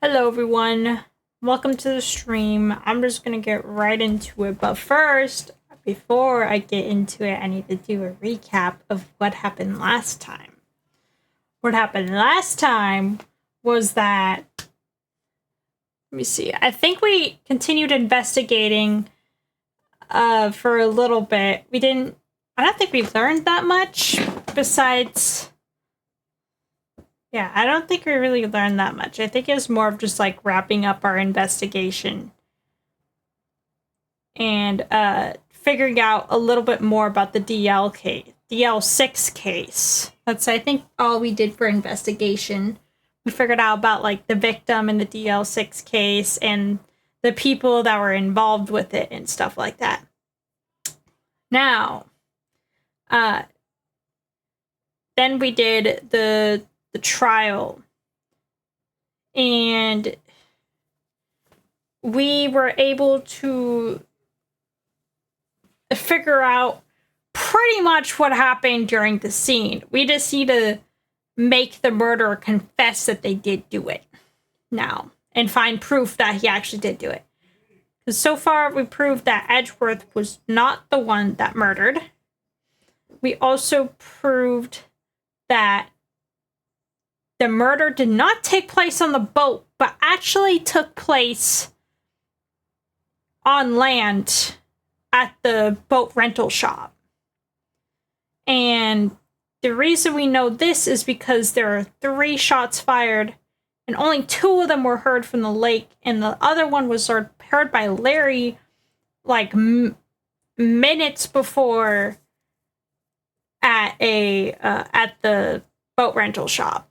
Hello, everyone. Welcome to the stream. I'm just going to get right into it. But first, before I get into it, I need to do a recap of what happened last time. What happened last time was that, let me see, I think we continued investigating for a little bit. I don't think we learned that much besides... Yeah, I don't think we really learned that much. I think it was more of just like wrapping up our investigation and figuring out a little bit more about the DL6 case. That's, I think, all we did for investigation. We figured out about like the victim in the DL6 case and the people that were involved with it and stuff like that. Now, then we did the trial, and we were able to figure out pretty much what happened during the scene. We just need to make the murderer confess that they did do it now and find proof that he actually did do it. Because so far we proved that Edgeworth was not the one that murdered. We also proved that the murder did not take place on the boat, but actually took place on land at the boat rental shop. And the reason we know this is because there are 3 shots fired, and only 2 of them were heard from the lake, and the other one was heard by Larry like minutes before at the boat rental shop.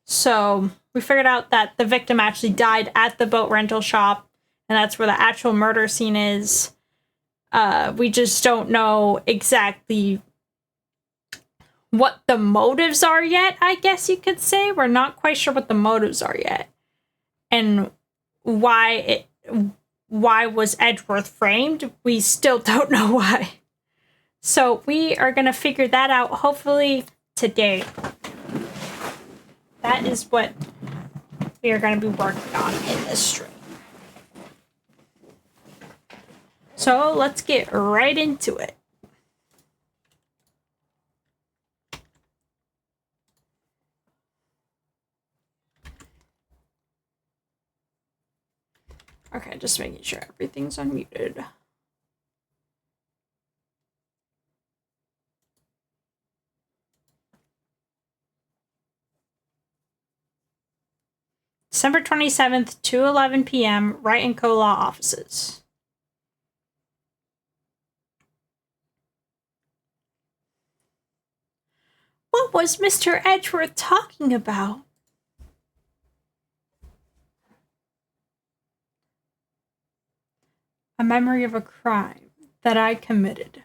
So we figured out that the victim actually died at the boat rental shop, and that's where the actual murder scene is. We just don't know exactly what the motives are yet, I guess you could say. We're not quite sure what the motives are yet. And why was Edgeworth framed? We still don't know why. So we are going to figure that out hopefully today. That is what we are going to be working on in this stream. So let's get right into it. Okay, just making sure everything's unmuted. December 27th, 2:11 p.m., Wright & Co. Law Offices. What was Mr. Edgeworth talking about? A memory of a crime that I committed.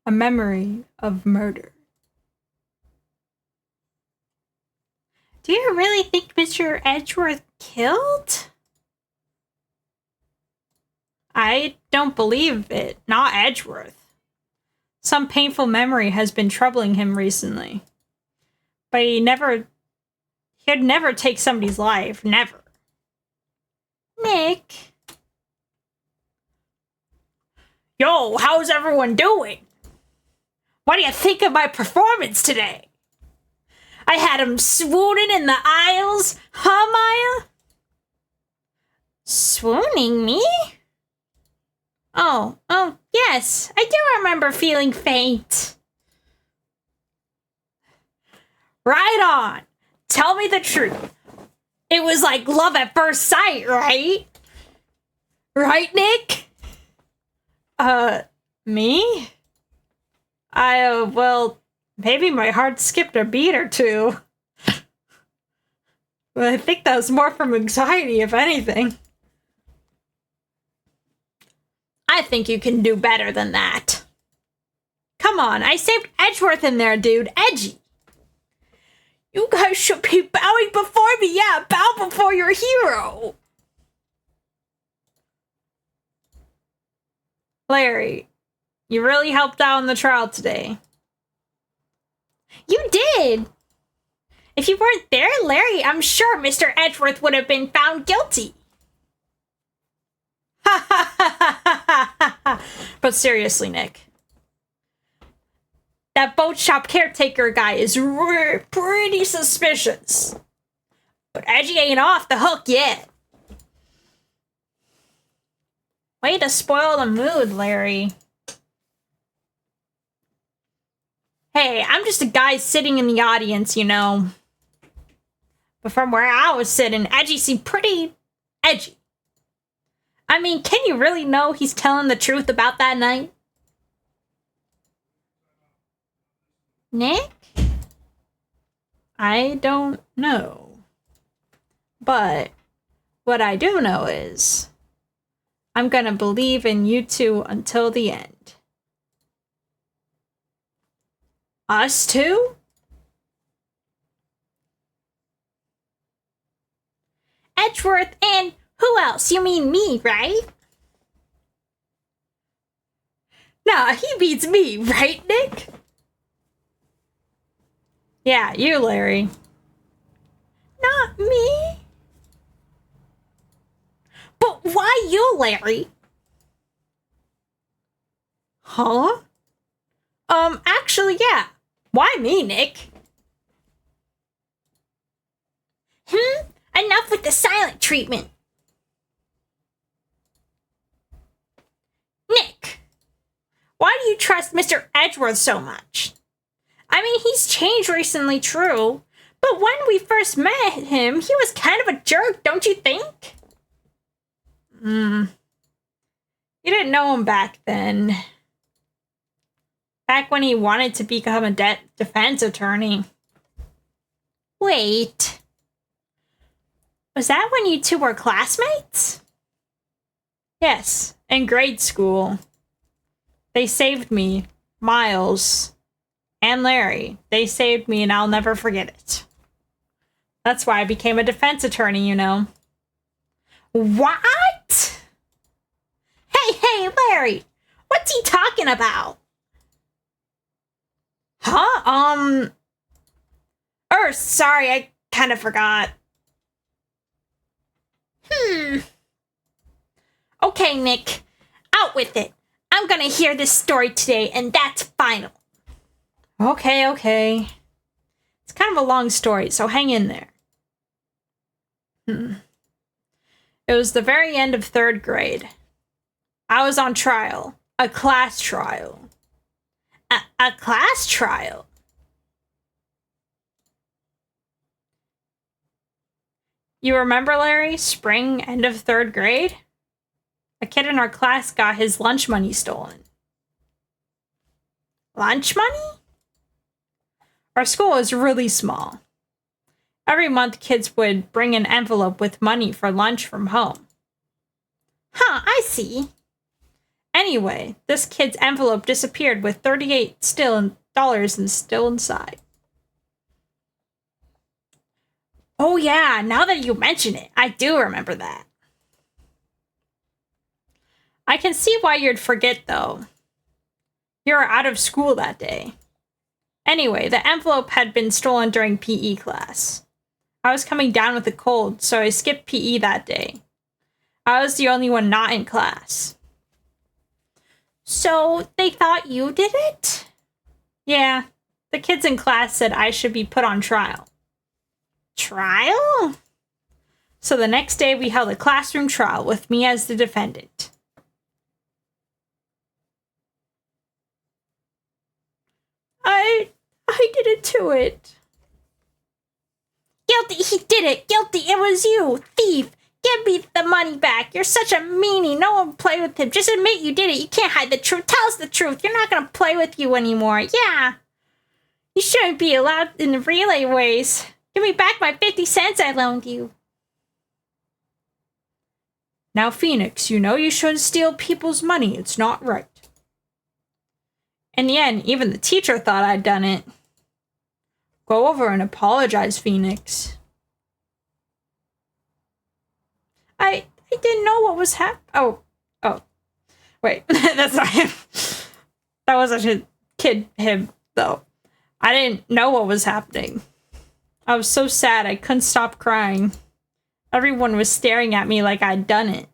A memory of murder. Do you really think Mr. Edgeworth killed? I don't believe it. Not Edgeworth. Some painful memory has been troubling him recently. But he'd never take somebody's life. Never. Nick. Yo, how's everyone doing? What do you think of my performance today? I had him swooning in the aisles, huh, Maya? Swooning me? Oh, yes, I do remember feeling faint. Right on. Tell me the truth. It was like love at first sight, right? Right, Nick? Me? Well, maybe my heart skipped a beat or two. But I think that was more from anxiety, if anything. I think you can do better than that. Come on, I saved Edgeworth in there, dude. Edgy. You guys should be bowing before me. Yeah, bow before your hero. Larry, you really helped out in the trial today. You did. If you weren't there, Larry, I'm sure Mr. Edgeworth would have been found guilty. Ha ha ha ha ha ha. But seriously, Nick. That boat shop caretaker guy is pretty suspicious. But Edgy ain't off the hook yet. Way to spoil the mood, Larry. Hey, I'm just a guy sitting in the audience, you know. But from where I was sitting, Edgy seemed pretty edgy. I mean, can you really know he's telling the truth about that night? Nick? I don't know. But what I do know is I'm gonna believe in you two until the end. Us two? Edgeworth and who else? You mean me, right? Nah, he beats me, right, Nick? Yeah, you, Larry. Not me. But why you, Larry? Huh? Actually, yeah. Why me, Nick? Enough with the silent treatment. Nick, why do you trust Mr. Edgeworth so much? I mean, he's changed recently, true. But when we first met him, he was kind of a jerk, don't you think? You didn't know him back then. Back when he wanted to become a defense attorney. Wait. Was that when you two were classmates? Yes, in grade school. They saved me, Miles, and Larry. They saved me and I'll never forget it. That's why I became a defense attorney, you know. What? Hey, Larry, what's he talking about? Huh? Sorry, I kind of forgot. Okay, Nick, out with it. I'm gonna hear this story today, and that's final. Okay. It's kind of a long story, so hang in there. It was the very end of 3rd grade. I was on trial. A class trial. A class trial? You remember, Larry? Spring, end of 3rd grade? A kid in our class got his lunch money stolen. Lunch money? Our school is really small. Every month, kids would bring an envelope with money for lunch from home. Huh, I see. Anyway, this kid's envelope disappeared with $38 still inside. Oh yeah, now that you mention it, I do remember that. I can see why you'd forget, though. You were out of school that day. Anyway, the envelope had been stolen during PE class. I was coming down with a cold, so I skipped PE that day. I was the only one not in class. So, they thought you did it? Yeah, the kids in class said I should be put on trial. Trial? So the next day we held a classroom trial with me as the defendant. I didn't do it. Guilty, he did it. Guilty, it was you. Thief. Give me the money back. You're such a meanie. No one will play with him. Just admit you did it. You can't hide the truth. Tell us the truth. You're not going to play with you anymore. Yeah. You shouldn't be allowed in the relay race. Give me back my 50 cents I loaned you. Now, Phoenix, you know you shouldn't steal people's money. It's not right. In the end, even the teacher thought I'd done it. Go over and apologize, Phoenix. I didn't know what was Oh. Wait, that's not him. That wasn't him, though. I didn't know what was happening. I was so sad I couldn't stop crying. Everyone was staring at me like I'd done it.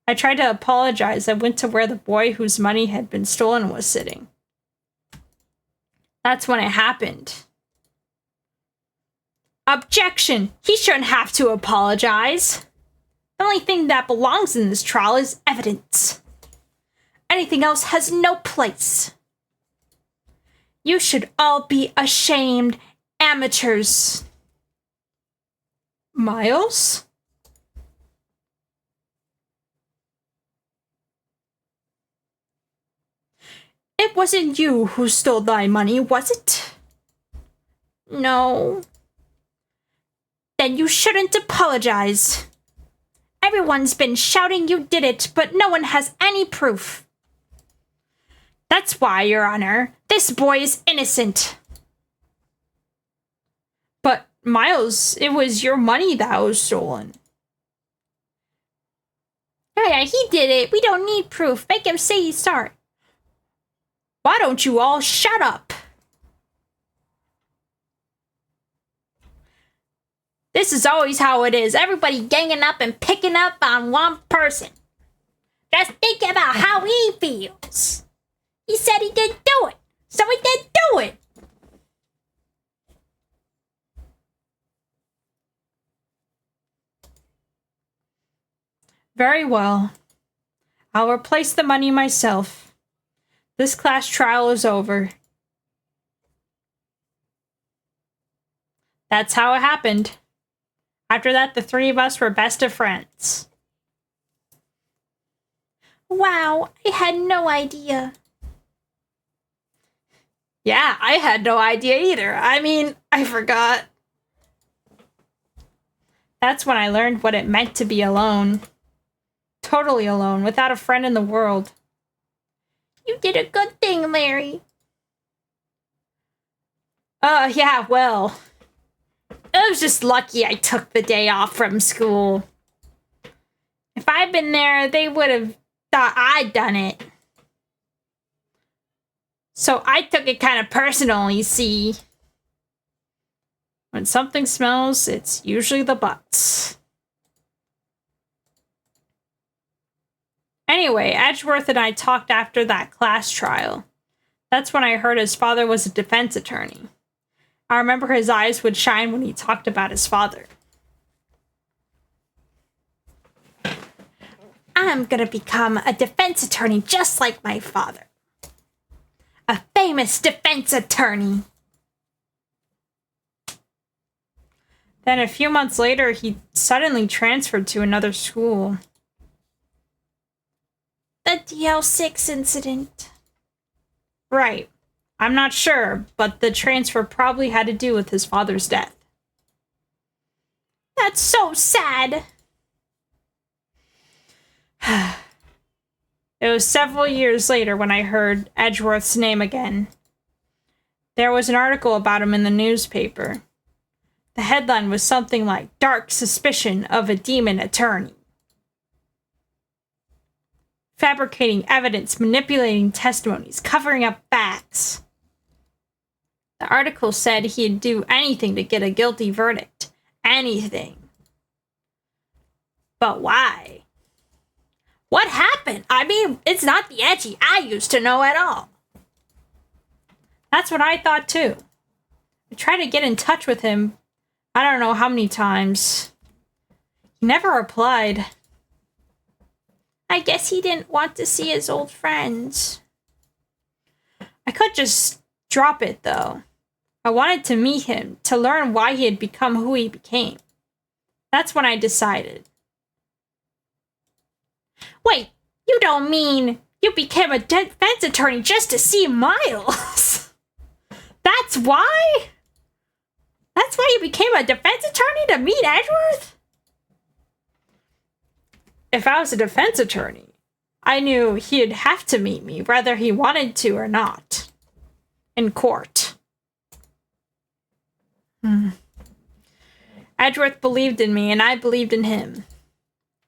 I tried to apologize. I went to where the boy whose money had been stolen was sitting. That's when it happened. Objection! He shouldn't have to apologize. The only thing that belongs in this trial is evidence. Anything else has no place. You should all be ashamed, amateurs. Miles? It wasn't you who stole thy money, was it? No. Then you shouldn't apologize. Everyone's been shouting you did it, but no one has any proof. That's why, Your Honor, this boy is innocent. But, Miles, it was your money that was stolen. Yeah, he did it. We don't need proof. Make him say he's sorry. Why don't you all shut up? This is always how it is. Everybody ganging up and picking up on one person. Just think about how he feels. He said he didn't do it, so he didn't do it. Very well. I'll replace the money myself. This class trial is over. That's how it happened. After that, the three of us were best of friends. Wow, I had no idea. Yeah, I had no idea either. I mean, I forgot. That's when I learned what it meant to be alone. Totally alone, without a friend in the world. You did a good thing, Larry. Yeah, well, I was just lucky I took the day off from school. If I'd been there, they would have thought I'd done it. So I took it kind of personal, you see. When something smells, it's usually the butts. Anyway, Edgeworth and I talked after that class trial. That's when I heard his father was a defense attorney. I remember his eyes would shine when he talked about his father. I'm gonna become a defense attorney just like my father. A famous defense attorney. Then a few months later, he suddenly transferred to another school. The DL6 incident. Right. I'm not sure, but the transfer probably had to do with his father's death. That's so sad. It was several years later when I heard Edgeworth's name again. There was an article about him in the newspaper. The headline was something like, "Dark Suspicion of a Demon Attorney." Fabricating evidence, manipulating testimonies, covering up facts. The article said he'd do anything to get a guilty verdict. Anything. But why? What happened? I mean, it's not the Edgy I used to know at all. That's what I thought too. I tried to get in touch with him, I don't know how many times. He never replied. I guess he didn't want to see his old friends. I could just drop it though. I wanted to meet him, to learn why he had become who he became. That's when I decided. Wait, you don't mean you became a defense attorney just to see Miles? That's why? That's why you became a defense attorney, to meet Edgeworth? If I was a defense attorney, I knew he'd have to meet me, whether he wanted to or not. In court. Edgeworth believed in me, and I believed in him.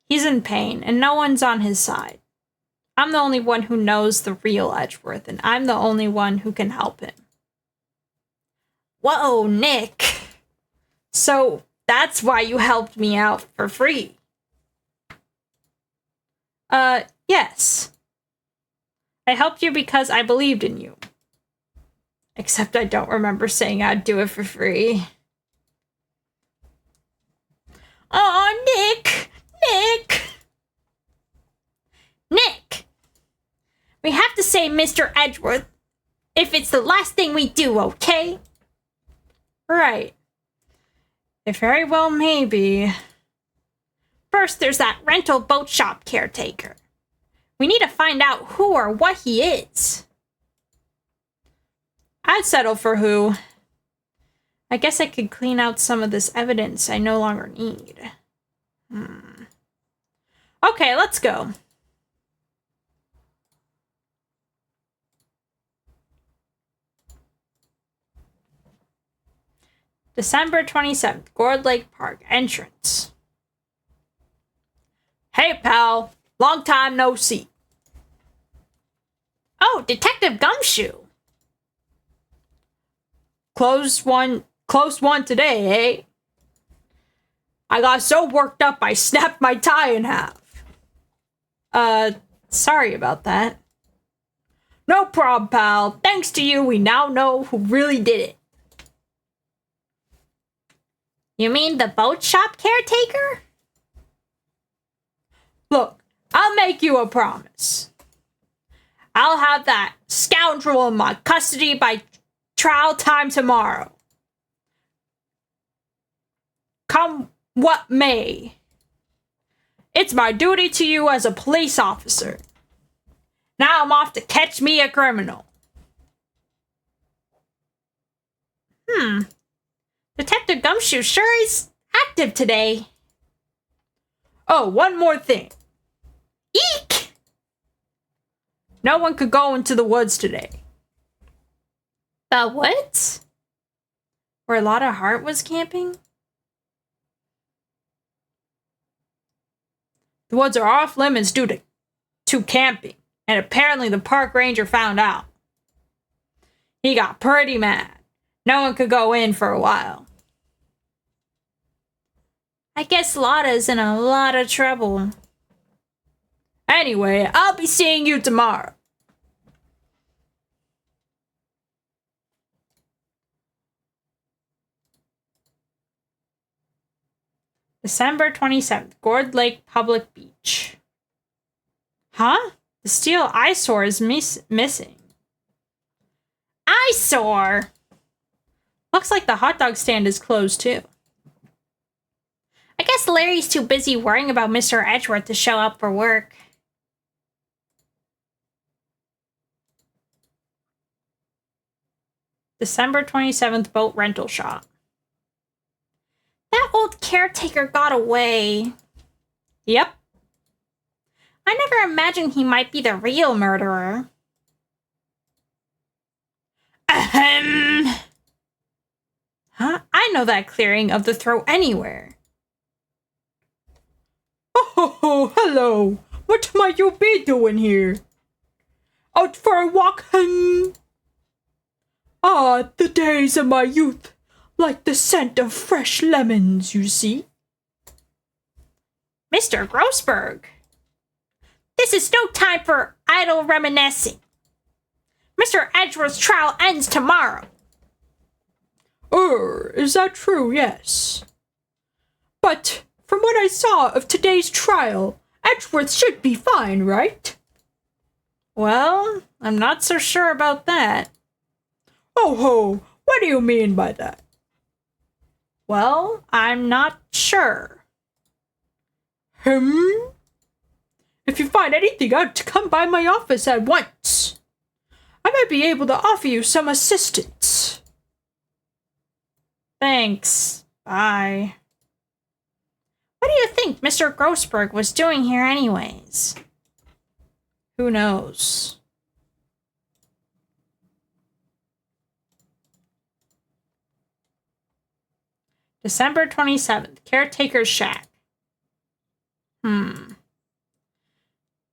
He's in pain, and no one's on his side. I'm the only one who knows the real Edgeworth, and I'm the only one who can help him. Whoa, Nick. So that's why you helped me out for free. Yes. I helped you because I believed in you. Except I don't remember saying I'd do it for free. Oh, Nick! Nick! We have to save Mr. Edgeworth if it's the last thing we do, okay? Right. It very well may be. First, there's that rental boat shop caretaker. We need to find out who or what he is. I'd settle for who. I guess I could clean out some of this evidence I no longer need. Okay, let's go. December 27th, Gourd Lake Park, entrance. Hey, pal. Long time no see. Oh, Detective Gumshoe. Close one today, eh? I got so worked up I snapped my tie in half. Sorry about that. No prob, pal. Thanks to you, we now know who really did it. You mean the boat shop caretaker? Look, I'll make you a promise. I'll have that scoundrel in my custody by trial time tomorrow. Come what may. It's my duty to you as a police officer. Now I'm off to catch me a criminal. Detective Gumshoe sure is active today. Oh, one more thing. Eek! No one could go into the woods today. The woods? Where Lotta Hart was camping? The woods are off limits due to camping, and apparently the park ranger found out. He got pretty mad. No one could go in for a while. I guess Lotta's in a lot of trouble. Anyway, I'll be seeing you tomorrow. December 27th, Gourd Lake Public Beach. Huh? The steel eyesore is missing. Eyesore? Looks like the hot dog stand is closed too. I guess Larry's too busy worrying about Mr. Edgeworth to show up for work. December 27th, boat rental shop. That old caretaker got away. Yep. I never imagined he might be the real murderer. Ahem. Huh? I know that clearing of the throat anywhere. Oh, hello. What might you be doing here? Out for a walk, Ah, the days of my youth. Like the scent of fresh lemons, you see. Mr. Grossberg. This is no time for idle reminiscing. Mr. Edgeworth's trial ends tomorrow. Is that true? Yes. But from what I saw of today's trial, Edgeworth should be fine, right? Well, I'm not so sure about that. Oh ho, what do you mean by that? Well, I'm not sure. If you find anything out, come by my office at once. I might be able to offer you some assistance. Thanks. Bye. What do you think Mr. Grossberg was doing here anyways? Who knows? December 27th, Caretaker's Shack.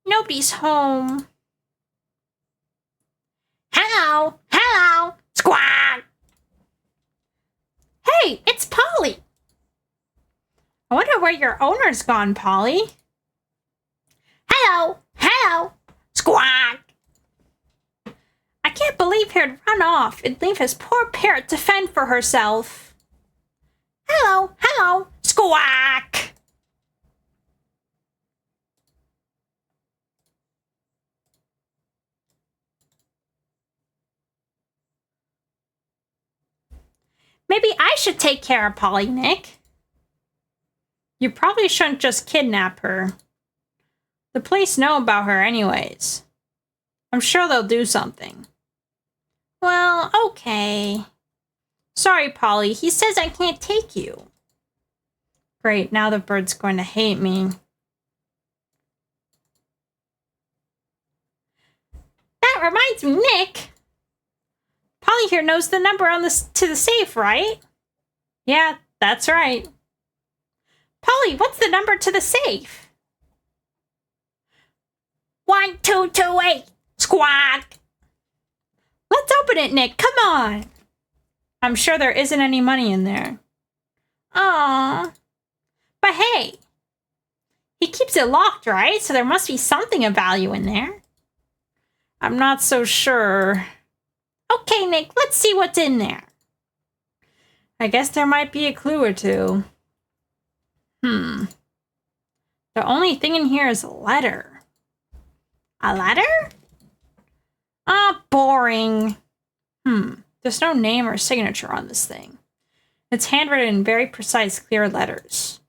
Nobody's home. Hello! Hello! Squawk! Hey, it's Polly! I wonder where your owner's gone, Polly. Hello! Hello! Squawk! I can't believe he'd run off and leave his poor parrot to fend for herself. Hello! Hello! Squawk! Maybe I should take care of Polly, Nick. You probably shouldn't just kidnap her. The police know about her anyways. I'm sure they'll do something. Well, okay. Sorry, Polly. He says I can't take you. Great, now the bird's going to hate me. That reminds me, Nick. Polly here knows the number on to the safe, right? Yeah, that's right. Polly, what's the number to the safe? 1228. Squawk! Let's open it, Nick. Come on. I'm sure there isn't any money in there. Aww. But hey, he keeps it locked, right? So there must be something of value in there. I'm not so sure. Okay, Nick, let's see what's in there. I guess there might be a clue or two. The only thing in here is a letter. A letter? Ah, boring. There's no name or signature on this thing. It's handwritten in very precise, clear letters.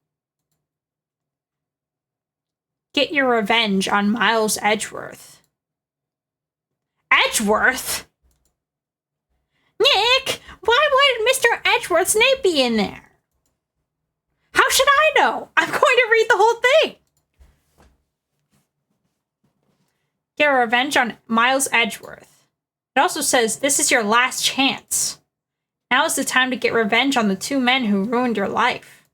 Get your revenge on Miles Edgeworth. Edgeworth? Nick, why would Mr. Edgeworth's name be in there? How should I know? I'm going to read the whole thing. Get revenge on Miles Edgeworth. It also says, this is your last chance. Now is the time to get revenge on the two men who ruined your life.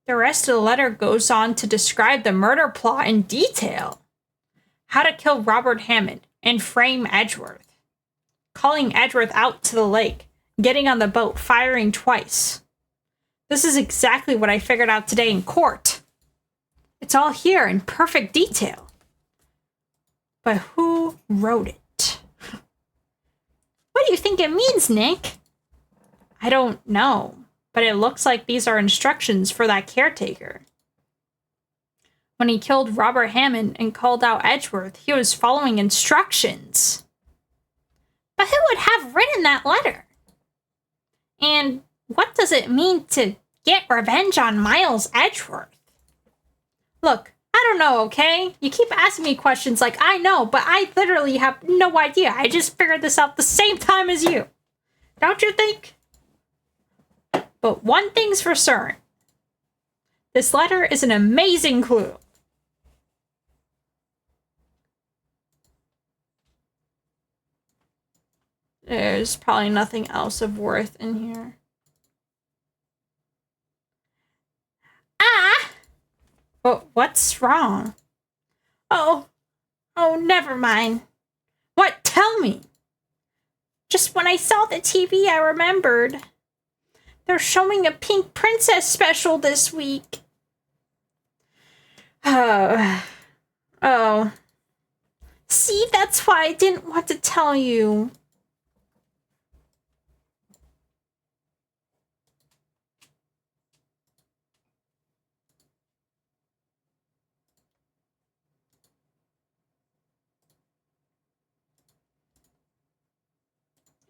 The rest of the letter goes on to describe the murder plot in detail. How to kill Robert Hammond and frame Edgeworth. Calling Edgeworth out to the lake. Getting on the boat, firing twice. This is exactly what I figured out today in court. It's all here in perfect detail. But who wrote it? What do you think it means, Nick? I don't know, but it looks like these are instructions for that caretaker. When he killed Robert Hammond and called out Edgeworth, he was following instructions. But who would have written that letter? And what does it mean to get revenge on Miles Edgeworth? Look, I don't know, okay? You keep asking me questions like I know, but I literally have no idea. I just figured this out the same time as you. Don't you think? But one thing's for certain. This letter is an amazing clue. There's probably nothing else of worth in here. Ah! But what's wrong? Oh, never mind. What? Tell me. Just when I saw the TV, I remembered. They're showing a Pink Princess special this week. Oh. See, that's why I didn't want to tell you.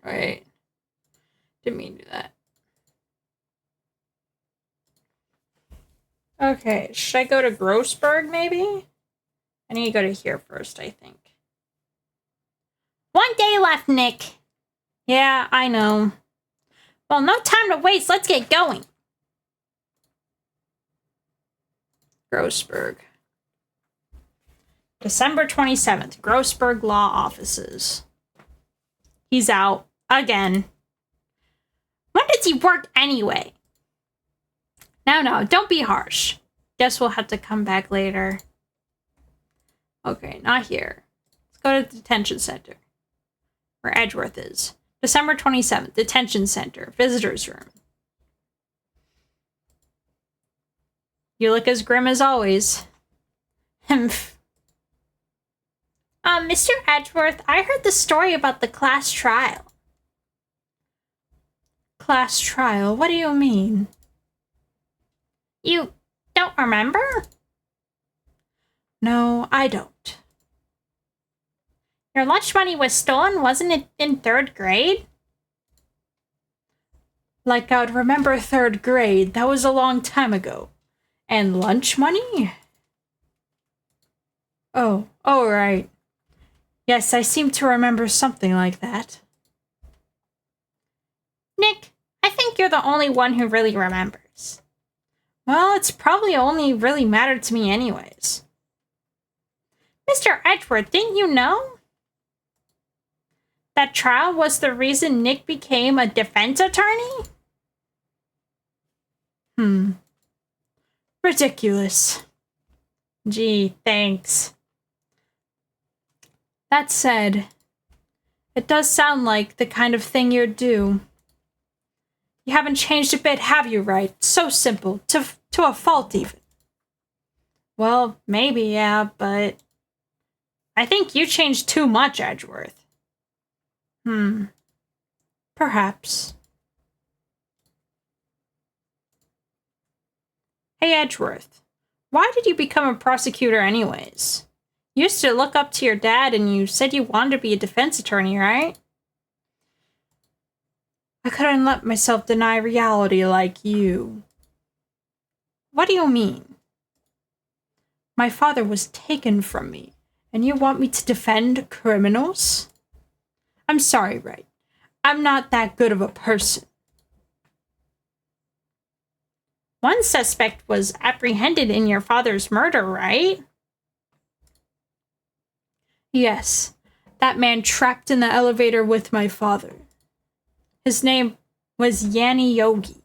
Right. Didn't mean to do that. Okay, should I go to Grossberg, maybe? I need to go to here first, I think. 1 day left, Nick. Yeah, I know. Well, no time to waste. Let's get going. Grossberg. December 27th, Grossberg Law Offices. He's out. Again. When does he work anyway? No, don't be harsh. Guess we'll have to come back later. Okay, not here. Let's go to the detention center. Where Edgeworth is. December 27th, detention center, visitor's room. You look as grim as always. Mr. Edgeworth, I heard the story about the class trial. Class trial? What do you mean? You don't remember? No, I don't. Your lunch money was stolen, wasn't it, in 3rd grade? Like I'd remember 3rd grade. That was a long time ago. And lunch money? Oh, right. Yes, I seem to remember something like that. Nick, I think you're the only one who really remembers. Well, it's probably only really mattered to me anyways. Mr. Edgeworth, didn't you know? That trial was the reason Nick became a defense attorney? Ridiculous. Gee, thanks. That said, it does sound like the kind of thing you'd do. You haven't changed a bit, have you, Wright? So simple. To a fault, even. Well, maybe, yeah, but I think you changed too much, Edgeworth. Perhaps. Hey, Edgeworth, why did you become a prosecutor anyways? You used to look up to your dad and you said you wanted to be a defense attorney, right? I couldn't let myself deny reality like you. What do you mean? My father was taken from me, and you want me to defend criminals? I'm sorry, Wright. I'm not that good of a person. One suspect was apprehended in your father's murder, right? Yes, that man trapped in the elevator with my father. His name was Yanni Yogi.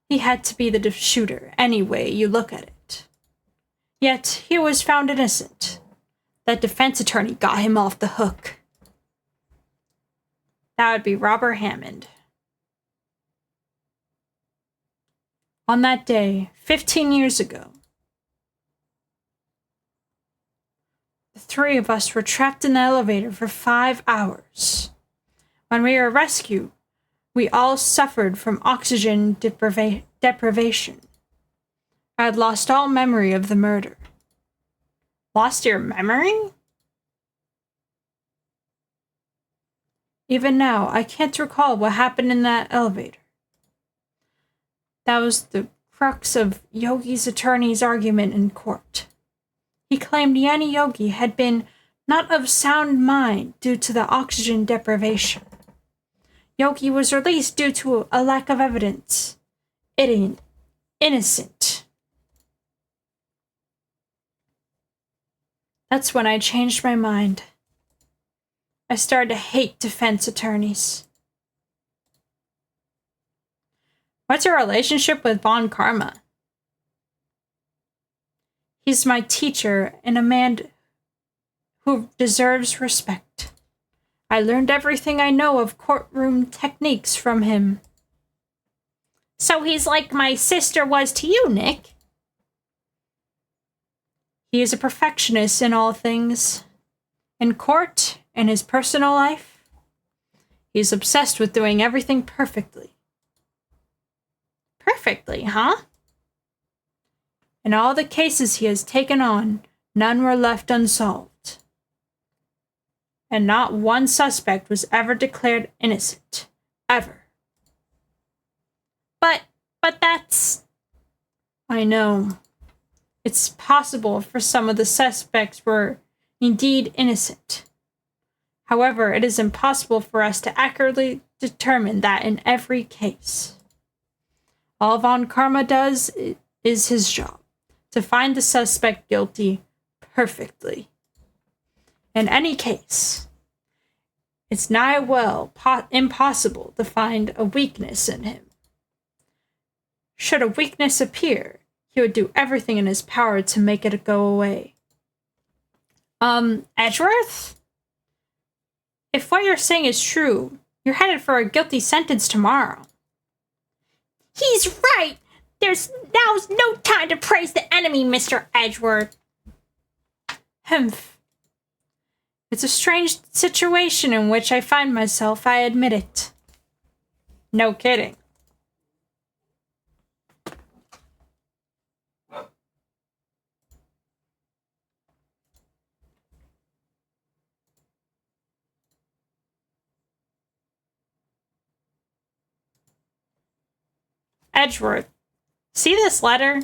He had to be the shooter, any way you look at it. Yet, he was found innocent. That defense attorney got him off the hook. That would be Robert Hammond. On that day, 15 years ago, the 3 of us were trapped in the elevator for 5 hours. When we were rescued, we all suffered from oxygen deprivation. I had lost all memory of the murder. Lost your memory? Even now, I can't recall what happened in that elevator. That was the crux of Yogi's attorney's argument in court. He claimed Yanni Yogi had been not of sound mind due to the oxygen deprivation. Yogi was released due to a lack of evidence. Innocent. That's when I changed my mind. I started to hate defense attorneys. What's your relationship with Von Karma? He's my teacher and a man who deserves respect. I learned everything I know of courtroom techniques from him. So he's like my sister was to you, Nick. He is a perfectionist in all things. In court, in his personal life, he's obsessed with doing everything perfectly. Perfectly, huh? In all the cases he has taken on, none were left unsolved. And not one suspect was ever declared innocent. Ever. But that's... I know. It's possible for some of the suspects were indeed innocent. However, it is impossible for us to accurately determine that in every case. All Von Karma does is his job, to find the suspect guilty perfectly. In any case, it's nigh well impossible to find a weakness in him. Should a weakness appear, he would do everything in his power to make it go away. Edgeworth? If what you're saying is true, you're headed for a guilty sentence tomorrow. He's right! Now's no time to praise the enemy, Mr. Edgeworth. Humph. It's a strange situation in which I find myself, I admit it. No kidding. Edgeworth, see this letter?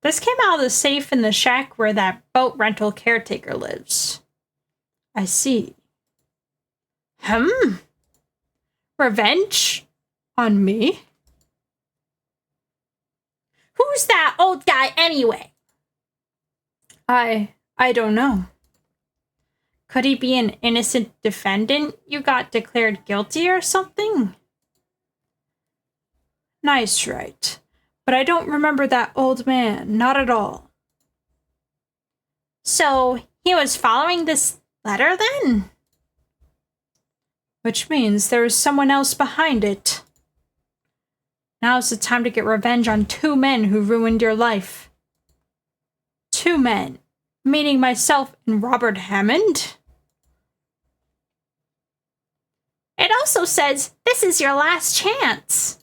This came out of the safe in the shack where that boat rental caretaker lives. I see. Revenge? On me? Who's that old guy anyway? I don't know. Could he be an innocent defendant you got declared guilty or something? Nice, right. But I don't remember that old man, not at all. So, he was following this letter then? Which means there is someone else behind it. Now's the time to get revenge on 2 men who ruined your life. 2 men, meaning myself and Robert Hammond? It also says, this is your last chance.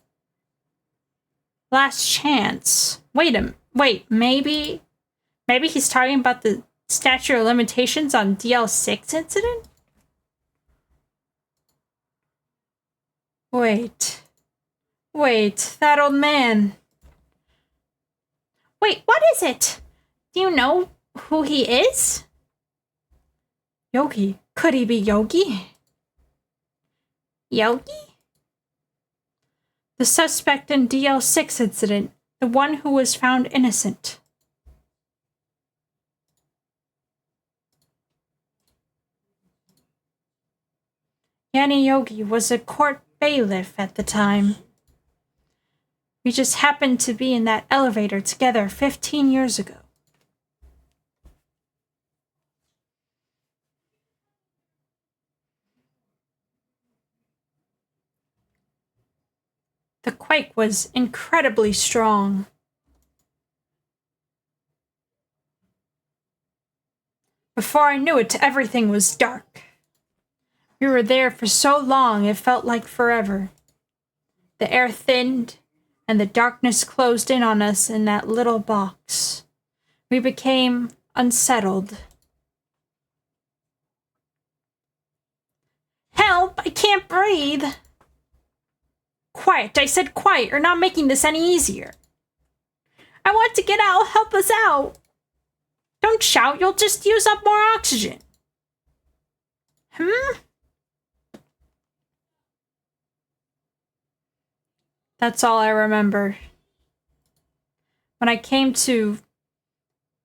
Last chance. Wait, maybe he's talking about the statute of limitations on DL6 incident? Wait, that old man. Wait, what is it? Do you know who he is? Yogi. Could he be Yogi? Yogi? The suspect in DL6 incident, the one who was found innocent. Yanni Yogi was a court bailiff at the time. We just happened to be in that elevator together 15 years ago. The quake was incredibly strong. Before I knew it, everything was dark. We were there for so long it felt like forever. The air thinned, and the darkness closed in on us in that little box. We became unsettled. Help! I can't breathe! Quiet, I said quiet. You're not making this any easier. I want to get out. Help us out. Don't shout. You'll just use up more oxygen. That's all I remember. When I came to,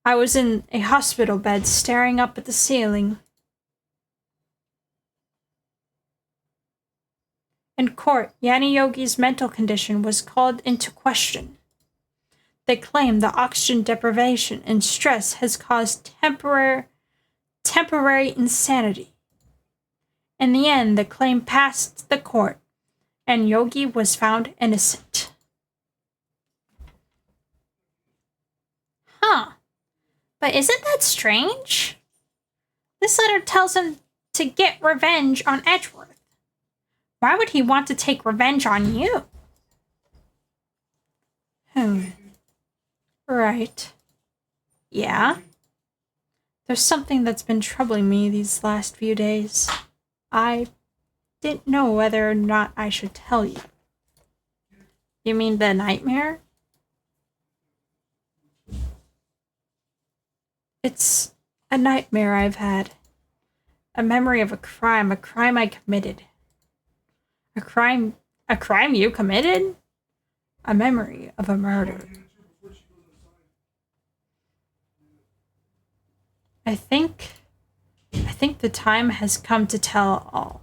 I was in a hospital bed staring up at the ceiling. In court, Yanni Yogi's mental condition was called into question. They claim the oxygen deprivation and stress has caused temporary insanity. In the end, the claim passed the court, and Yogi was found innocent. But isn't that strange? This letter tells him to get revenge on Edgeworth. Why would he want to take revenge on you? Right. Yeah? There's something that's been troubling me these last few days. I didn't know whether or not I should tell you. You mean the nightmare? It's a nightmare I've had. A memory of a crime I committed. A crime you committed? A memory of a murder. I think the time has come to tell all.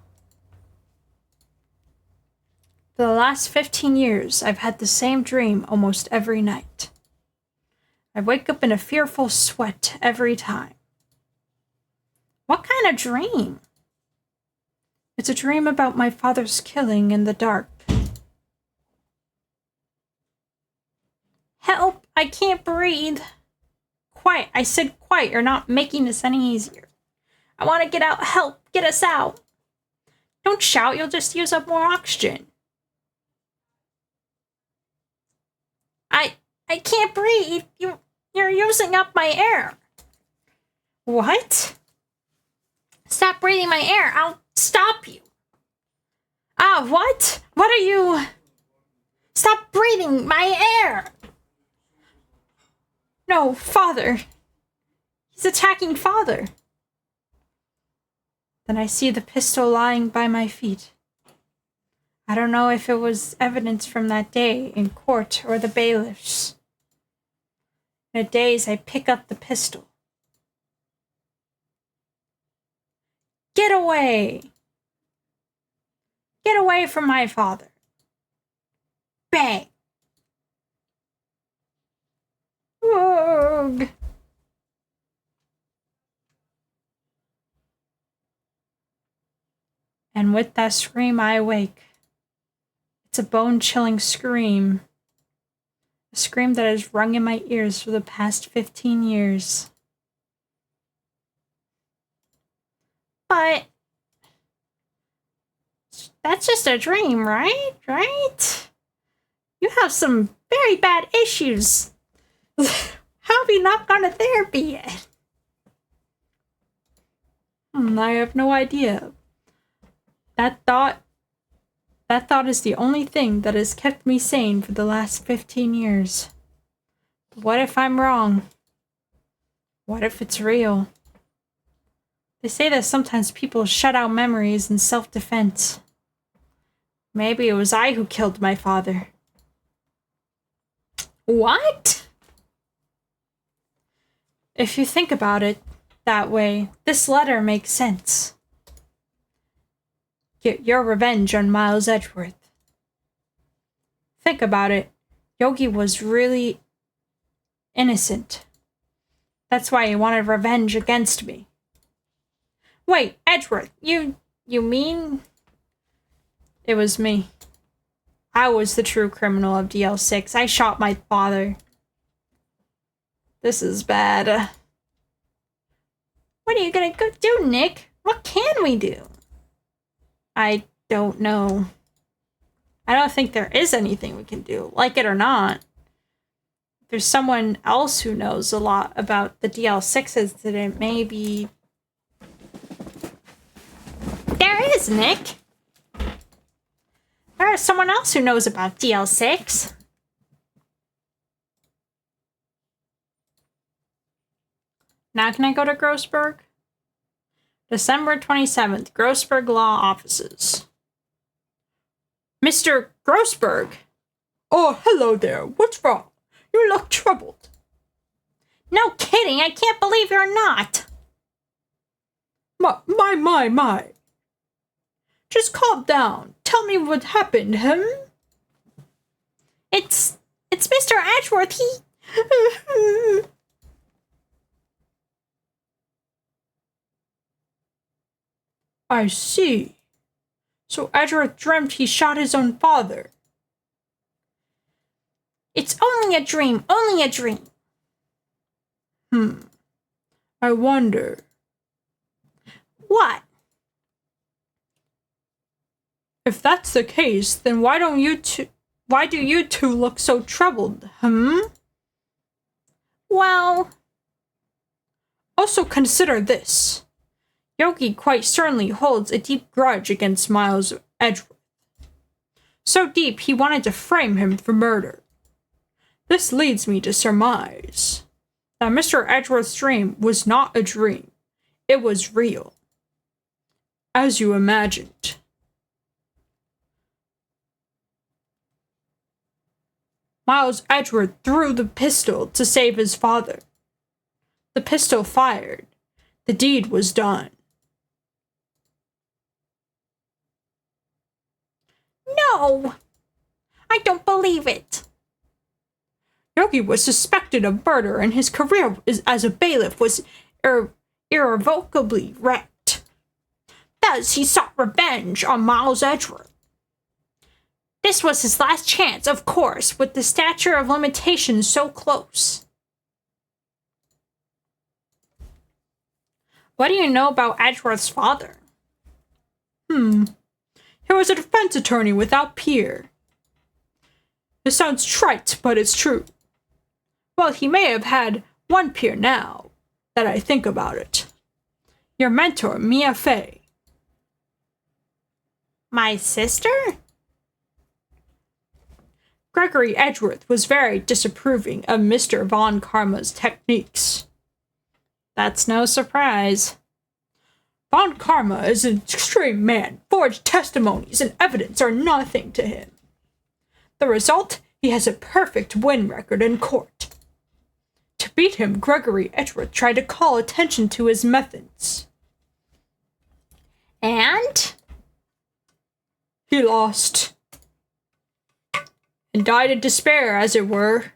For the last 15 years, I've had the same dream almost every night. I wake up in a fearful sweat every time. What kind of dream? It's a dream about my father's killing in the dark. I can't breathe. Quiet. I said quiet. You're not making this any easier. I want to get out. Help. Get us out. Don't shout. You'll just use up more oxygen. I can't breathe. You're using up my air. What? Stop breathing my air. I'll stop you. Ah, what? What are you? Stop breathing my air. No, Father. He's attacking Father. Then I see the pistol lying by my feet. I don't know if it was evidence from that day in court or the bailiffs. In a daze, I pick up the pistol. Get away! Get away from my father! Bang! Ugh. And with that scream, I awake. It's a bone-chilling scream. A scream that has rung in my ears for the past 15 years. But that's just a dream, right? Right? You have some very bad issues. How have you not gone to therapy yet? I have no idea. That thought is the only thing that has kept me sane for the last 15 years. But what if I'm wrong? What if it's real? They say that sometimes people shut out memories in self-defense. Maybe it was I who killed my father. What? If you think about it that way, this letter makes sense. Get your revenge on Miles Edgeworth. Think about it. Yogi was really innocent. That's why he wanted revenge against me. Wait, Edgeworth, you mean? It was me. I was the true criminal of DL6. I shot my father. This is bad. What are you gonna go do, Nick? What can we do? I don't know. I don't think there is anything we can do, like it or not. There's someone else who knows a lot about the DL6 incident, maybe. There is, Nick. There is someone else who knows about DL6. Now can I go to Grossberg? December 27th, Grossberg Law Offices. Mr. Grossberg! Oh, hello there. What's wrong? You look troubled. No kidding. I can't believe you're not. My. Just calm down. Tell me what happened, It's Mr. Edgeworth. He... I see. So Edgeworth dreamt he shot his own father. It's only a dream. Only a dream. I wonder. What? If that's the case, then why do you two look so troubled, Well... Also consider this. Yogi quite certainly holds a deep grudge against Miles Edgeworth. So deep he wanted to frame him for murder. This leads me to surmise that Mr. Edgeworth's dream was not a dream. It was real. As you imagined. Miles Edgeworth threw the pistol to save his father. The pistol fired. The deed was done. No! I don't believe it. Yogi was suspected of murder and his career as a bailiff was irrevocably wrecked. Thus, he sought revenge on Miles Edgeworth. This was his last chance, of course, with the statute of limitations so close. What do you know about Edgeworth's father? He was a defense attorney without peer. It sounds trite, but it's true. Well, he may have had one peer now, that I think about it. Your mentor, Mia Fey. My sister? Gregory Edgeworth was very disapproving of Mr. Von Karma's techniques. That's no surprise. Von Karma is an extreme man. Forged testimonies and evidence are nothing to him. The result? He has a perfect win record in court. To beat him, Gregory Edgeworth tried to call attention to his methods. And? He lost. And died in despair, as it were.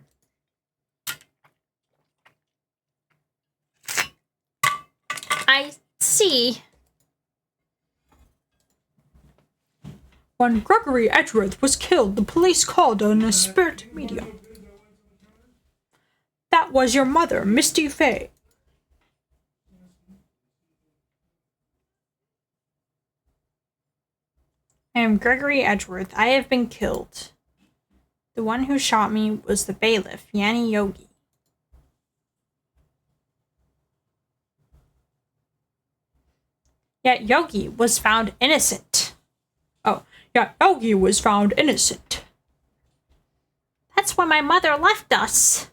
I see. When Gregory Edgeworth was killed, the police called on a spirit medium. That was your mother, Misty Fey. I am Gregory Edgeworth. I have been killed. The one who shot me was the bailiff, Yanni Yogi. Yet Yogi was found innocent. Yogi was found innocent. That's when my mother left us.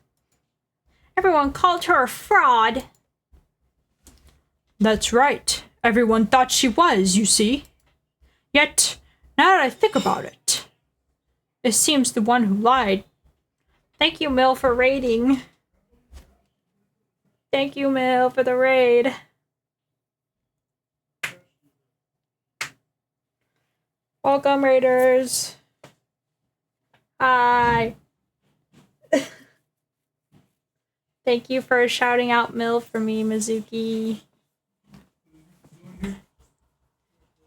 Everyone called her a fraud. That's right. Everyone thought she was, you see. Yet, now that I think about it, it seems the one who lied. Thank you, Mill, for raiding. Thank you, Mill, for the raid. Welcome, Raiders. Hi. Thank you for shouting out Mill for me, Mizuki.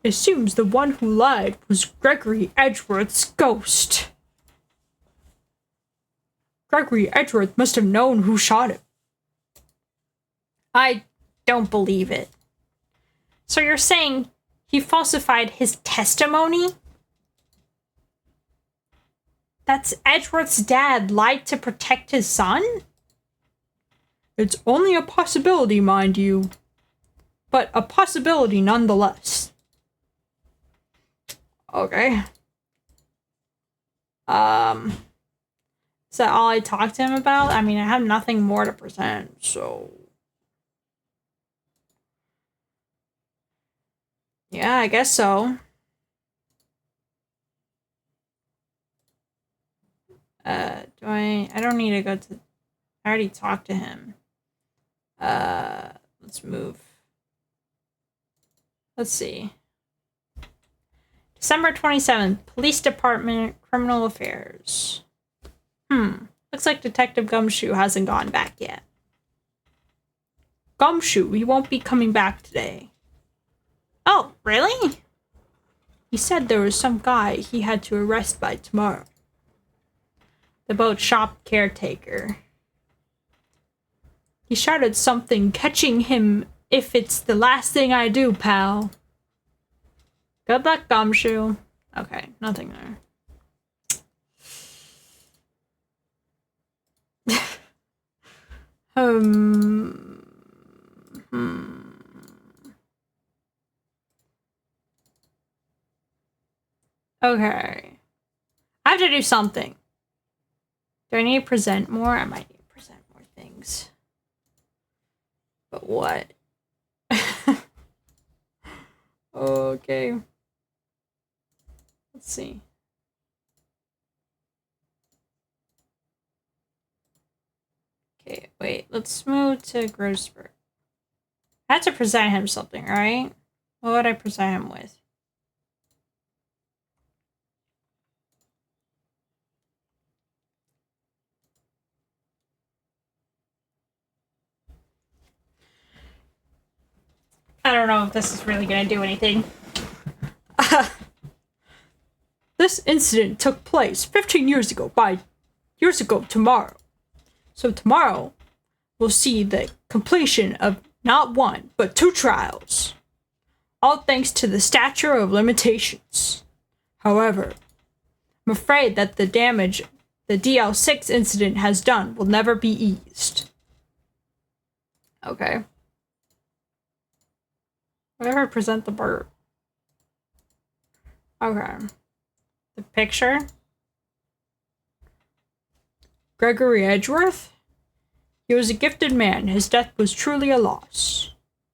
It seems the one who lied was Gregory Edgeworth's ghost. Gregory Edgeworth must have known who shot him. I don't believe it. So you're saying he falsified his testimony? That's Edgeworth's dad lied to protect his son? It's only a possibility, mind you. But a possibility nonetheless. Okay. Is that all I talked to him about? I mean, I have nothing more to present, so... Yeah, I guess so. I don't need to go to... I already talked to him. Let's move. Let's see. December 27th, Police Department, Criminal Affairs. Looks like Detective Gumshoe hasn't gone back yet. Gumshoe, he won't be coming back today. Oh, really? He said there was some guy he had to arrest by tomorrow. The boat shop caretaker. He shouted something, catching him if it's the last thing I do, pal. Good luck, Gumshoe. Okay, nothing there. Okay. I have to do something. Do I need to present more? I might need to present more things. But what? Okay. Let's see. Okay, wait. Let's move to Grossberg. I had to present him something, right? What would I present him with? I don't know if this is really gonna do anything. this incident took place 15 years ago tomorrow. So tomorrow, we'll see the completion of not one, but 2 trials. All thanks to the statute of limitations. However, I'm afraid that the damage the DL6 incident has done will never be eased. Okay. Whatever, present the bird. Okay. The picture. Gregory Edgeworth? He was a gifted man. His death was truly a loss.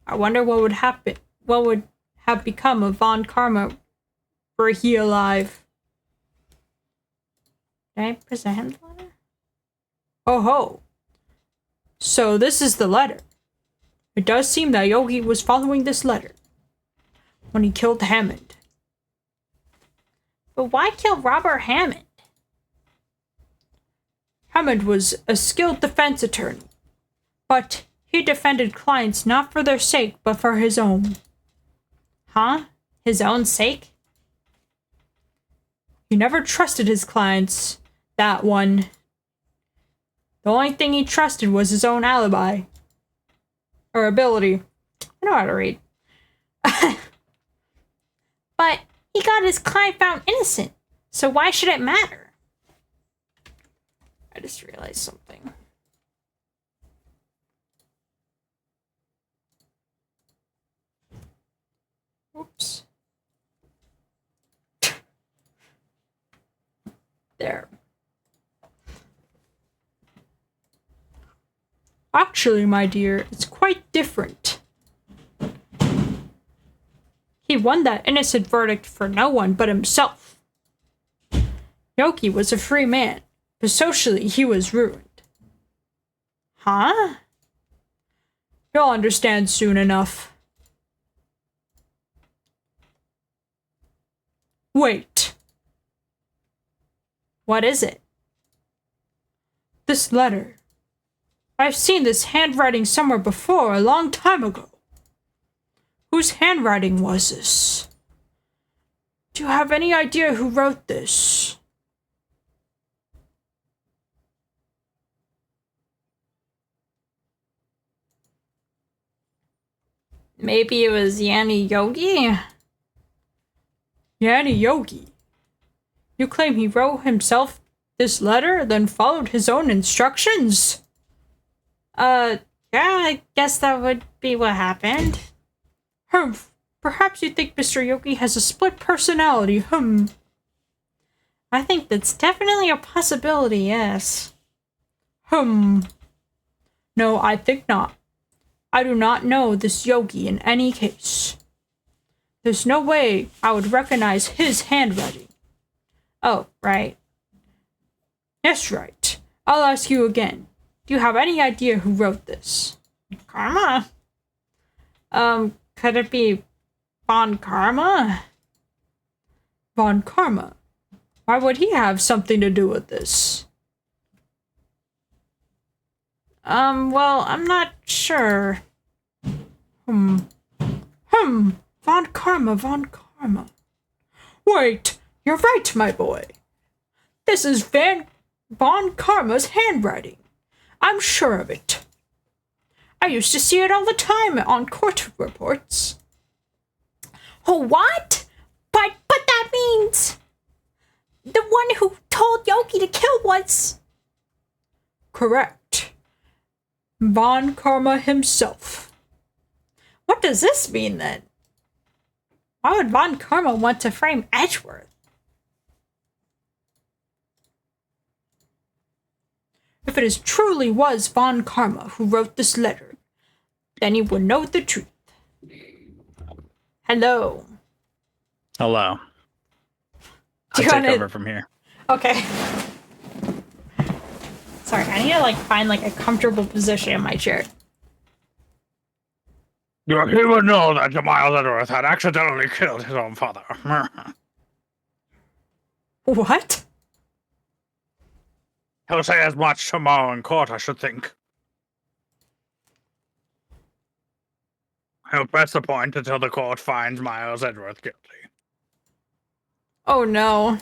I wonder what would have become of Von Karma were he alive. Did I present him the letter? Oh ho. So this is the letter. It does seem that Yogi was following this letter when he killed Hammond. But why kill Robert Hammond? Hammond was a skilled defense attorney, but he defended clients not for their sake, but for his own. Huh? His own sake? He never trusted his clients, that one. The only thing he trusted was his own alibi. Or ability. I know how to read. But he got his client found innocent, so why should it matter? I just realized something. Oops. There. Actually, my dear, it's quite different. He won that innocent verdict for no one but himself. Yogi was a free man, but socially he was ruined. Huh? You'll understand soon enough. Wait. What is it? This letter. I've seen this handwriting somewhere before, a long time ago. Whose handwriting was this? Do you have any idea who wrote this? Maybe it was Yanni Yogi? Yanni Yogi? You claim he wrote himself this letter, then followed his own instructions? Yeah, I guess that would be what happened. Humph. Perhaps you think Mr. Yogi has a split personality, I think that's definitely a possibility, yes. No, I think not. I do not know this Yogi in any case. There's no way I would recognize his handwriting. Oh, right. Yes, right. I'll ask you again. Do you have any idea who wrote this? Karma? Could it be Von Karma? Von Karma? Why would he have something to do with this? Well, I'm not sure. Von Karma. Wait, you're right, my boy. This is Von Karma's handwriting. I'm sure of it. I used to see it all the time on court reports. Oh, what? But that means the one who told Yogi to kill was... Correct. Von Karma himself. What does this mean, then? Why would Von Karma want to frame Edgeworth? If it truly was Von Karma who wrote this letter, then he would know the truth. Hello. Hello. I'll take over from here. Okay. Sorry, I need to find a comfortable position in my chair. He would know that Miles Edgeworth had accidentally killed his own father. What? He'll say as much tomorrow in court, I should think. He'll press the point until the court finds Miles Edgeworth guilty. Oh no.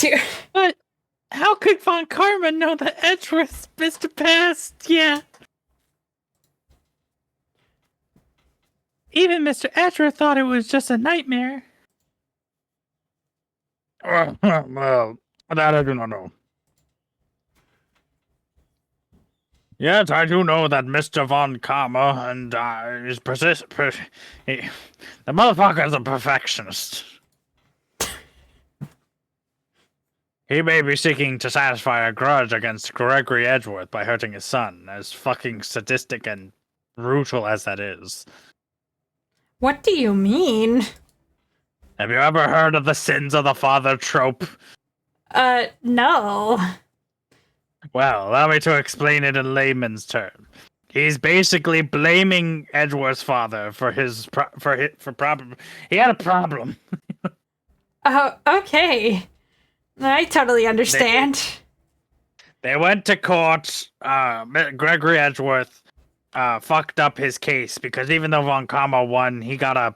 dear. But how could Von Karma know that Edgeworth missed a past? Yeah. Even Mr. Edgeworth thought it was just a nightmare. Well, that I do not know. Yes, I do know that Mr. Von Karma and is the motherfucker is a perfectionist. He may be seeking to satisfy a grudge against Gregory Edgeworth by hurting his son, as fucking sadistic and brutal as that is. What do you mean? Have you ever heard of the sins of the father trope? No. Well, allow me to explain it in layman's terms. He's basically blaming Edgeworth's father for problem. He had a problem. Oh, okay. I totally understand. They went to court. Gregory Edgeworth fucked up his case because even though Von Karma won, he got a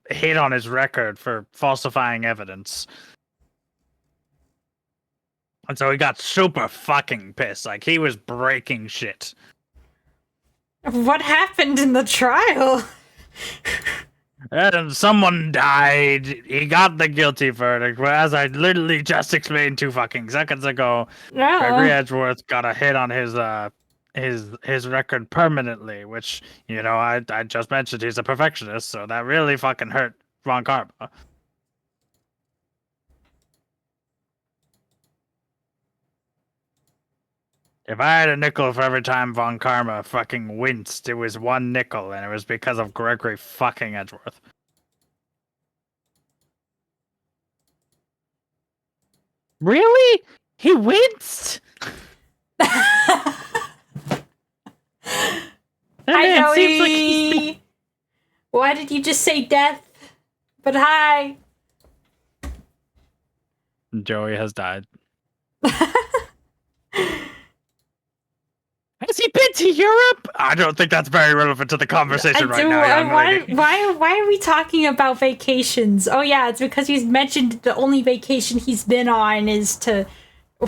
hit on his record for falsifying evidence. And so he got super fucking pissed. Like, he was breaking shit. What happened in the trial? And someone died. He got the guilty verdict. Whereas I literally just explained 2 fucking seconds ago, No. Gregory Edgeworth got a hit on his record permanently, which, you know, I just mentioned he's a perfectionist, so that really fucking hurt Von Karma. If I had a nickel for every time Von Karma fucking winced, it was 1 nickel, and it was because of Gregory fucking Edgeworth. Really? He winced? Hi, man seems like Joey. Why did you just say death? But hi. Joey has died. Has he been to Europe? I don't think that's very relevant to the conversation right now, young lady. Why are we talking about vacations? Oh yeah, it's because he's mentioned the only vacation he's been on is to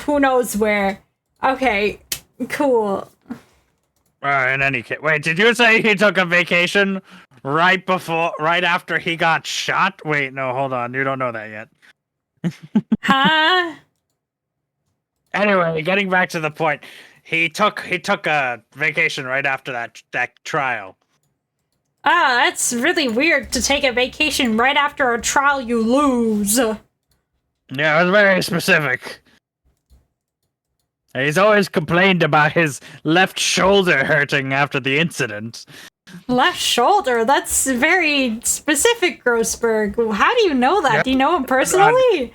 who knows where. Okay, cool. In any case, wait, did you say he took a vacation right after he got shot? Wait, no, hold on, you don't know that yet. Huh? Anyway, getting back to the point, he took a vacation right after that trial. Ah, that's really weird to take a vacation right after a trial you lose. Yeah, it was very specific. He's always complained about his left shoulder hurting after the incident. Left shoulder? That's very specific, Grossberg. How do you know that? Yeah. Do you know him personally?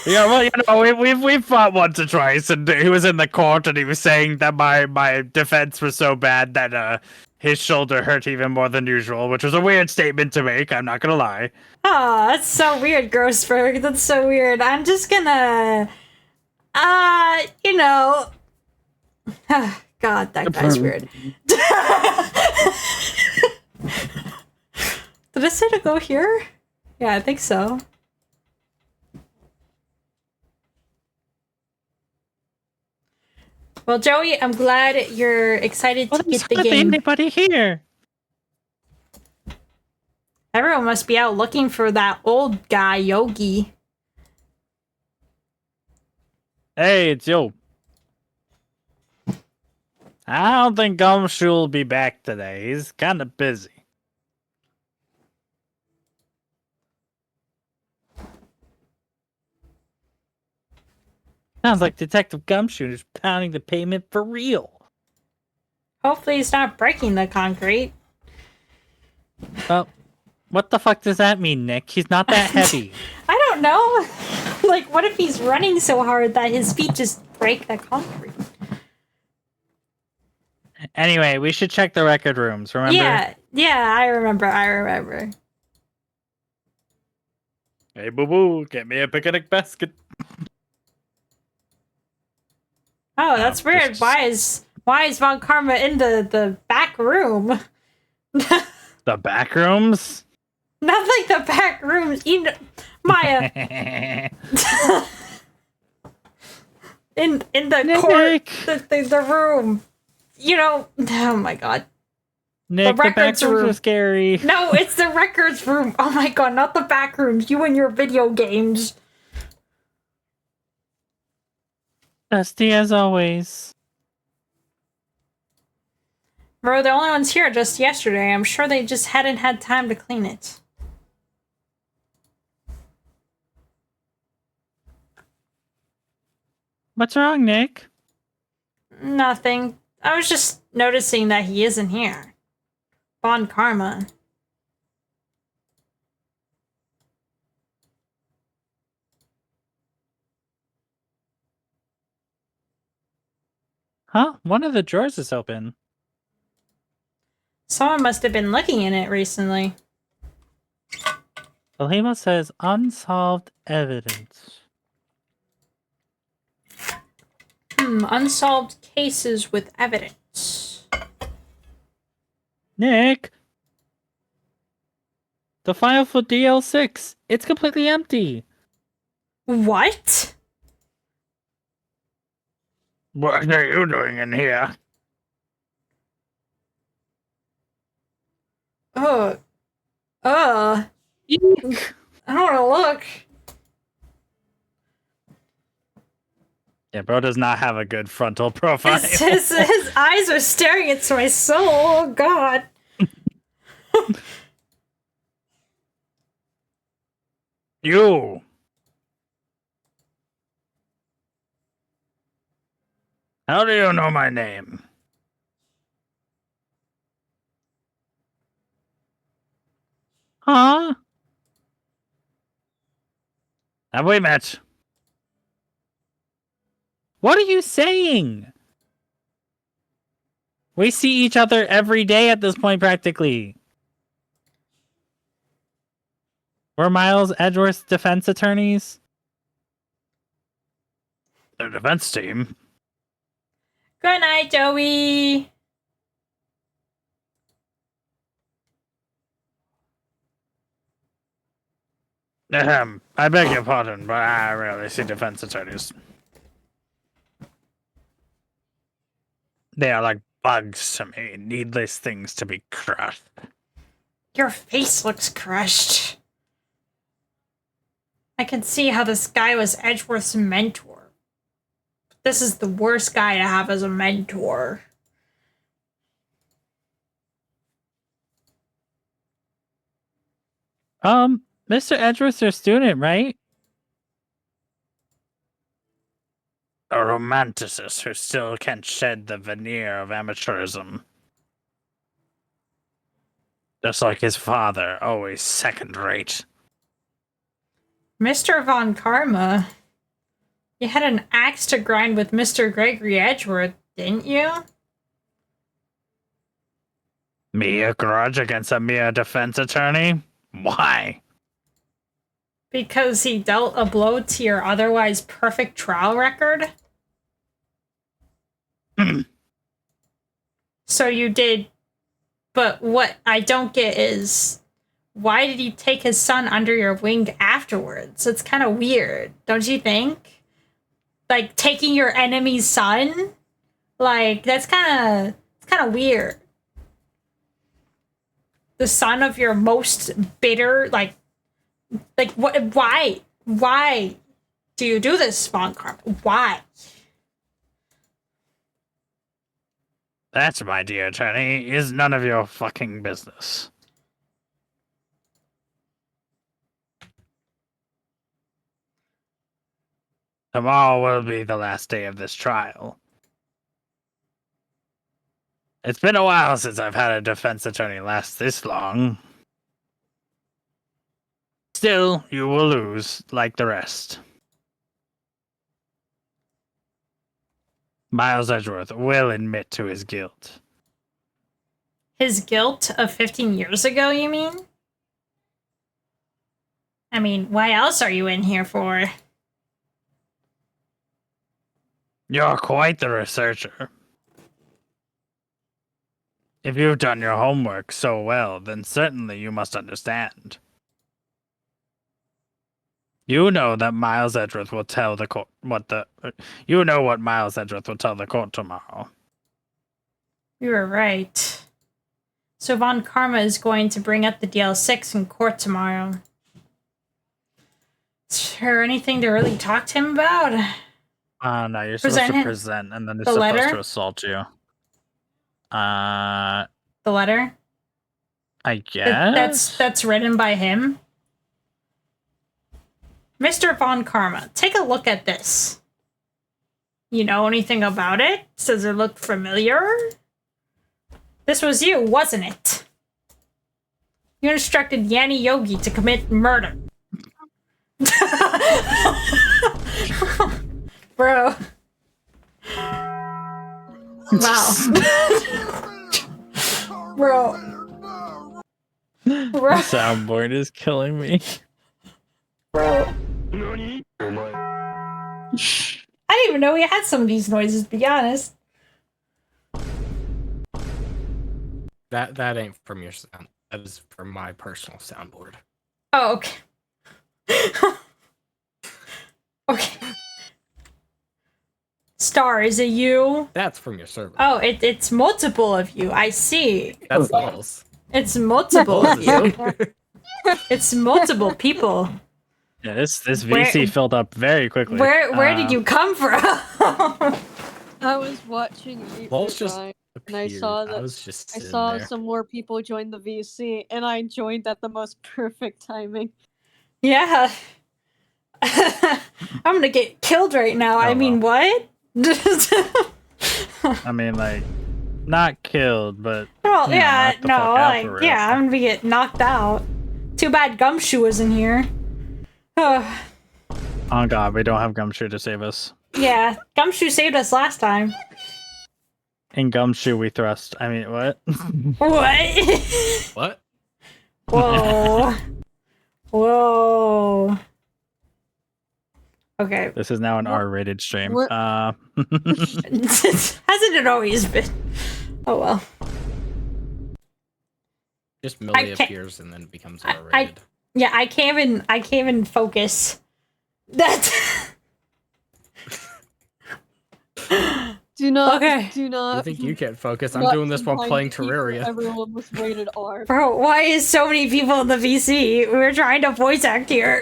Yeah, well, you know, we've fought once or twice, and he was in the court, and he was saying that my defense was so bad that his shoulder hurt even more than usual, which was a weird statement to make. I'm not gonna lie. Oh, that's so weird, Grossberg. That's so weird. I'm just gonna, you know. God, that guy's weird. Did I say to go here? Yeah, I think so. Well, Joey, I'm glad you're excited to get the game. Anybody here? Everyone must be out looking for that old guy, Yogi. Hey, it's Yo. I don't think Gumshoe will be back today. He's kind of busy. Sounds like Detective Gumshoe is pounding the pavement for real. Hopefully he's not breaking the concrete. Well, what the fuck does that mean, Nick? He's not that heavy. I don't know. Like, what if he's running so hard that his feet just break the concrete? Anyway, we should check the record rooms, remember? Yeah, I remember. Hey, boo-boo, get me a picnic basket. Oh, that's weird. just- Why is Von Karma in the back room? The back rooms? Not like the back rooms. You know, Maya. in the Nick. court, the room. You know, oh my god. Nick, the back records rooms room. are scary. No, it's the records room. Oh my god, not the back rooms. You and your video games. Dusty as always. Bro, the only ones here just yesterday. I'm sure they just hadn't had time to clean it. What's wrong, Nick? Nothing. I was just noticing that he isn't here. Von Karma. Huh? One of the drawers is open. Someone must have been looking in it recently. Elhema says unsolved evidence. Unsolved cases with evidence. Nick! The file for DL6. It's completely empty. What? What are you doing in here? Eek. I don't want to look. Yeah, bro does not have a good frontal profile. His eyes are staring into my soul. Oh, God. You! How do you know my name? Huh? Have we met? What are you saying? We see each other every day at this point, practically. We're Miles Edgeworth's defense attorneys. The defense team? Good night, Joey. I beg your pardon, but I rarely see defense attorneys. They are like bugs to me, needless things to be crushed. Your face looks crushed. I can see how this guy was Edgeworth's mentor. This is the worst guy to have as a mentor. Mr. Edgeworth's your student, right? A romanticist who still can't shed the veneer of amateurism. Just like his father, always second-rate. Mr. Von Karma, you had an axe to grind with Mr. Gregory Edgeworth, didn't you? Me a grudge against a mere defense attorney? Why? Because he dealt a blow to your otherwise perfect trial record? So you did, but what I don't get is, why did you take his son under your wing afterwards? It's kind of weird, don't you think? Like, taking your enemy's son? Like, that's kind of weird. The son of your most bitter, like what? Why do you do this, Von Karma? Why? That, my dear attorney, is none of your fucking business. Tomorrow will be the last day of this trial. It's been a while since I've had a defense attorney last this long. Still, you will lose, like the rest. Miles Edgeworth will admit to his guilt. His guilt of 15 years ago, you mean? I mean, why else are you in here for? You're quite the researcher. If you've done your homework so well, then certainly you must understand. You know that Miles Edgeworth will tell the court you know what Miles Edgeworth will tell the court tomorrow. You were right. So Von Karma is going to bring up the DL6 in court tomorrow. Is there anything to really talk to him about? No, you're supposed to present, and then they're supposed to assault you. The letter? I guess? That's written by him? Mr. Von Karma, take a look at this. You know anything about it? Does it look familiar? This was you, wasn't it? You instructed Yanni Yogi to commit murder. Bro. Wow. Bro. The soundboard is killing me. Bro. I didn't even know we had some of these noises, to be honest. That ain't from your sound. That is from my personal soundboard. Oh, okay. Okay. Star, is it you? That's from your server. Oh, it's multiple of you. I see. That's false. It's multiple of you. It's multiple people. Yeah, this VC filled up very quickly. Where did you come from? I was watching Lol's just and appeared. I saw that I was just I sitting saw there. some more people join the VC, and I joined at the most perfect timing. Yeah. I'm gonna get killed right now. I mean, what? I mean, like, not killed, but Well, you know, yeah, knocked the no, fuck out like, for real. yeah, I'm gonna get knocked out. Too bad Gumshoe isn't here. Oh, Oh god, we don't have Gumshoe to save us. yeah, Gumshoe saved us last time. In Gumshoe, we thrust. I mean, what? What? What? Whoa. Whoa. Okay. This is now an R-rated stream. What? Hasn't it always been? Oh well. Just I Millie can't- appears and then becomes I- R-rated. Yeah, I can't even focus. That. Do not. Okay. Do I not. think you can't focus. I'm not doing this while combine playing keep Terraria. Everyone was rated R. Bro, why is so many people in the VC? We're trying to voice act here.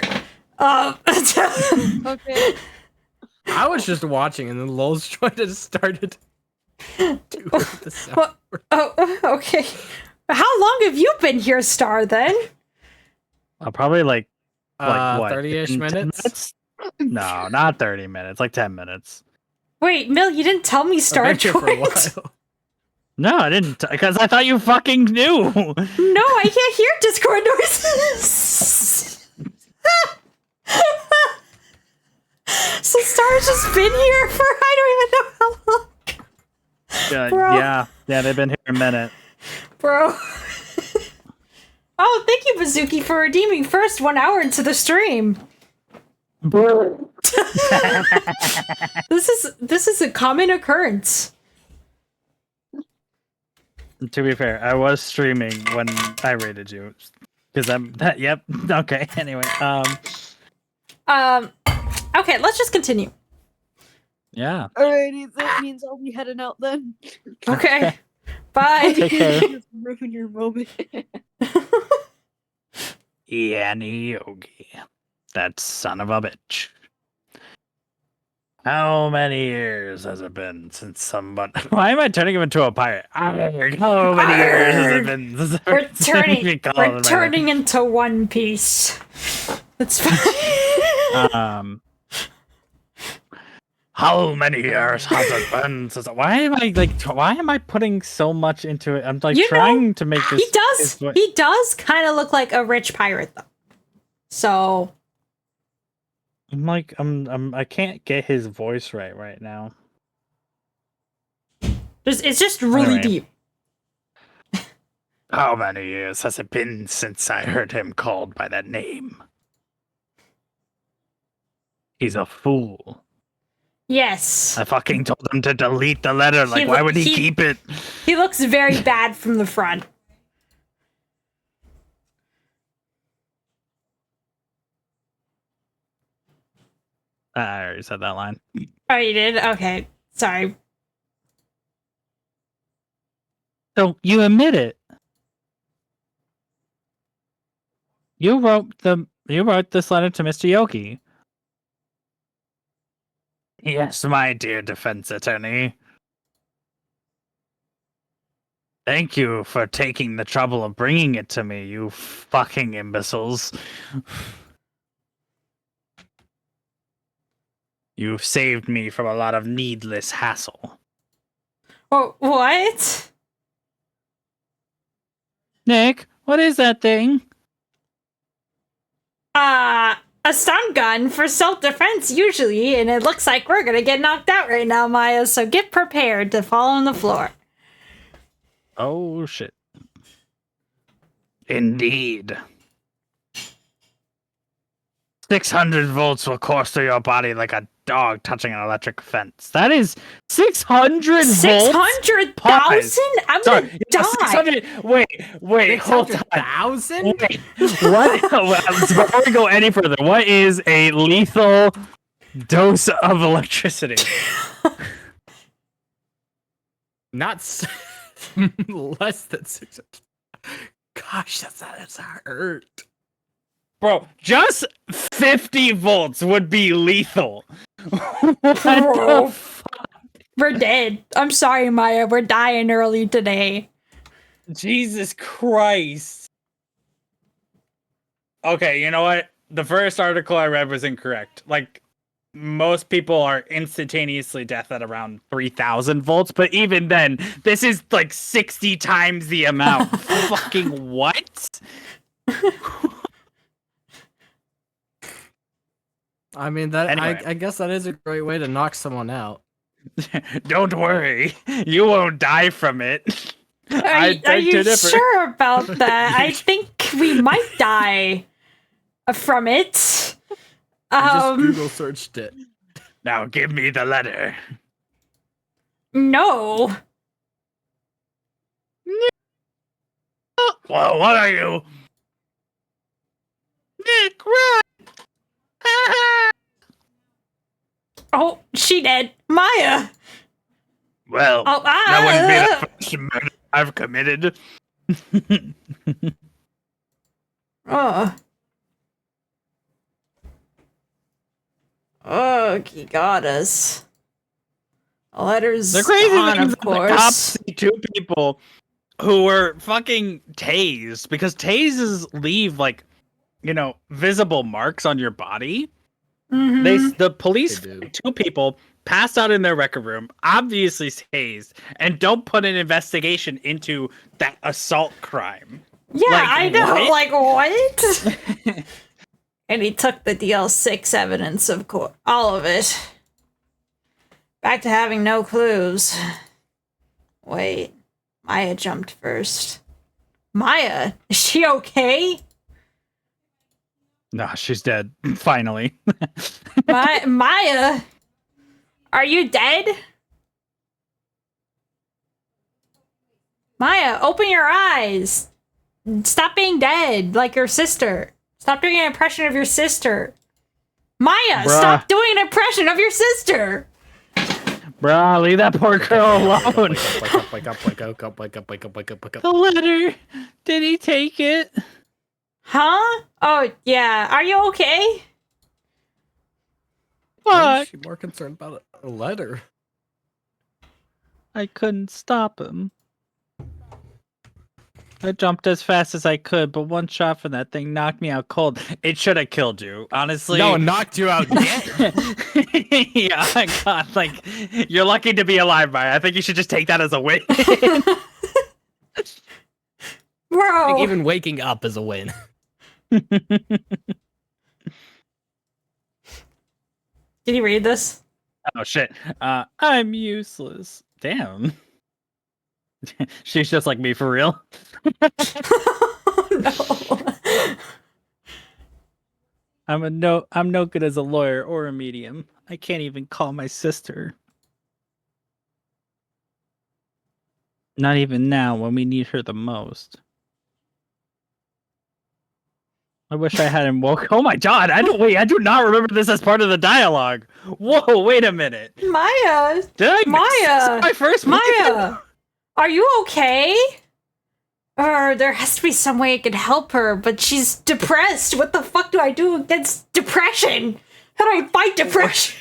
Okay. I was just watching, and then Lol's trying to started doing the sound. What? Oh, okay. How long have you been here, Star, then? Probably like what? 30-ish 10 minutes? No, not 30 minutes. Like 10 minutes. Wait, Mill, you didn't tell me I've Star been here for a joined. while. No, I didn't, because I thought you fucking knew. No, I can't hear Discord noises. So Star's just been here for I don't even know how long. Bro. Yeah, they've been here a minute. Bro. Oh, thank you, Bazuki, for redeeming first 1 hour into the stream. This is a common occurrence. To be fair, I was streaming when I rated you. Because yep, okay, anyway. Okay, let's just continue. Yeah. Alrighty, that means I'll be heading out then. Okay. Bye. Take care. Just ruin your moment. Yanni Yogi. That son of a bitch. How many years has it been since somebody... Why am I turning him into a pirate? Arrgh, how many years has it been since... We're turning into One Piece. That's fine. How many years has it been since... Why am I putting so much into it? I'm like trying to make this... He does kind of look like a rich pirate, though. So... I'm like, I can't get his voice right now. It's just really Anyway. deep. How many years has it been since I heard him called by that name? He's a fool. Yes. I fucking told him to delete the letter. Like, why would he keep it? He looks very bad from the front. I already said that line. Oh, you did? Okay. Sorry. So you admit it. You wrote this letter to Mr. Yogi. Yes, my dear defense attorney. Thank you for taking the trouble of bringing it to me, you fucking imbeciles. You've saved me from a lot of needless hassle. Oh, what? Nick, what is that thing? A stun gun for self-defense usually, and it looks like we're gonna get knocked out right now, Maya, so get prepared to fall on the floor. Oh, shit. Indeed. 600 volts will course through your body like a dog touching an electric fence. That is 600 volts? 600,000? I'm Sorry, gonna yeah, die. 600. Wait, hold on. 600,000? Wait, what? Before we go any further, what is a lethal dose of electricity? Not less than 600. Gosh, that's hurt. Bro, just 50 volts would be lethal. What Bro. the fuck? We're dead. I'm sorry, Maya. We're dying early today. Jesus Christ. Okay, you know what? The first article I read was incorrect. Like, most people are instantaneously death at around 3,000 volts, but even then, this is like 60 times the amount. Fucking what? I mean, that Anyway. I guess that is a great way to knock someone out. Don't worry, you won't die from it. Are you sure about that? I think we might die from it. I just Google searched it. Now give me the letter. No. Well, what are you? Nick, run! Oh, she dead. Maya. Well, Oh, that wouldn't be the first murder I've committed. Oh, he got us. The letter's The crazy gone, thing is of that the cops course. see two people who were fucking tased because tases leave like, visible marks on your body. Mhm. The police They do. find two people passed out in their record room, obviously tased, and don't put an investigation into that assault crime. Yeah, Like, I know. what? Like, what? And he took the DL6 evidence, of course. All of it. Back to having no clues. Wait. Maya jumped first. Maya? Is she okay? Nah, she's dead. Finally. Maya? Are you dead? Maya, open your eyes. Stop being dead like your sister. Stop doing an impression of your sister. Maya, Bruh. stop doing an impression of your sister. Bruh, leave that poor girl alone. Wake up. The letter. Did he take it? Huh? Oh, yeah. Are you okay? Why is Fuck. she more concerned about a letter? I couldn't stop him. I jumped as fast as I could, but one shot from that thing knocked me out cold. It should have killed you, honestly. No, knocked you out dead. Yeah, God, like, you're lucky to be alive, Maya. I think you should just take that as a win. Bro. Like, even waking up is a win. Did you read this? Oh, shit. I'm useless. Damn. She's just like me for real. No. I'm no good as a lawyer or a medium. I can't even call my sister. Not even now when we need her the most. I wish I hadn't woke. Oh my god! I do not remember this as part of the dialogue. Whoa! Wait a minute. Maya, Did I miss Maya, my first Maya, are you okay? Or there has to be some way I can help her, but she's depressed. What the fuck do I do against depression? How do I fight depression?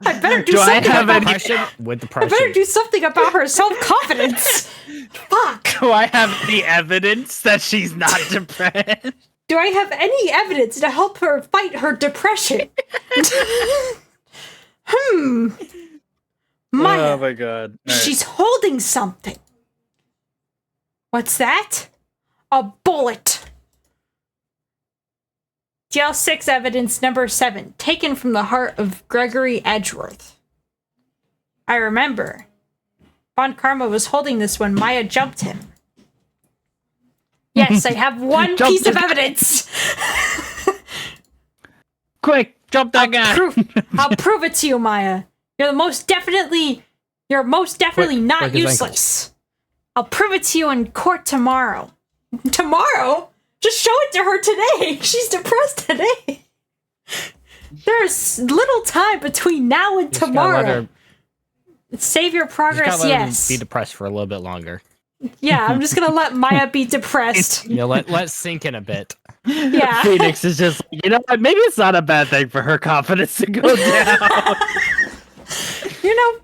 I better do something about Depression with I depression. better do something about her self-confidence. Fuck. Do I have any evidence that she's not depressed? Do I have any evidence to help her fight her depression? Maya, Oh my god. All right. she's holding something. What's that? A bullet. DL6 evidence number 7, taken from the heart of Gregory Edgeworth. I remember. Von Karma was holding this when Maya jumped him. Yes, I have one Jumped piece of him. evidence. Quick, jump that guy. I'll prove it to you, Maya. You're most definitely not break his useless. I'll prove it to you in court tomorrow. Tomorrow? Just show it to her today. She's depressed today. There's little time between now and You just gotta tomorrow. let her- Save your you just progress, gotta let her yes. be depressed for a little bit longer. Yeah, I'm just gonna let Maya be depressed. You know, let sink in a bit. Yeah. Phoenix is just, you know what? Maybe it's not a bad thing for her confidence to go down. You know,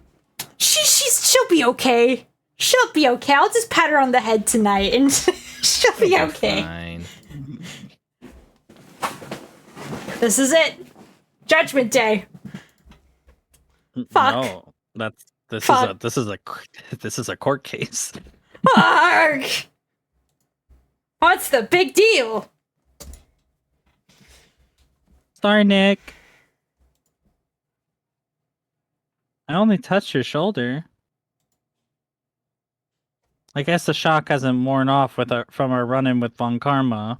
she'll be okay. She'll be okay. I'll just pat her on the head tonight and she'll be okay. Fine. This is it. Judgment Day. Fuck. No, this Fuck. is a court case. Arg! What's the big deal? Sorry, Nick. I only touched your shoulder. I guess the shock hasn't worn off from our run-in with Von Karma.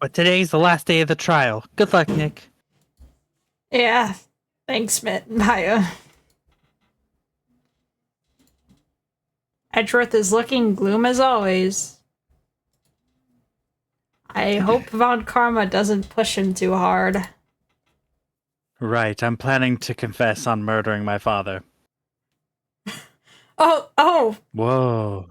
But today's the last day of the trial. Good luck, Nick. Yeah. Thanks, Maya. Edgeworth is looking gloom as always. I hope Von Karma doesn't push him too hard. Right, I'm planning to confess on murdering my father. Oh! Whoa.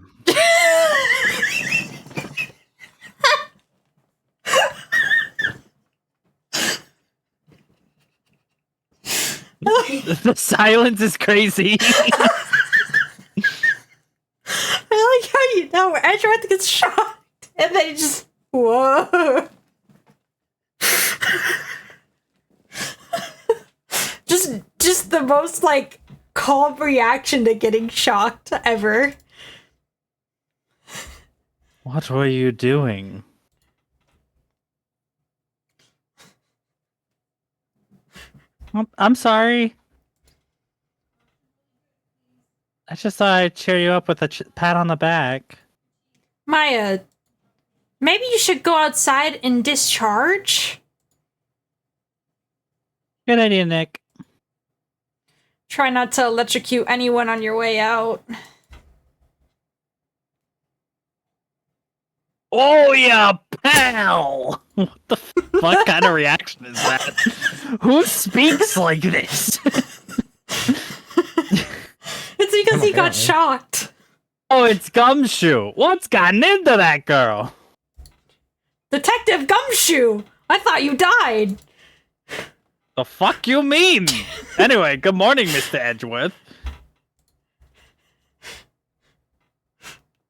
The silence is crazy. I like how you know Edgeworth gets shot and then he just whoa. just the most like calm reaction to getting shocked ever. What were you doing? I'm sorry. I just thought I'd cheer you up with a pat on the back. Maya, maybe you should go outside and discharge? Good idea, Nick. Try not to electrocute anyone on your way out. Oh yeah, pal! What the fuck kind of reaction is that? Who speaks like this? It's because he got Apparently. shocked. Oh, it's Gumshoe. What's gotten into that girl? Detective Gumshoe! I thought you died! The fuck you mean? Anyway, good morning, Mr. Edgeworth.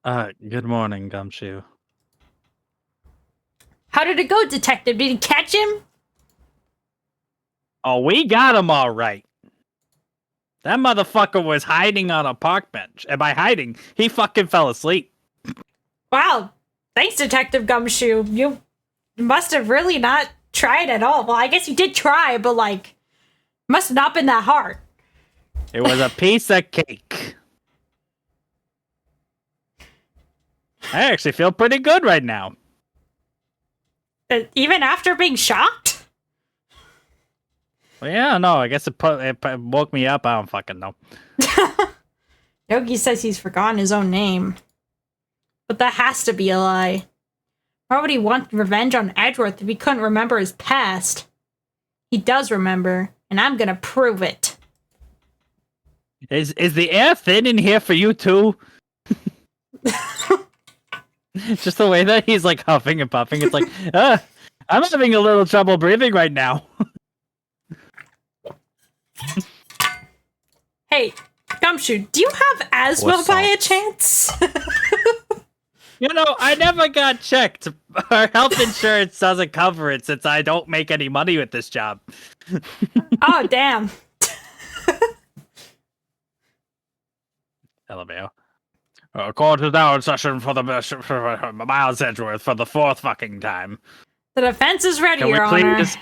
Good morning, Gumshoe. How did it go, Detective? Did you catch him? Oh, we got him all right. That motherfucker was hiding on a park bench. And by hiding, he fucking fell asleep. Wow. Thanks, Detective Gumshoe. You must have really not tried at all. Well, I guess you did try, but, like, must have not been that hard. It was a piece of cake. I actually feel pretty good right now. Even after being shocked? Well, yeah, no, I guess it woke me up. I don't fucking know. Yogi says he's forgotten his own name. But that has to be a lie. Why would he want revenge on Edgeworth if he couldn't remember his past? He does remember, and I'm gonna prove it. Is the air thin in here for you too? Just the way that he's like huffing and puffing. It's like, I'm having a little trouble breathing right now. Hey, Gumshoe, do you have asthma What's by a up? chance? You know, I never got checked. Our health insurance doesn't cover it since I don't make any money with this job. Oh, damn. LMAO. Court is now in session for Miles Edgeworth for the fourth fucking time. The defense is ready, Can we Your Honor. please?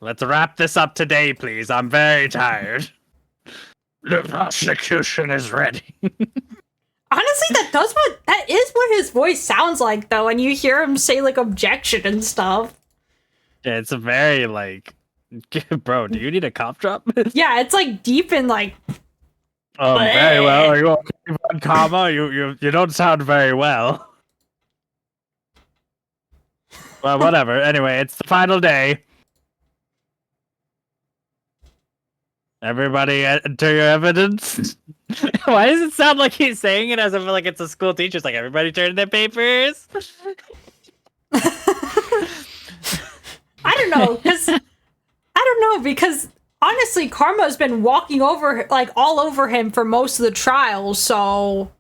Let's wrap this up today, please. I'm very tired. The prosecution is ready. Honestly, that is what his voice sounds like, though, and you hear him say, like, objection and stuff. Yeah, it's a very, like... Bro, do you need a cough drop? Yeah, it's, like, deep and, like... Very well. Are you okay, Von Karma? You don't sound very well. Well, whatever. Anyway, it's the final day. Everybody enter your evidence. Why does it sound like he's saying it as if like it's a school teacher? It's like, everybody turn in their papers. I don't know, because honestly, Karma's been walking over, like, all over him for most of the trial, so...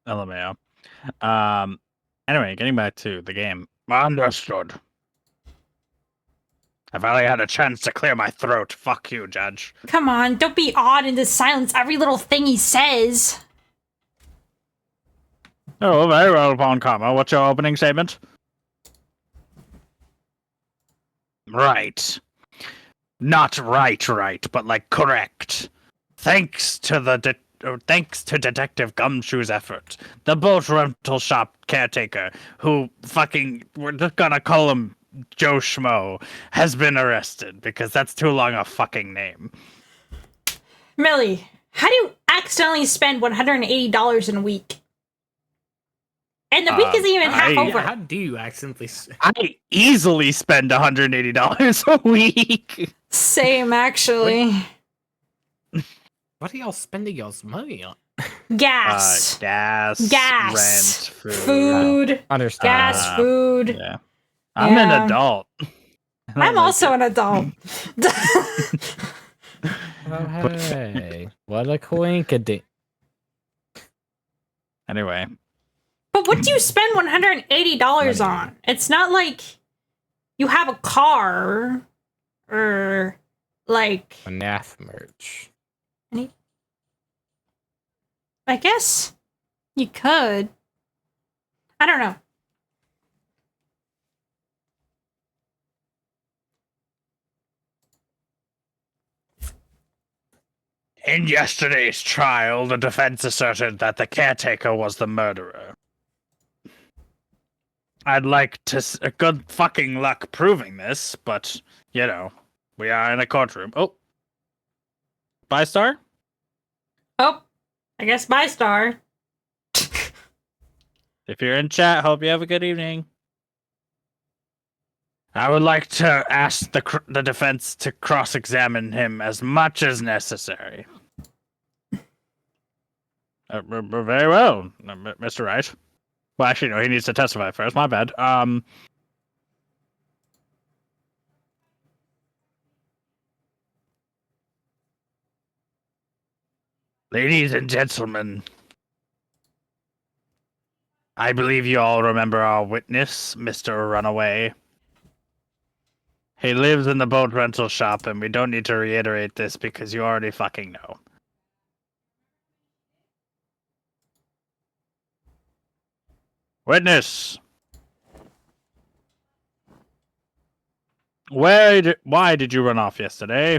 LMAO. Anyway, getting back to the game. Understood. I finally had a chance to clear my throat. Fuck you, Judge. Come on, don't be awed into silence every little thing he says. Oh, very well, Von Karma. What's your opening statement? Right. Not right, but like correct. Thanks to Detective Gumshoe's effort, the boat rental shop caretaker, who fucking, we're just gonna call him Joe Schmo, has been arrested because that's too long a fucking name. Millie, how do you accidentally spend $180 in a week? And the week isn't even half over. How do you accidentally? I easily spend $180 a week. Same, actually. What are y'all spending y'all's money on? Gas. Gas, Gas. rent, Food. Understand. Gas, food. Yeah. I'm Yeah. an adult. I'm also an adult. Oh, hey, what a coinkydink. Anyway. But what do you spend $180 on? It's not like you have a car or like FNAF merch. I guess you could. I don't know. In yesterday's trial, the defense asserted that the caretaker was the murderer. I'd like to good fucking luck proving this, but, you know, we are in a courtroom. Oh. Bye, Star? Oh, I guess my star. If you're in chat, hope you have a good evening. I would like to ask the defense to cross-examine him as much as necessary. Very well, Mr. Wright. Well, actually, no, he needs to testify first. My bad. Ladies and gentlemen, I believe you all remember our witness, Mr. Runaway. He lives in the boat rental shop, and we don't need to reiterate this because you already fucking know. Witness! Why did you run off yesterday?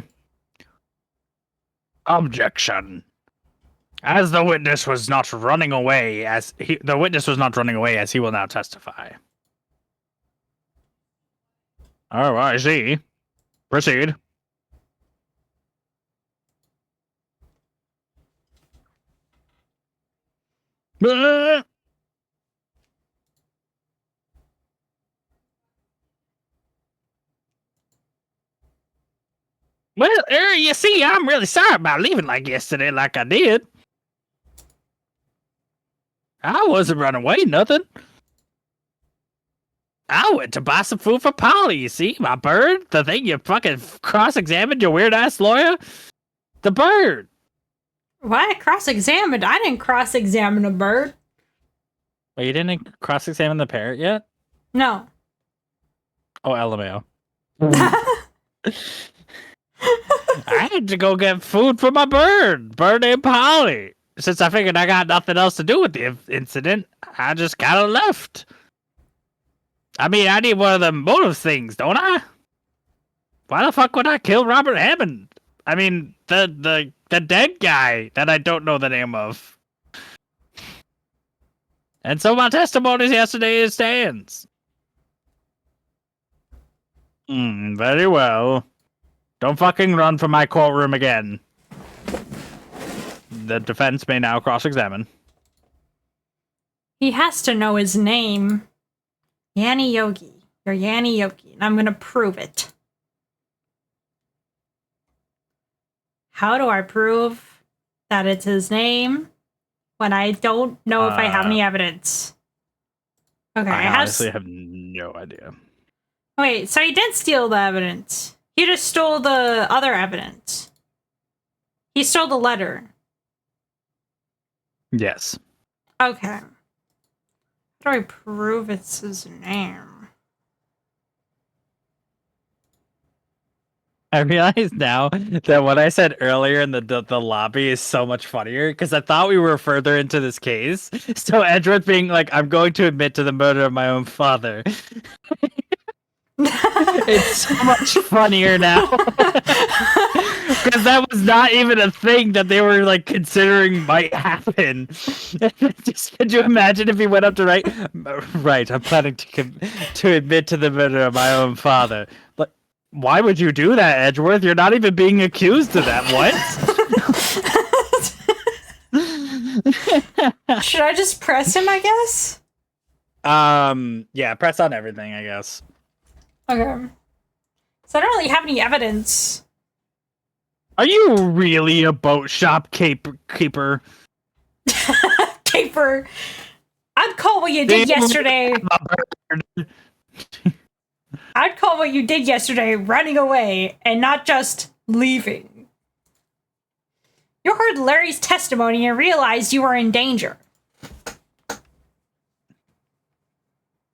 Objection. As the witness was not running away, the witness was not running away, as he will now testify. Oh, I see. Proceed. Uh, Well, you see, I'm really sorry about leaving like yesterday, like I did. I wasn't running away, nothing. I went to buy some food for Polly, you see? My bird? The thing you fucking cross-examined your weird-ass lawyer? The bird! Why cross-examined? I didn't cross-examine a bird. Well, you didn't cross-examine the parrot yet? No. Oh, LMAO. I had to go get food for my bird named Polly. Since I figured I got nothing else to do with the incident, I just kind of left. I mean, I need one of them motive things, don't I? Why the fuck would I kill Robert Hammond? I mean, the dead guy that I don't know the name of. And so my testimony yesterday stands. Very well. Don't fucking run from my courtroom again. The defense may now cross-examine. He has to know his name. Yanni Yogi. You're Yanni Yogi, and I'm gonna prove it. How do I prove that it's his name when I don't know if I have any evidence? Okay, I honestly have no idea. Wait, so he didn't steal the evidence. He just stole the other evidence. He stole the letter. Yes. Okay. How do I prove it's his name? I realize now that what I said earlier in the lobby is so much funnier because I thought we were further into this case. So Edgeworth being like, I'm going to admit to the murder of my own father. It's so much funnier now. Because that was not even a thing that they were like considering might happen. Just could you imagine if he went up to right, I'm planning to admit to the murder of my own father. But why would you do that, Edgeworth? You're not even being accused of that. What? Should I just press him, I guess? Yeah, press on everything, I guess. Okay. So I don't really have any evidence. Are you really a boat shop keeper? Caper. I'd call what you did yesterday. I'd call what you did yesterday running away and not just leaving. You heard Larry's testimony and realized you were in danger.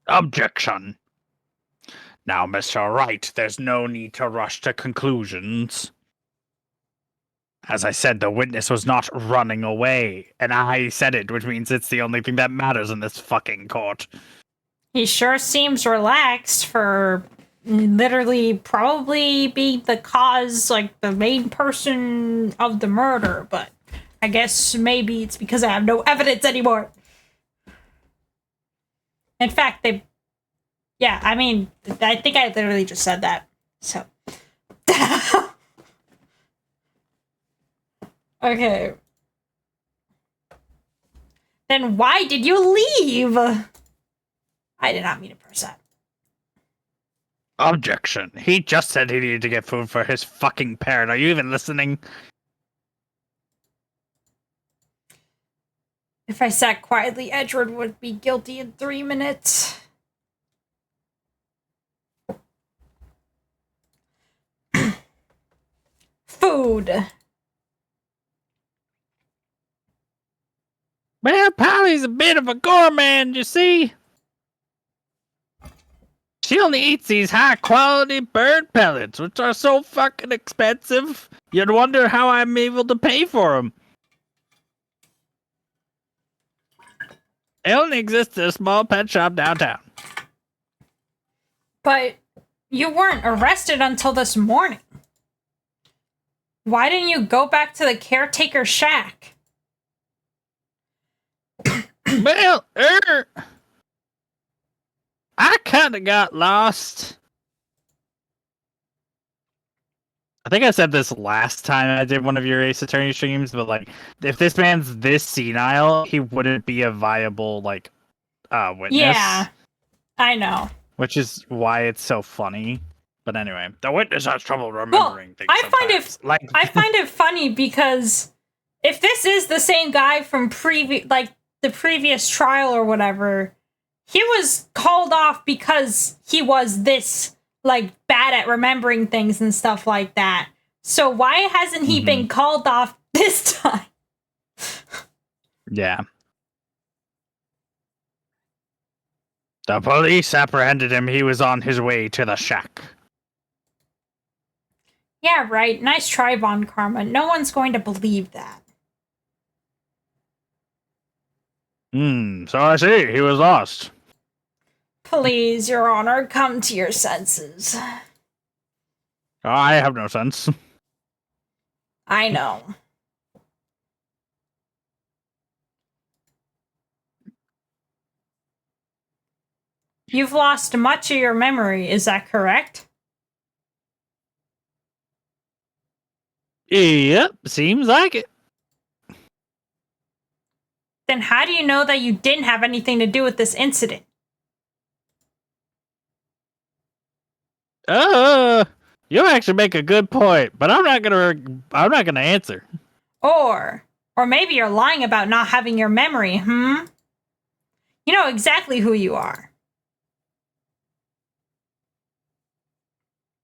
Objection. Now, Mr. Wright, there's no need to rush to conclusions. As I said, the witness was not running away, and I said it, which means it's the only thing that matters in this fucking court. He sure seems relaxed for literally probably be the cause, like the main person of the murder, but I guess maybe it's because I have no evidence anymore. In fact, I mean, I think I literally just said that, so. Okay. Then why did you leave? I did not mean to press that. Objection. He just said he needed to get food for his fucking parrot. Are you even listening? If I sat quietly, Edward would be guilty in 3 minutes. Food. Well, Polly's a bit of a gourmand, you see. She only eats these high-quality bird pellets, which are so fucking expensive. You'd wonder how I'm able to pay for them. It only exists at a small pet shop downtown. But you weren't arrested until this morning. Why didn't you go back to the caretaker shack? Well, I kind of got lost. I think I said this last time I did one of your Ace Attorney streams, but like, if this man's this senile, he wouldn't be a viable like witness. Yeah, I know. Which is why it's so funny. But anyway, the witness has trouble remembering things. I find sometimes. I find it funny because if this is the same guy from the previous trial or whatever, he was called off because he was this like bad at remembering things and stuff like that. So why hasn't he been called off this time? Yeah. The police apprehended him. He was on his way to the shack. Yeah, right. Nice try, Von Karma. No one's going to believe that. So I see. He was lost. Please, Your Honor, come to your senses. I have no sense. I know. You've lost much of your memory, is that correct? Yep, seems like it. Then how do you know that you didn't have anything to do with this incident? You actually make a good point, but I'm not gonna answer. Or maybe you're lying about not having your memory, You know exactly who you are.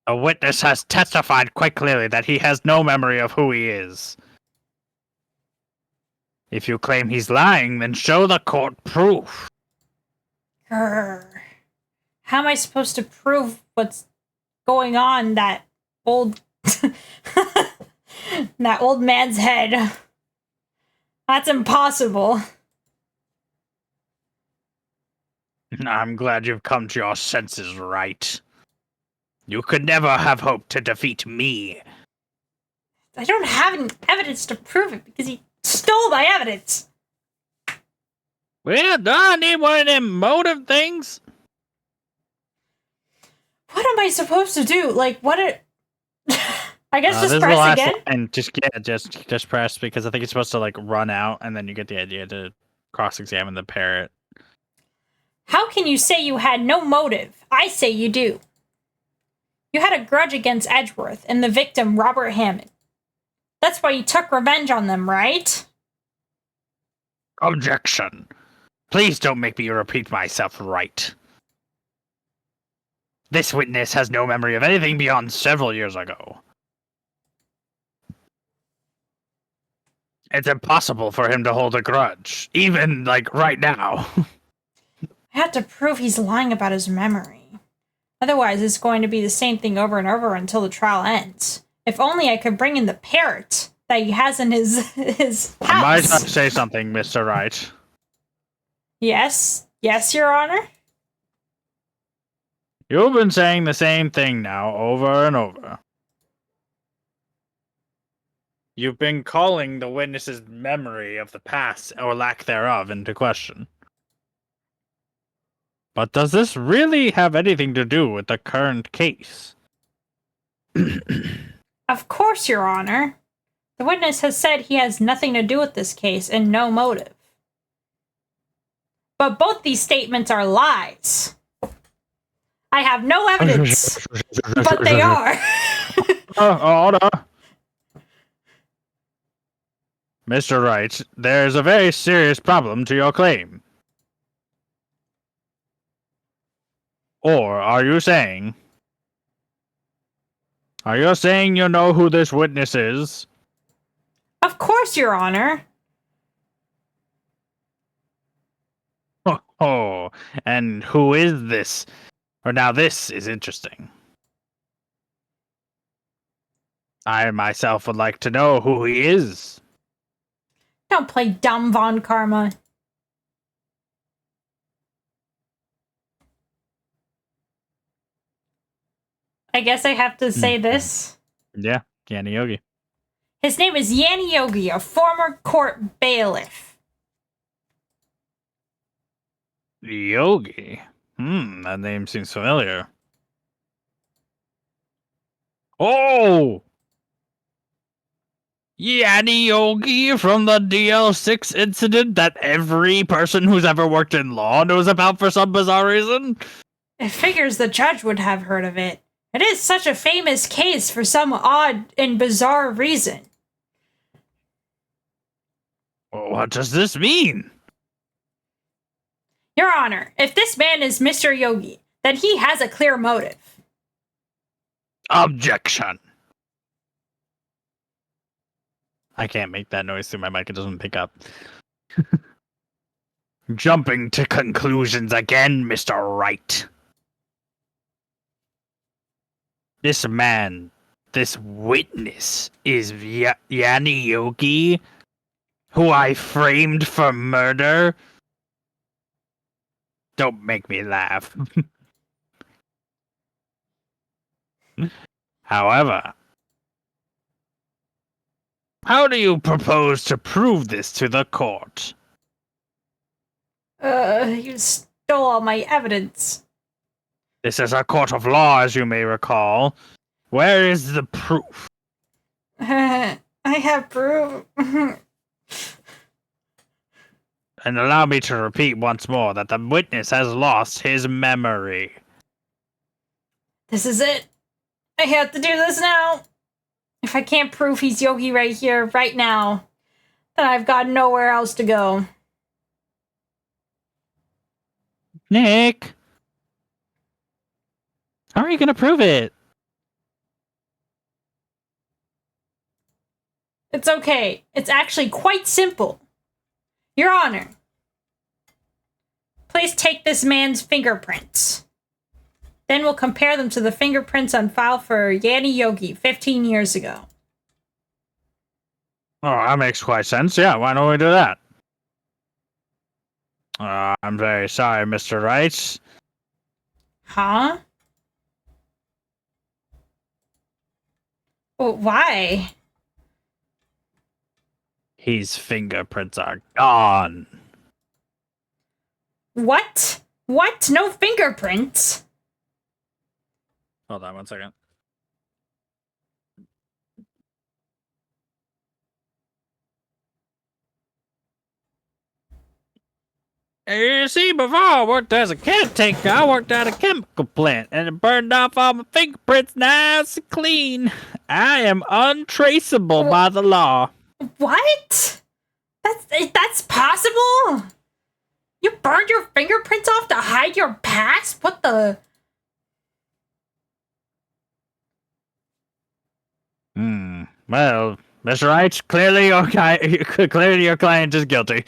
A witness has testified quite clearly that he has no memory of who he is. If you claim he's lying, then show the court proof. Grr. How am I supposed to prove what's going on in that old that old man's head? That's impossible. I'm glad you've come to your senses, Wright. You could never have hoped to defeat me. I don't have any evidence to prove it because he stole my evidence. Well, do I need one of them motive things? What am I supposed to do? Like, what I guess just this press is the last again? And just press, because I think it's supposed to like run out, and then you get the idea to cross-examine the parrot. How can you say you had no motive? I say you do. You had a grudge against Edgeworth and the victim, Robert Hammond. That's why you took revenge on them, right? Objection. Please don't make me repeat myself, Wright. This witness has no memory of anything beyond several years ago. It's impossible for him to hold a grudge, even, like, right now. I have to prove he's lying about his memory. Otherwise, it's going to be the same thing over and over until the trial ends. If only I could bring in the parrot that he has in his house. Might I say something, Mr. Wright? Yes. Yes, Your Honor? You've been saying the same thing now, over and over. You've been calling the witness's memory of the past, or lack thereof, into question. But does this really have anything to do with the current case? Of course, Your Honor. The witness has said he has nothing to do with this case and no motive. But both these statements are lies. I have no evidence, but they are. Order. Mr. Wright, there's a very serious problem to your claim. Or are you saying you know who this witness is? Of course, Your Honor. Oh, and who is this? Or now this is interesting. I myself would like to know who he is. Don't play dumb, Von Karma. I guess I have to say this. Yeah, Yanni Yogi. His name is Yanni Yogi, a former court bailiff. Yogi? That name seems familiar. Oh! Yanni Yogi from the DL6 incident that every person who's ever worked in law knows about for some bizarre reason? It figures the judge would have heard of it. It is such a famous case for some odd and bizarre reason. What does this mean? Your Honor, if this man is Mr. Yogi, then he has a clear motive. Objection. I can't make that noise through my mic, it doesn't pick up. Jumping to conclusions again, Mr. Wright. This man, this witness, is Yanni Yogi, who I framed for murder. Don't make me laugh. However, how do you propose to prove this to the court? You stole all my evidence. This is a court of law, as you may recall. Where is the proof? I have proof. And allow me to repeat once more that the witness has lost his memory. This is it. I have to do this now. If I can't prove he's Yogi right here, right now, then I've got nowhere else to go. Nick! How are you gonna prove it? It's okay. It's actually quite simple. Your Honor, please take this man's fingerprints. Then we'll compare them to the fingerprints on file for Yanni Yogi 15 years ago. Oh, that makes quite sense. Yeah, why don't we do that? I'm very sorry, Mr. Wright. Huh? Well, why? His fingerprints are gone. What? What? No fingerprints? Hold on one second. You see, before I worked as a caretaker, I worked at a chemical plant, and it burned off all my fingerprints nice and clean. I am untraceable by the law. What? That's possible? You burned your fingerprints off to hide your past? What the? Well, Mr. Wright, clearly your client is guilty.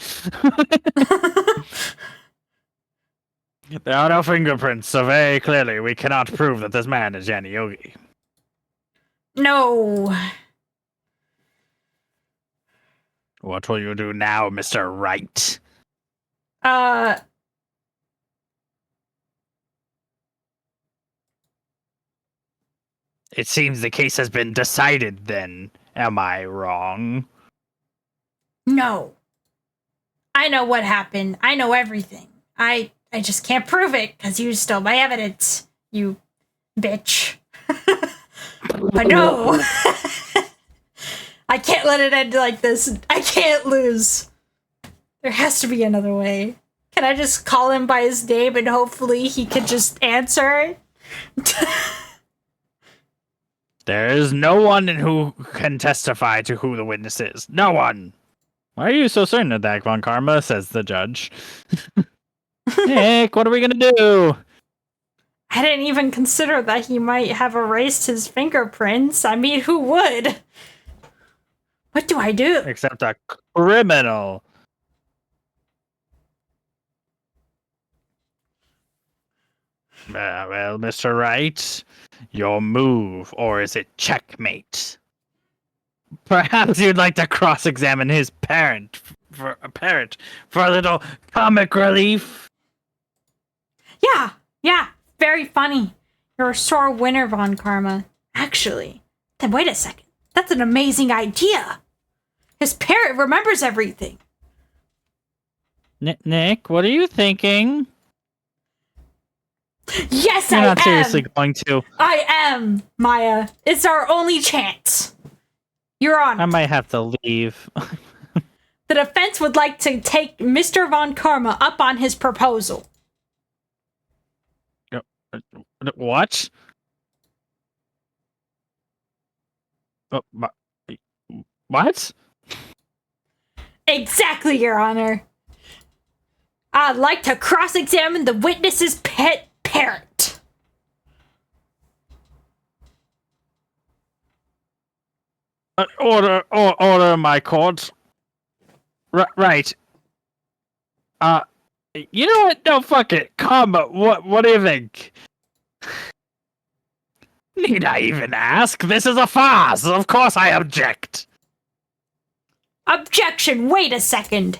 There are no fingerprints, so very clearly we cannot prove that this man is Yanni Yogi. No. What will you do now, Mr. Wright? It seems the case has been decided then. Am I wrong? No. I know what happened. I know everything. I just can't prove it because you stole my evidence, you bitch. But no. I can't let it end like this. I can't lose. There has to be another way. Can I just call him by his name and hopefully he could just answer? There is no one who can testify to who the witness is. No one. Why are you so certain of that, Von Karma? Says the judge. Nick, what are we gonna do? I didn't even consider that he might have erased his fingerprints. I mean, who would? What do I do? Except a criminal. Well, Mr. Wright, your move, or is it checkmate? Perhaps you'd like to cross-examine his parent for a little comic relief. Yeah, very funny. You're a sore winner, Von Karma. Actually, then wait a second. That's an amazing idea. His parrot remembers everything. Nick, what are you thinking? Yes, You're I not am. seriously going to. I am, Maya. It's our only chance. Your Honor, I might have to leave. the defense would like to take Mr. Von Karma up on his proposal. What? What? Exactly, Your Honor. I'd like to cross-examine the witness's pet parrot. Order, my court. Right. You know what? No, fuck it. Karma, what do you think? Need I even ask? This is a farce. Of course I object. Objection! Wait a second.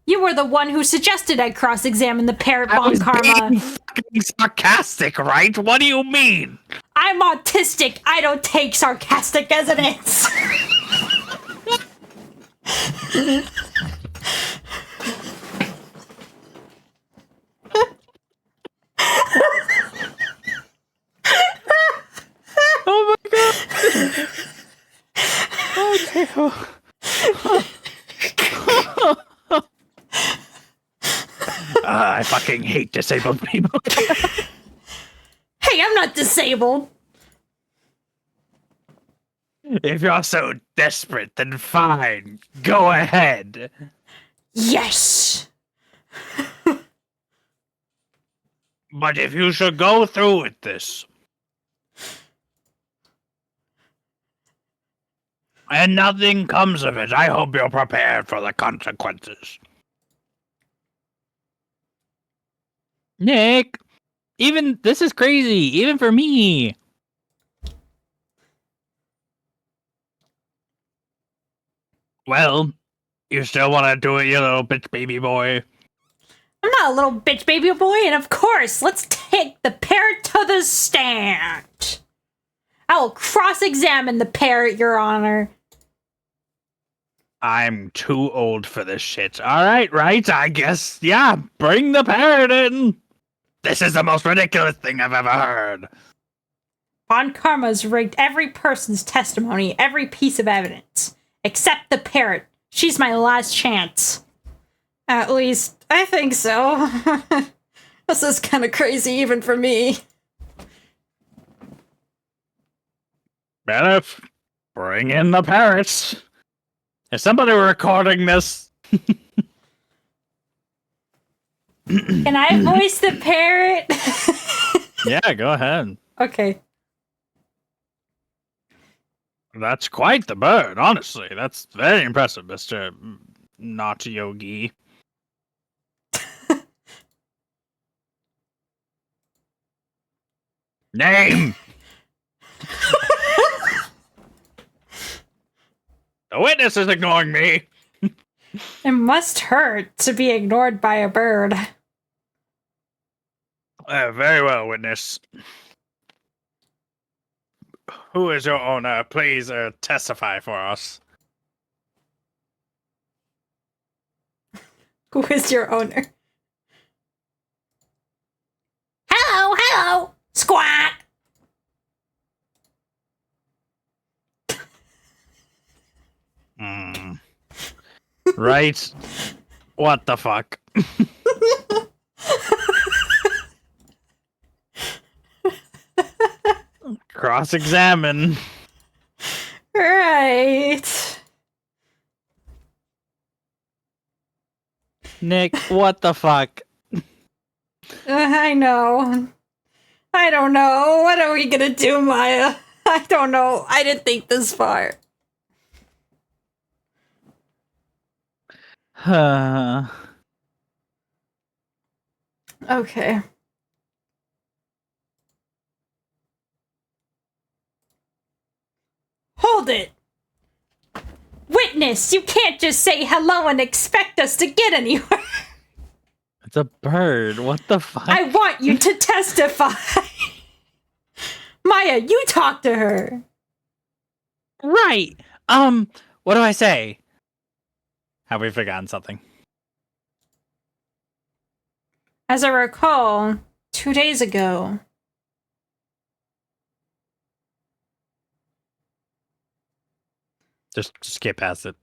You were the one who suggested I cross-examine the parrot, Von Karma. Being fucking sarcastic, right? What do you mean? I'm autistic. I don't take sarcastic as an answer. Oh my god. Okay. I fucking hate disabled people. Hey, I'm not disabled. If you're so desperate, then fine. Go ahead. Yes. But if you should go through with this, and nothing comes of it, I hope you're prepared for the consequences. Nick, this is crazy, even for me. Well, you still want to do it, you little bitch baby boy? I'm not a little bitch baby boy, and of course, let's take the parrot to the stand. I will cross-examine the parrot, Your Honor. I'm too old for this shit. Alright, right, I guess. Yeah, bring the parrot in. This is the most ridiculous thing I've ever heard. Von Karma's rigged every person's testimony, every piece of evidence. Except the parrot. She's my last chance. At least, I think so. This is kind of crazy even for me. Better bring in the parrots. Is somebody recording this? Can I voice the parrot? Yeah, go ahead. Okay. That's quite the bird, honestly. That's very impressive, Mr. Not Yogi. Name! The witness is ignoring me. It must hurt to be ignored by a bird. Very well, witness. Who is your owner? Please testify for us. Who is your owner? Hello, hello, squawk. Right. What the fuck? Cross-examine. Right. Nick, what the fuck? I know. I don't know. What are we gonna do, Maya? I don't know. I didn't think this far. Okay. Hold it! Witness, you can't just say hello and expect us to get anywhere. It's a bird. What the fuck? I want you to testify. Maya, you talk to her. Right. What do I say? Have we forgotten something? As I recall, 2 days ago, Just skip past it.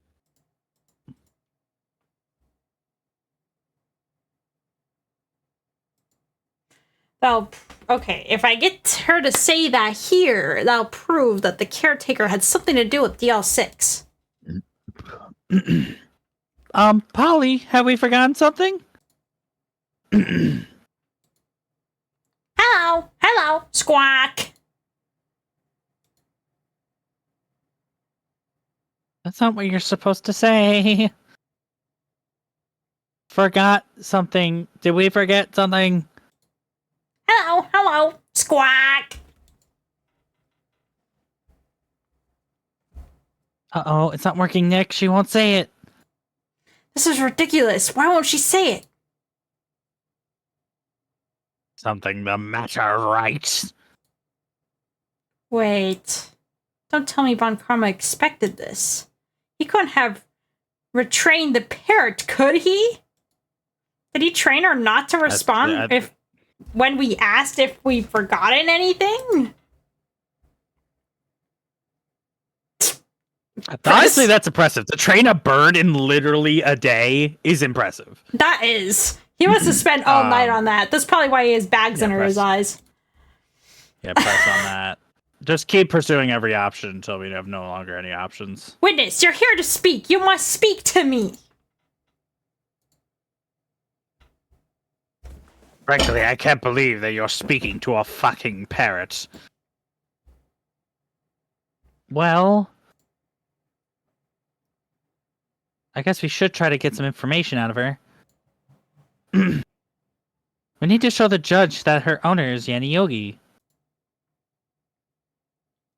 Okay, if I get her to say that here, that'll prove that the caretaker had something to do with DL6. Polly, have we forgotten something? Hello, squawk. That's not what you're supposed to say. Forgot something. Did we forget something? Hello, squawk. Uh-oh, it's not working, Nick. She won't say it. This is ridiculous. Why won't she say it? Something the matter, right? Wait. Don't tell me Von Karma expected this. He couldn't have retrained the parrot, could he? Did he train her not to respond when we asked if we've forgotten anything? Honestly, that's impressive. To train a bird in literally a day is impressive. That is. He must have spent all night on that. That's probably why he has bags under his eyes. Yeah, press on that. Just keep pursuing every option until we have no longer any options. Witness, you're here to speak. You must speak to me. Frankly, I can't believe that you're speaking to a fucking parrot. Well, I guess we should try to get some information out of her. We need to show the judge that her owner is Yanni Yogi.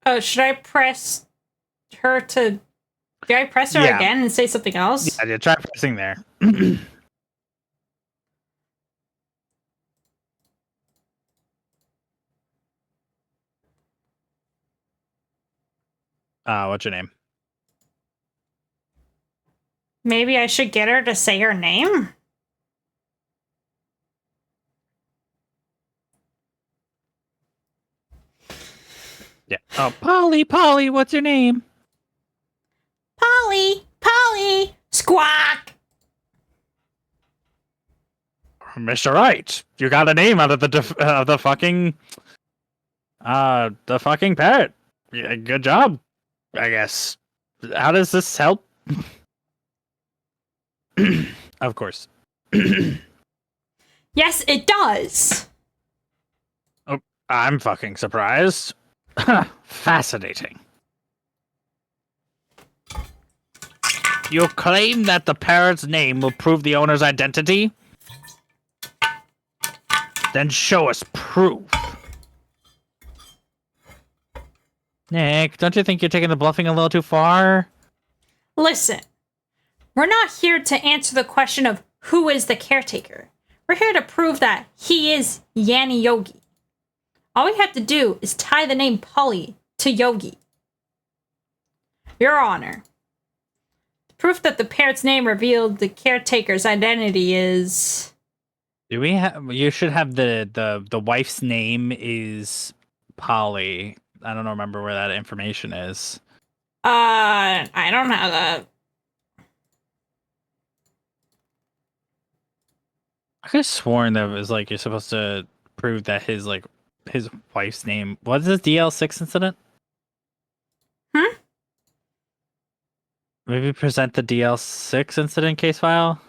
Oh, should I press her to... Do I press her again and say something else? Yeah, try pressing there. What's your name? Maybe I should get her to say her name? Yeah. Oh, Polly, what's your name? Polly, squawk! Mr. Wright, you got a name out of the fucking parrot. Yeah, good job, I guess. How does this help? Of course. Yes, it does. Oh, I'm fucking surprised. Fascinating. You claim that the parrot's name will prove the owner's identity? Then show us proof. Nick, don't you think you're taking the bluffing a little too far? Listen, we're not here to answer the question of who is the caretaker. We're here to prove that he is Yanni Yogi. All we have to do is tie the name Polly to Yogi. Your Honor, proof that the parrot's name revealed the caretaker's identity is... Do we have? You should have the wife's name is Polly. I don't remember where that information is. I don't have that. I could have sworn that it was like you're supposed to prove that his wife's name was this DL6 incident. Maybe present the DL6 incident case file.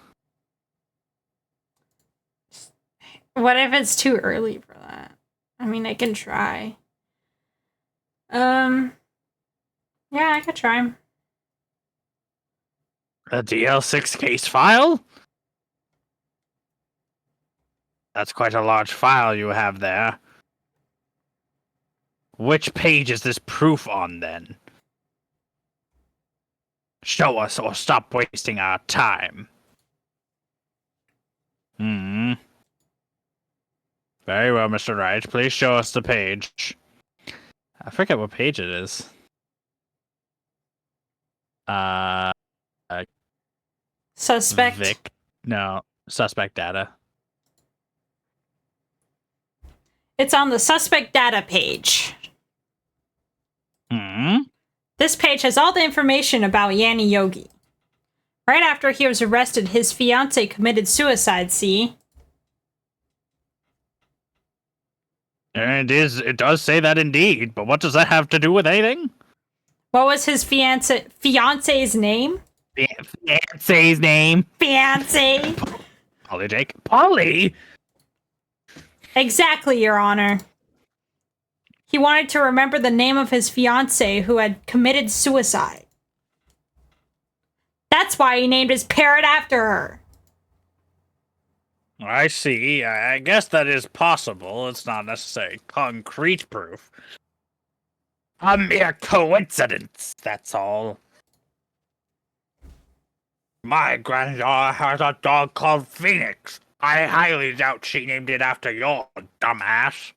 What if it's too early for that? I mean, I can try. Yeah, I could try. A DL6 case file? That's quite a large file you have there. Which page is this proof on, then? Show us or stop wasting our time. Very well, Mr. Wright. Please show us the page. I forget what page it is. Suspect. Suspect data. It's on the suspect data page. This page has all the information about Yanni Yogi. Right after he was arrested, his fiancée committed suicide, see? And it does say that indeed, but what does that have to do with anything? What was his fiance's name? Fiance's name? Fiancé! Polly Jake. Polly? Exactly, Your Honor. He wanted to remember the name of his fiancée who had committed suicide. That's why he named his parrot after her. I see. I guess that is possible. It's not necessarily concrete proof. A mere coincidence, that's all. My granddaughter has a dog called Phoenix. I highly doubt she named it after your dumbass.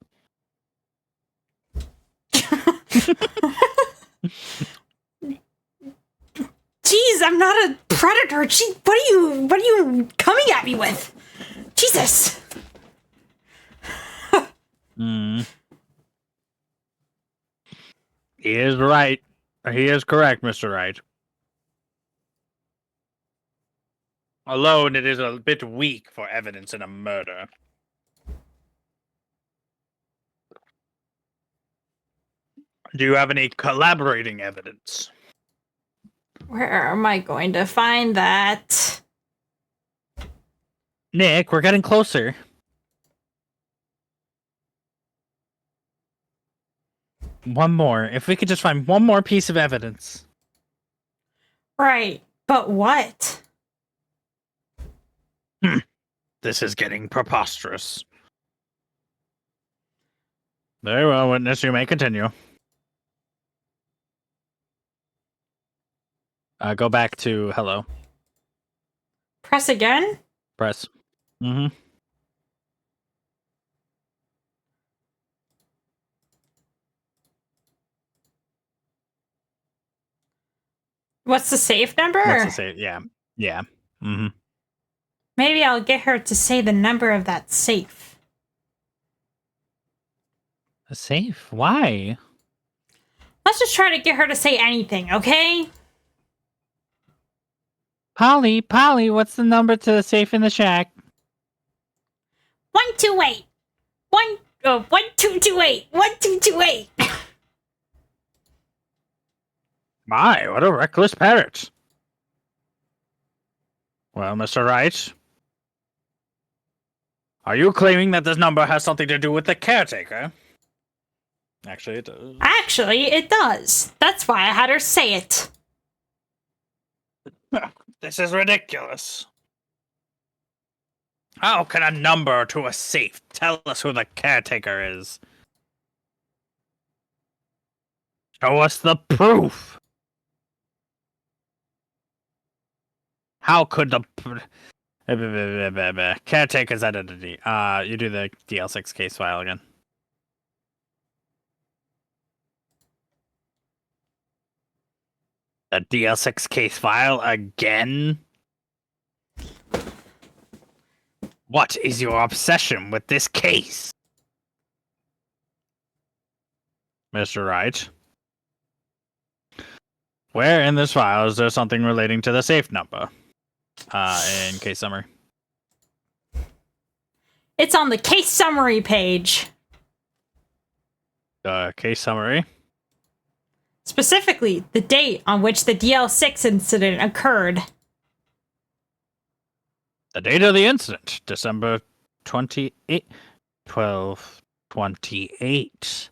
Jeez, I'm not a predator. Gee, what are you coming at me with? Jesus. He is right. He is correct, Mr. Wright. Alone, it is a bit weak for evidence in a murder. Do you have any collaborating evidence? Where am I going to find that? Nick, we're getting closer. One more. If we could just find one more piece of evidence. Right, but what? This is getting preposterous. Very well, witness, you may continue. Go back to hello. Press again? Press. Mm-hmm. What's the safe number? What's to say? Yeah. Yeah. Mm-hmm. Maybe I'll get her to say the number of that safe. A safe? Why? Let's just try to get her to say anything, okay? Polly, what's the number to the safe in the shack? 128. 1228. 1228. My, what a reckless parrot. Well, Mr. Wright, are you claiming that this number has something to do with the caretaker? Actually, it does. Actually, it does. That's why I had her say it. This is ridiculous. How can a number to a safe tell us who the caretaker is? Show us the proof. How could the caretaker's identity? You do the DL6 case file again. The DL6 case file again? What is your obsession with this case? Mr. Wright? Where in this file is there something relating to the safe number? In case summary. It's on the case summary page. Case summary? Specifically, the date on which the DL6 incident occurred. The date of the incident, December 28, 12/28.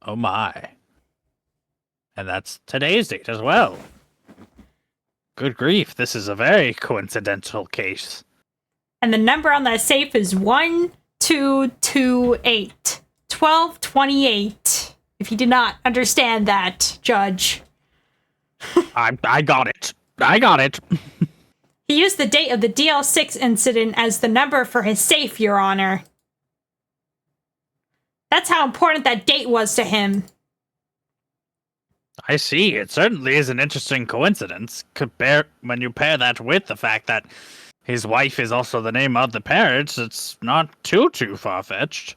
Oh my. And that's today's date as well. Good grief, this is a very coincidental case. And the number on that safe is 1228. 1228. If you did not understand that, Judge. I got it. I got it. He used the date of the DL6 incident as the number for his safe, Your Honor. That's how important that date was to him. I see. It certainly is an interesting coincidence. When you pair that with the fact that his wife is also the name of the parents, it's not too far-fetched.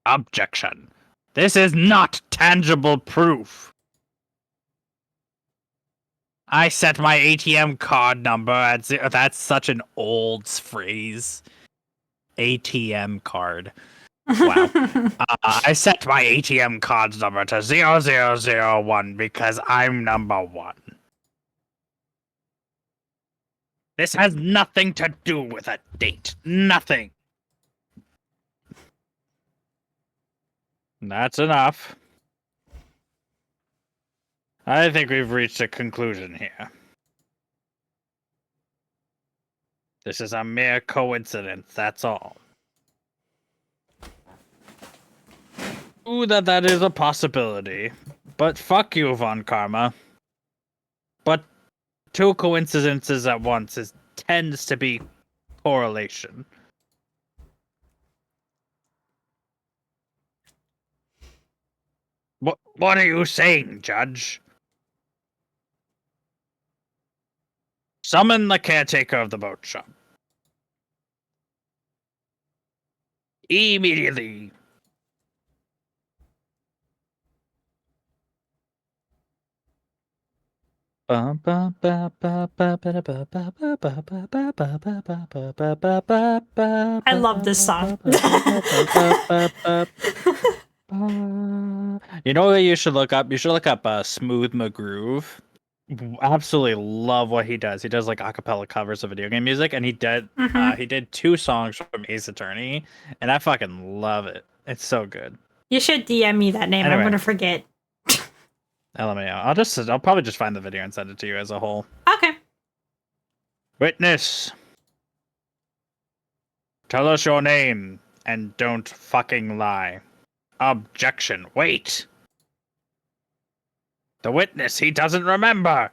Objection. This is not tangible proof. I set my ATM card number at zero. That's such an old phrase. ATM card. Wow. I set my ATM card number to 0001 because I'm number one. This has nothing to do with a date. Nothing. That's enough. I think we've reached a conclusion here. This is a mere coincidence, that's all. Ooh, that is a possibility. But fuck you, Von Karma. But two coincidences at once tends to be correlation. What are you saying, Judge? Summon the caretaker of the boat shop. Immediately. I love this song. You know what you should look up? You should look up Smooth McGroove. Absolutely love what he does. He does like acapella covers of video game music, and he did he did 2 songs from Ace Attorney, and I fucking love it. It's so good. You should DM me that name. Anyway. I'm gonna forget. LMAO. I'll probably just find the video and send it to you as a whole. Okay. Witness. Tell us your name and don't fucking lie. Objection. Wait. The witness, he doesn't remember.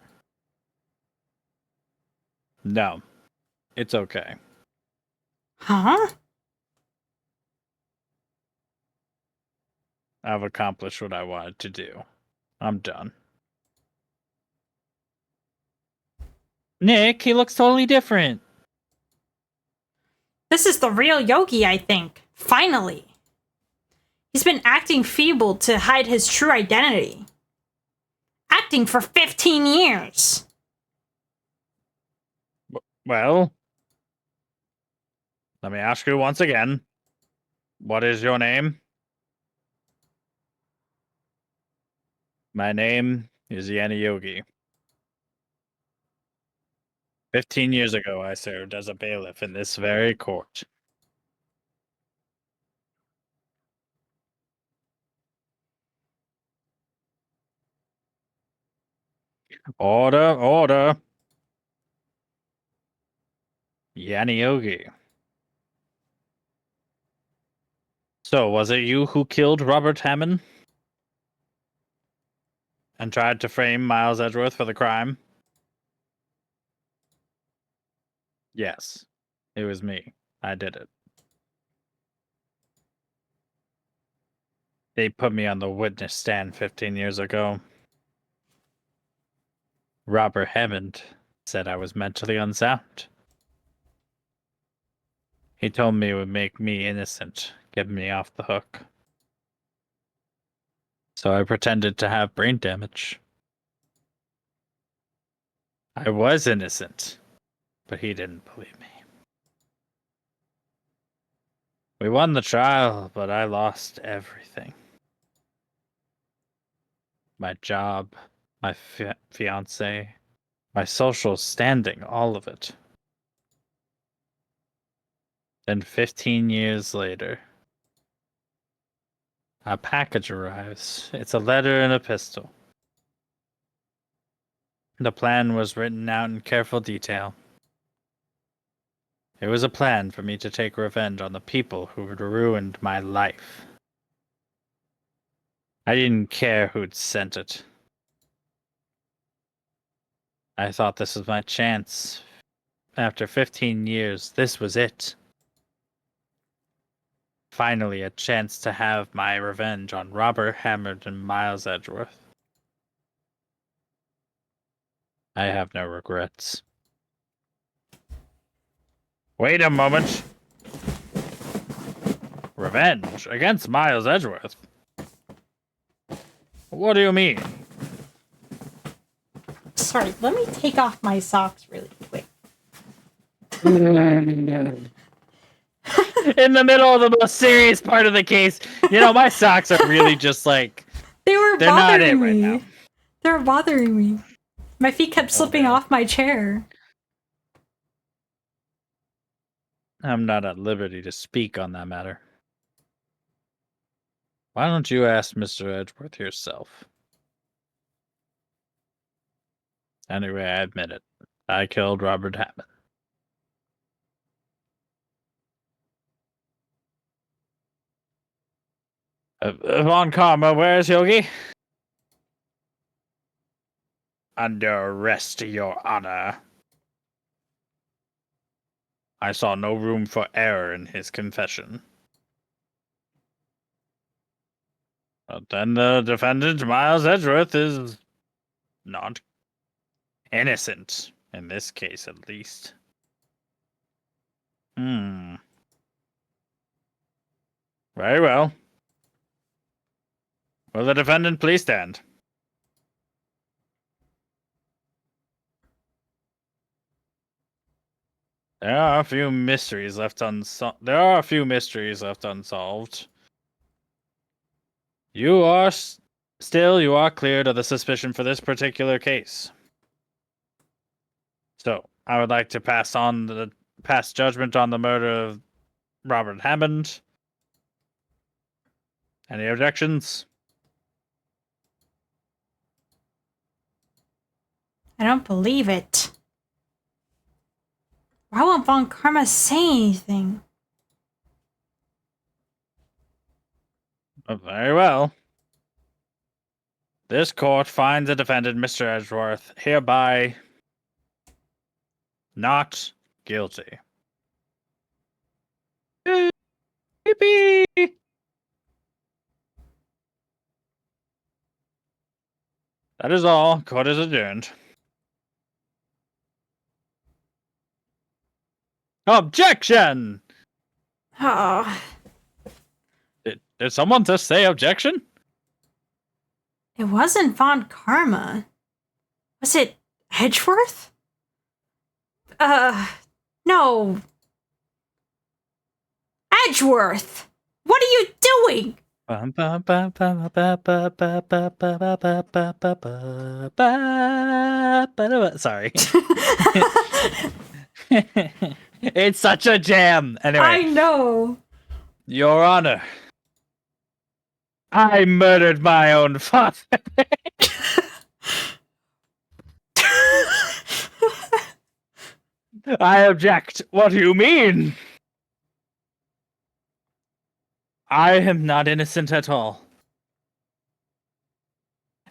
No. It's okay. Huh? I've accomplished what I wanted to do. I'm done. Nick, he looks totally different. This is the real Yogi, I think. Finally. He's been acting feeble to hide his true identity. Acting for 15 years. Well, let me ask you once again. What is your name? My name is Yanni Yogi. 15 years ago, I served as a bailiff in this very court. Order, order. Yanni Yogi. So, was it you who killed Robert Hammond? And tried to frame Miles Edgeworth for the crime? Yes, it was me. I did it. They put me on the witness stand 15 years ago. Robert Hammond said I was mentally unsound. He told me it would make me innocent, get me off the hook. So I pretended to have brain damage. I was innocent, but he didn't believe me. We won the trial, but I lost everything. My job, my fiance, my social standing, all of it. Then 15 years later, a package arrives. It's a letter and a pistol. The plan was written out in careful detail. It was a plan for me to take revenge on the people who had ruined my life. I didn't care who'd sent it. I thought this was my chance. After 15 years, this was it. Finally, a chance to have my revenge on Robert Hammond and Miles Edgeworth. I have no regrets. Wait a moment. Revenge against Miles Edgeworth? What do you mean? Sorry, let me take off my socks really quick. In the middle of the most serious part of the case, my socks are really just like They're not it bothering right me. now. They're bothering me. My feet kept slipping no. off my chair. I'm not at liberty to speak on that matter. Why don't you ask Mr. Edgeworth yourself? Anyway, I admit it. I killed Robert Hammond. Von Karma, where's Yogi? Under arrest, Your Honor. I saw no room for error in his confession. But then the defendant, Miles Edgeworth, is not innocent, in this case at least. Very well. Will the defendant please stand? There are a few mysteries left unsolved. You are cleared of the suspicion for this particular case. So, I would like to pass judgment on the murder of Robert Hammond. Any objections? I don't believe it. Why won't Von Karma say anything? Very well. This court finds the defendant, Mr. Edgeworth, hereby not guilty. Yippee! That is all. Court is adjourned. Objection! Oh, Did someone just say objection? it wasn't Von Karma. Was it Edgeworth? No. Edgeworth! What are you doing? Sorry. It's such a jam. Anyway. I know. Your Honor, I murdered my own father. I object. What do you mean? I am not innocent at all.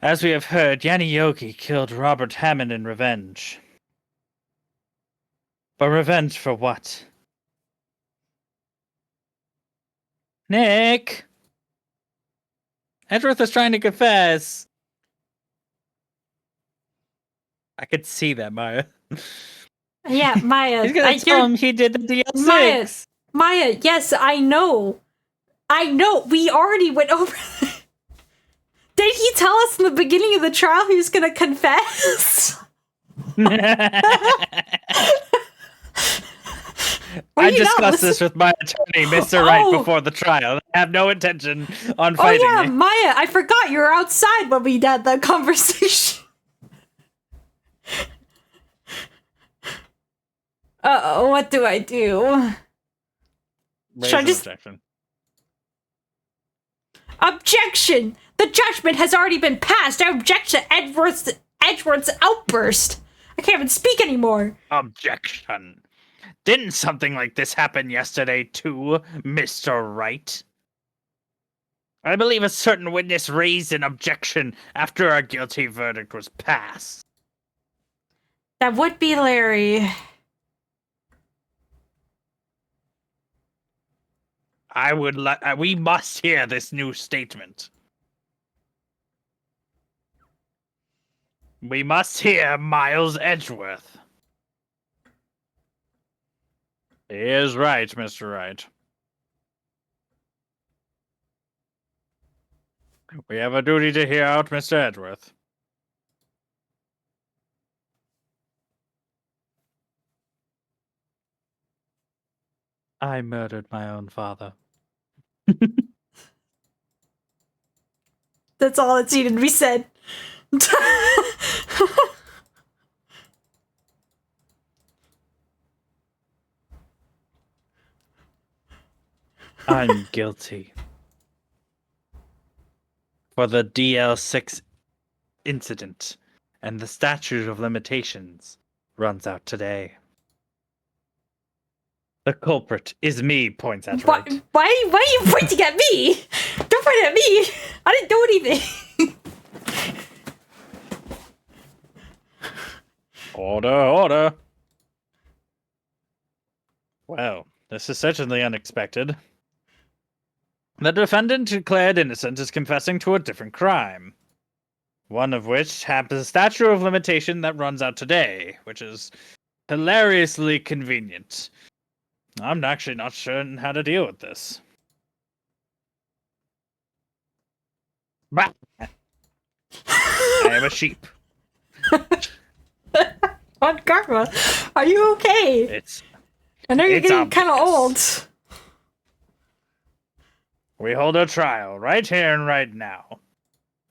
As we have heard, Yanni Yogi killed Robert Hammond in revenge. But revenge for what? Nick! Edgeworth is trying to confess. I could see that, Maya. Yeah, Maya. He's gonna tell him he did the DL6. Maya, yes, I know. We already went over. Did he tell us in the beginning of the trial he was gonna confess? I discussed this with my attorney, Mr. Wright, before the trial. I have no intention on fighting. Oh yeah, Maya, I forgot you were outside when we had that conversation. Uh-oh, what do I do? Raise Should I an just... objection. Objection! The judgment has already been passed. I object to Edgeworth's outburst. I can't even speak anymore. Objection. Didn't something like this happen yesterday too, Mr. Wright? I believe a certain witness raised an objection after a guilty verdict was passed. That would be Larry. We must hear this new statement. We must hear Miles Edgeworth. He is right, Mr. Wright. We have a duty to hear out Mr. Edgeworth. I murdered my own father. That's all that's needed to be said. I'm guilty. For the DL6 incident, and the statute of limitations runs out today. The culprit is me, points at Wright. Why are you pointing at me? Don't point at me. I didn't do anything. Order. Well, this is certainly unexpected. The defendant declared innocent is confessing to a different crime. One of which has a statute of limitation that runs out today, which is hilariously convenient. I'm actually not sure how to deal with this. Bah! I am a sheep. On Karma, are you okay? I know you're getting kind of old. We hold a trial right here and right now.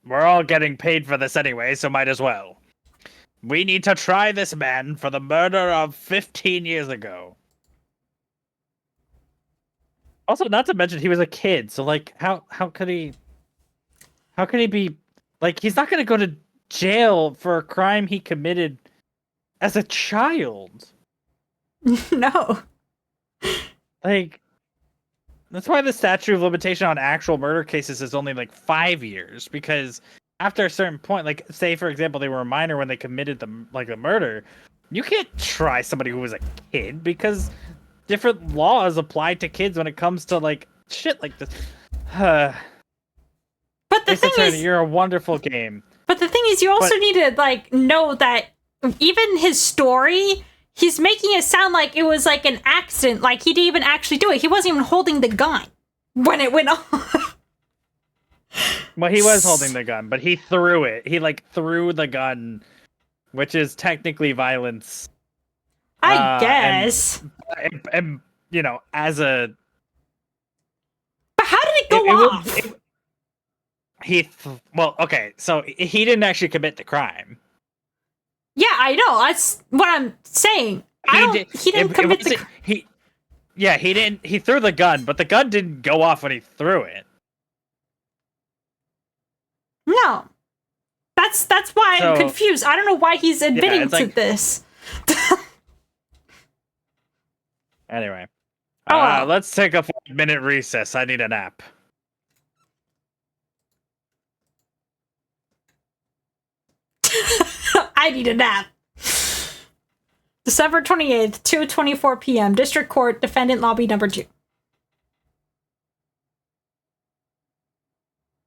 We're all getting paid for this anyway, so might as well. We need to try this man for the murder of 15 years ago. Also, not to mention he was a kid, so like how could he be like he's not gonna go to jail for a crime he committed as a child. No. Like that's why the statute of limitation on actual murder cases is only like 5 years, because after a certain point, like say for example they were a minor when they committed the murder, you can't try somebody who was a kid because different laws apply to kids when it comes to like shit like this. But the thing is, you're a wonderful game. But the thing is, you also need to like know that even his story, he's making it sound like it was like an accident, like he didn't even actually do it. He wasn't even holding the gun when it went off. Well, he was holding the gun, but he threw it. He like threw the gun, which is technically violence. I guess. And you know, as a. But how did it go off? Well, okay, so he didn't actually commit the crime. Yeah, I know. That's what I'm saying. He didn't commit the crime. He didn't. He threw the gun, but the gun didn't go off when he threw it. No. That's why I'm confused. I don't know why he's admitting to this. Anyway. Let's take a 5-minute recess. I need a nap. I need a nap. December 28th, 2:24 p.m. District Court, Defendant Lobby number 2.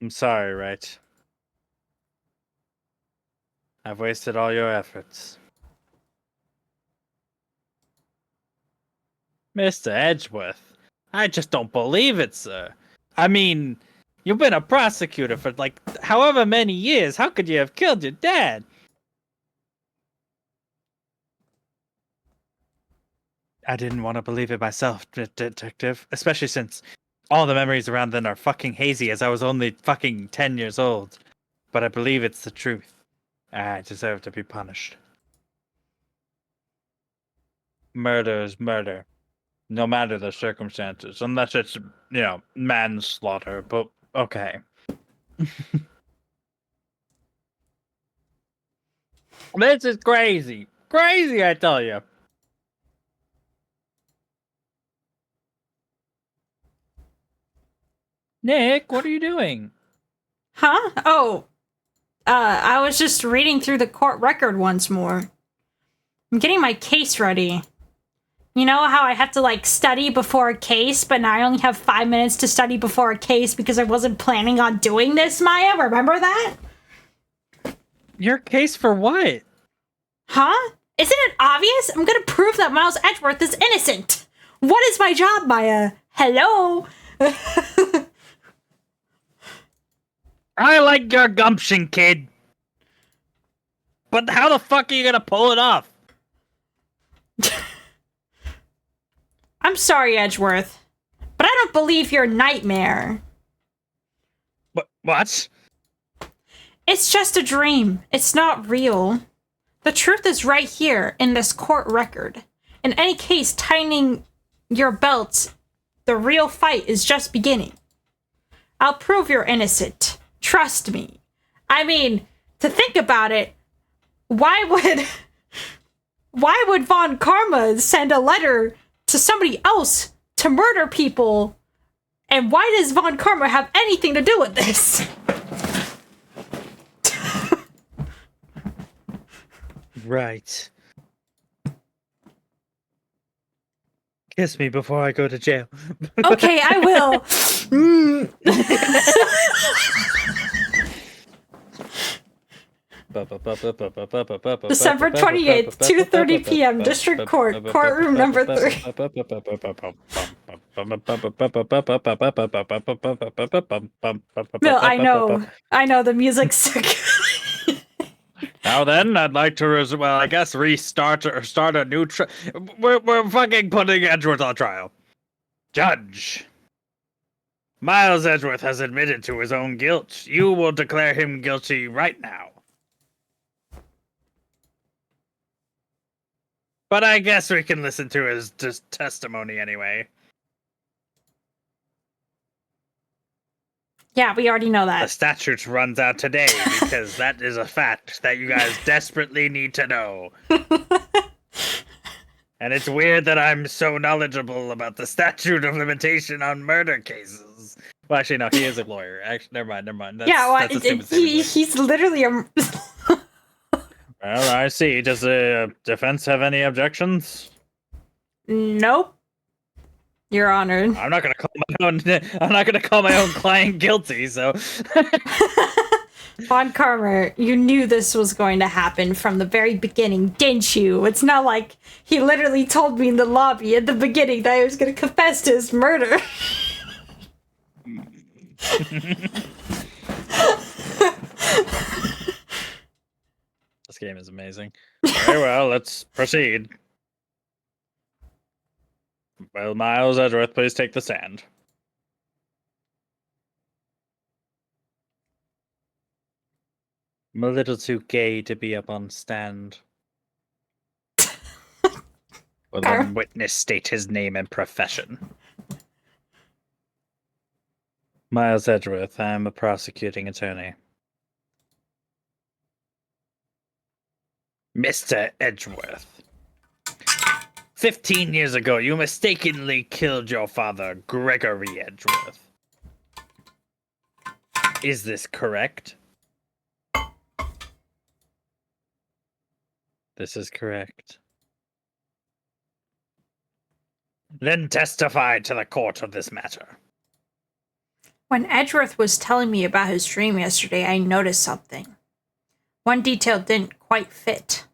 I'm sorry, Wright. I've wasted all your efforts. Mr. Edgeworth, I just don't believe it, sir. I mean, you've been a prosecutor for like however many years. How could you have killed your dad? I didn't want to believe it myself, detective. Especially since all the memories around then are fucking hazy, as I was only fucking 10 years old. But I believe it's the truth. I deserve to be punished. Murder is murder. No matter the circumstances. Unless it's, you know, manslaughter. But, okay. This is crazy. Crazy, I tell you. Nick, what are you doing? Huh? Oh. I was just reading through the court record once more. I'm getting my case ready. You know how I have to, like, study before a case, but now I only have 5 minutes to study before a case because I wasn't planning on doing this, Maya? Remember that? Your case for what? Huh? Isn't it obvious? I'm gonna prove that Miles Edgeworth is innocent. What is my job, Maya? Hello? I like your gumption, kid. But how the fuck are you gonna pull it off? I'm sorry, Edgeworth, but I don't believe your nightmare. What? It's just a dream. It's not real. The truth is right here in this court record. In any case, tightening your belts, the real fight is just beginning. I'll prove you're innocent. Trust me. I mean, to think about it, why would Von Karma send a letter to somebody else to murder people? And why does Von Karma have anything to do with this? Right. Kiss me before I go to jail. Okay, I will. December 28th, 2:30 p.m., District Court, courtroom number 3. Bill, I know, the music's so good. Now then, I'd like to, restart or start a new we're fucking putting Edgeworth on trial. Judge. Miles Edgeworth has admitted to his own guilt. You will declare him guilty right now. But I guess we can listen to his testimony anyway. Yeah, we already know The that. statute runs out today because that is a fact that you guys desperately need to know. And it's weird that I'm so knowledgeable about the statute of limitation on murder cases. Well, actually, no, he is a lawyer. Actually, never mind. That's a stupid statement. He's literally a... Well, I see. Does the defense have any objections? Nope. Your Honor. I'm not gonna call my own client guilty. So, Von Karma, you knew this was going to happen from the very beginning, didn't you? It's not like he literally told me in the lobby at the beginning that he was going to confess to his murder. This game is amazing. Very well, let's proceed. Well, Miles Edgeworth, please take the stand. I'm a little too gay to be up on stand. Will the witness state his name and profession? Miles Edgeworth, I am a prosecuting attorney. Mr. Edgeworth, 15 years ago, you mistakenly killed your father, Gregory Edgeworth. Is this correct? This is correct. Then testify to the court of this matter. When Edgeworth was telling me about his dream yesterday, I noticed something. One detail didn't quite fit.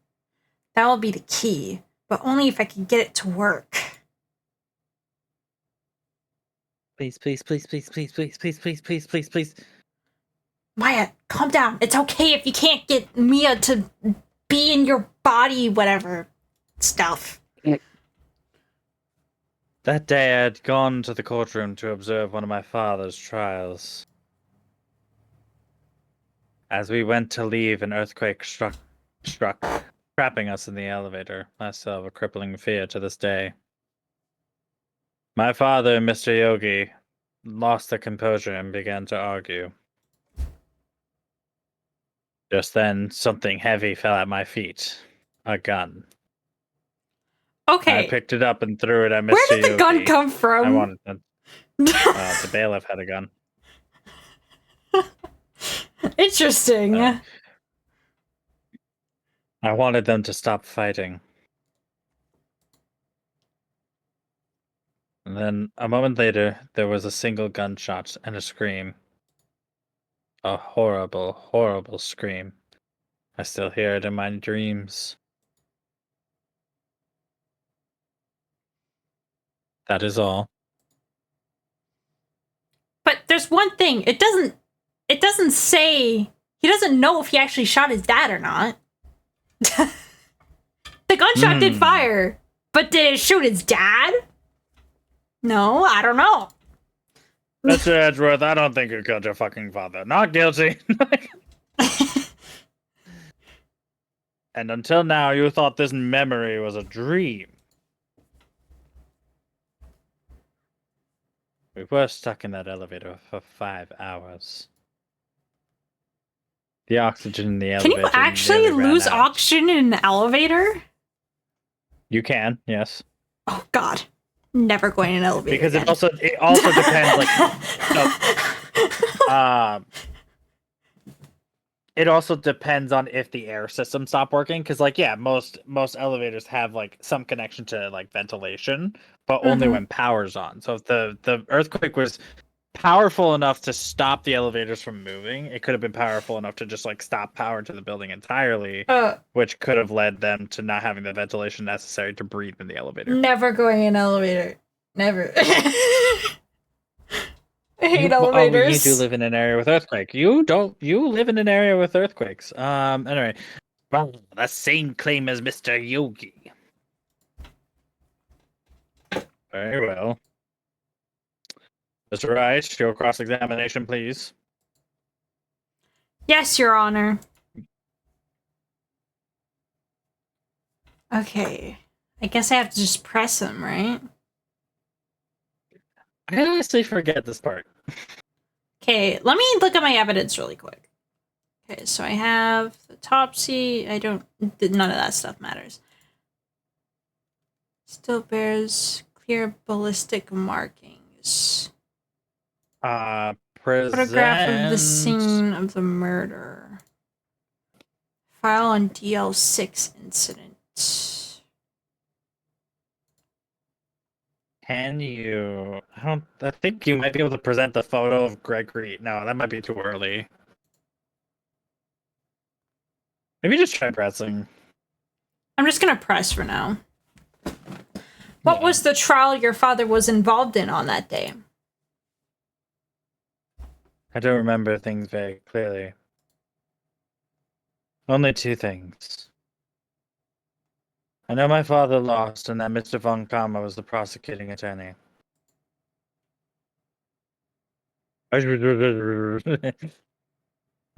That will be the key, but only if I can get it to work. Please. Wyatt, calm down. It's okay if you can't get Mia to be in your body, whatever stuff. That day I had gone to the courtroom to observe one of my father's trials. As we went to leave, an earthquake struck, trapping us in the elevator. I still have a crippling fear to this day. My father and Mr. Yogi lost their composure and began to argue. Just then, something heavy fell at my feet. A gun. Okay. I picked it up and threw it at Mr. Where did the Yogi. gun come from? I wanted it. The bailiff had a gun. Interesting. I wanted them to stop fighting. And then, a moment later, there was a single gunshot and a scream. A horrible, horrible scream. I still hear it in my dreams. That is all. But there's one thing. It doesn't it doesn't say, he doesn't know if he actually shot his dad or not. The gunshot did fire, but did it shoot his dad? No, I don't know. Mr. Edgeworth, I don't think you killed your fucking father. Not guilty. And until now, you thought this memory was a dream. We were stuck in that elevator for 5 hours. The oxygen in the Can elevator you actually nearly ran lose out. oxygen in an elevator? You can, yes. Oh god. Never going in an elevator. Because again. it also depends, like, it also depends on if the air system stopped working. Because, like, yeah, most elevators have like some connection to like ventilation, but only when power's on. So if the earthquake was powerful enough to stop the elevators from moving, it could have been powerful enough to just like stop power to the building entirely, which could have led them to not having the ventilation necessary to breathe in the elevator. Never going in an elevator. Never. I hate elevators. You do live in an area with earthquake. You don't. You live in an area with earthquakes. Anyway, well, the same claim as Mr. Yogi. Very well. Mr. Wright, your cross-examination, please. Yes, Your Honor. Okay. I guess I have to just press him, right? I honestly forget this part. Okay, let me look at my evidence really quick. Okay, so I have the autopsy. None of that stuff matters. Still bears clear ballistic markings. Photograph of the scene of the murder. File on DL6 incident. Can you? I think you might be able to present the photo of Gregory. No, that might be too early. Maybe just try pressing. I'm just gonna press for now. What was the trial your father was involved in on that day? I don't remember things very clearly. Only 2 things. I know my father lost and that Mr. Von Kama was the prosecuting attorney. Oh,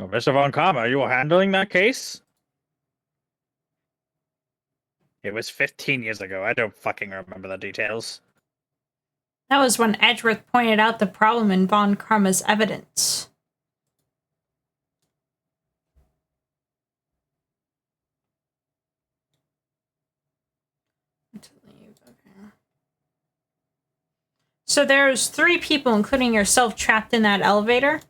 Mr. Von Kama, you were handling that case? It was 15 years ago. I don't fucking remember the details. That was when Edgeworth pointed out the problem in Von Karma's evidence. So there's 3 people, including yourself, trapped in that elevator?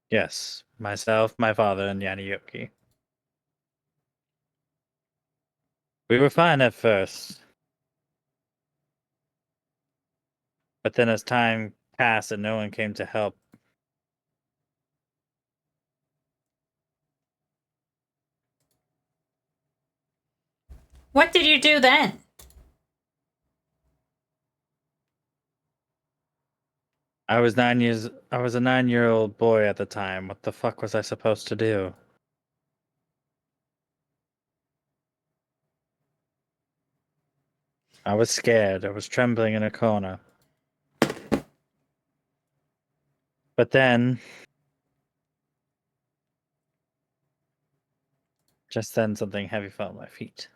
Yes, myself, my father, and Yaniyoki. We were fine at first. But then as time passed and no one came to help, What did you do then? I was a 9-year-old boy at the time. What the fuck was I supposed to do? I was scared. I was trembling in a corner. But then, just then something heavy fell at my feet.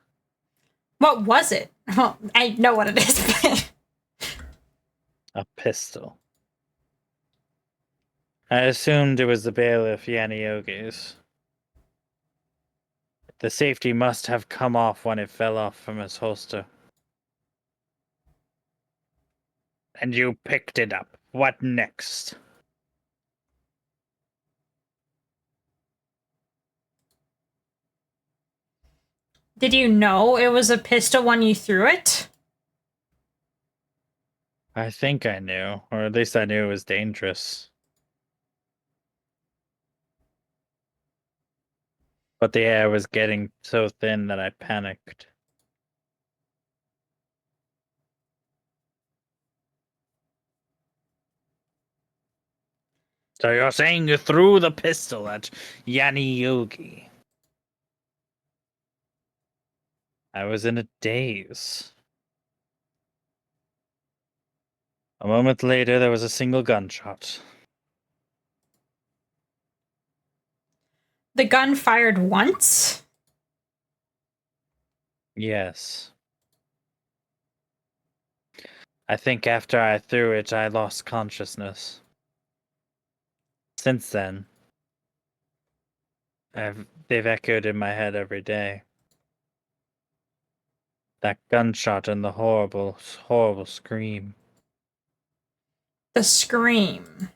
What was it? Well, I know what it is. A pistol. I assumed it was the bailiff Yaniyogi's. The safety must have come off when it fell off from his holster. And you picked it up. What next? Did you know it was a pistol when you threw it? I think I knew, or at least I knew it was dangerous. But the air was getting so thin that I panicked. So you're saying you threw the pistol at Yanni Yogi? I was in a daze. A moment later, there was a single gunshot. The gun fired once? Yes. I think after I threw it, I lost consciousness. Since then, they've echoed in my head every day. That gunshot and the horrible, horrible scream. The scream.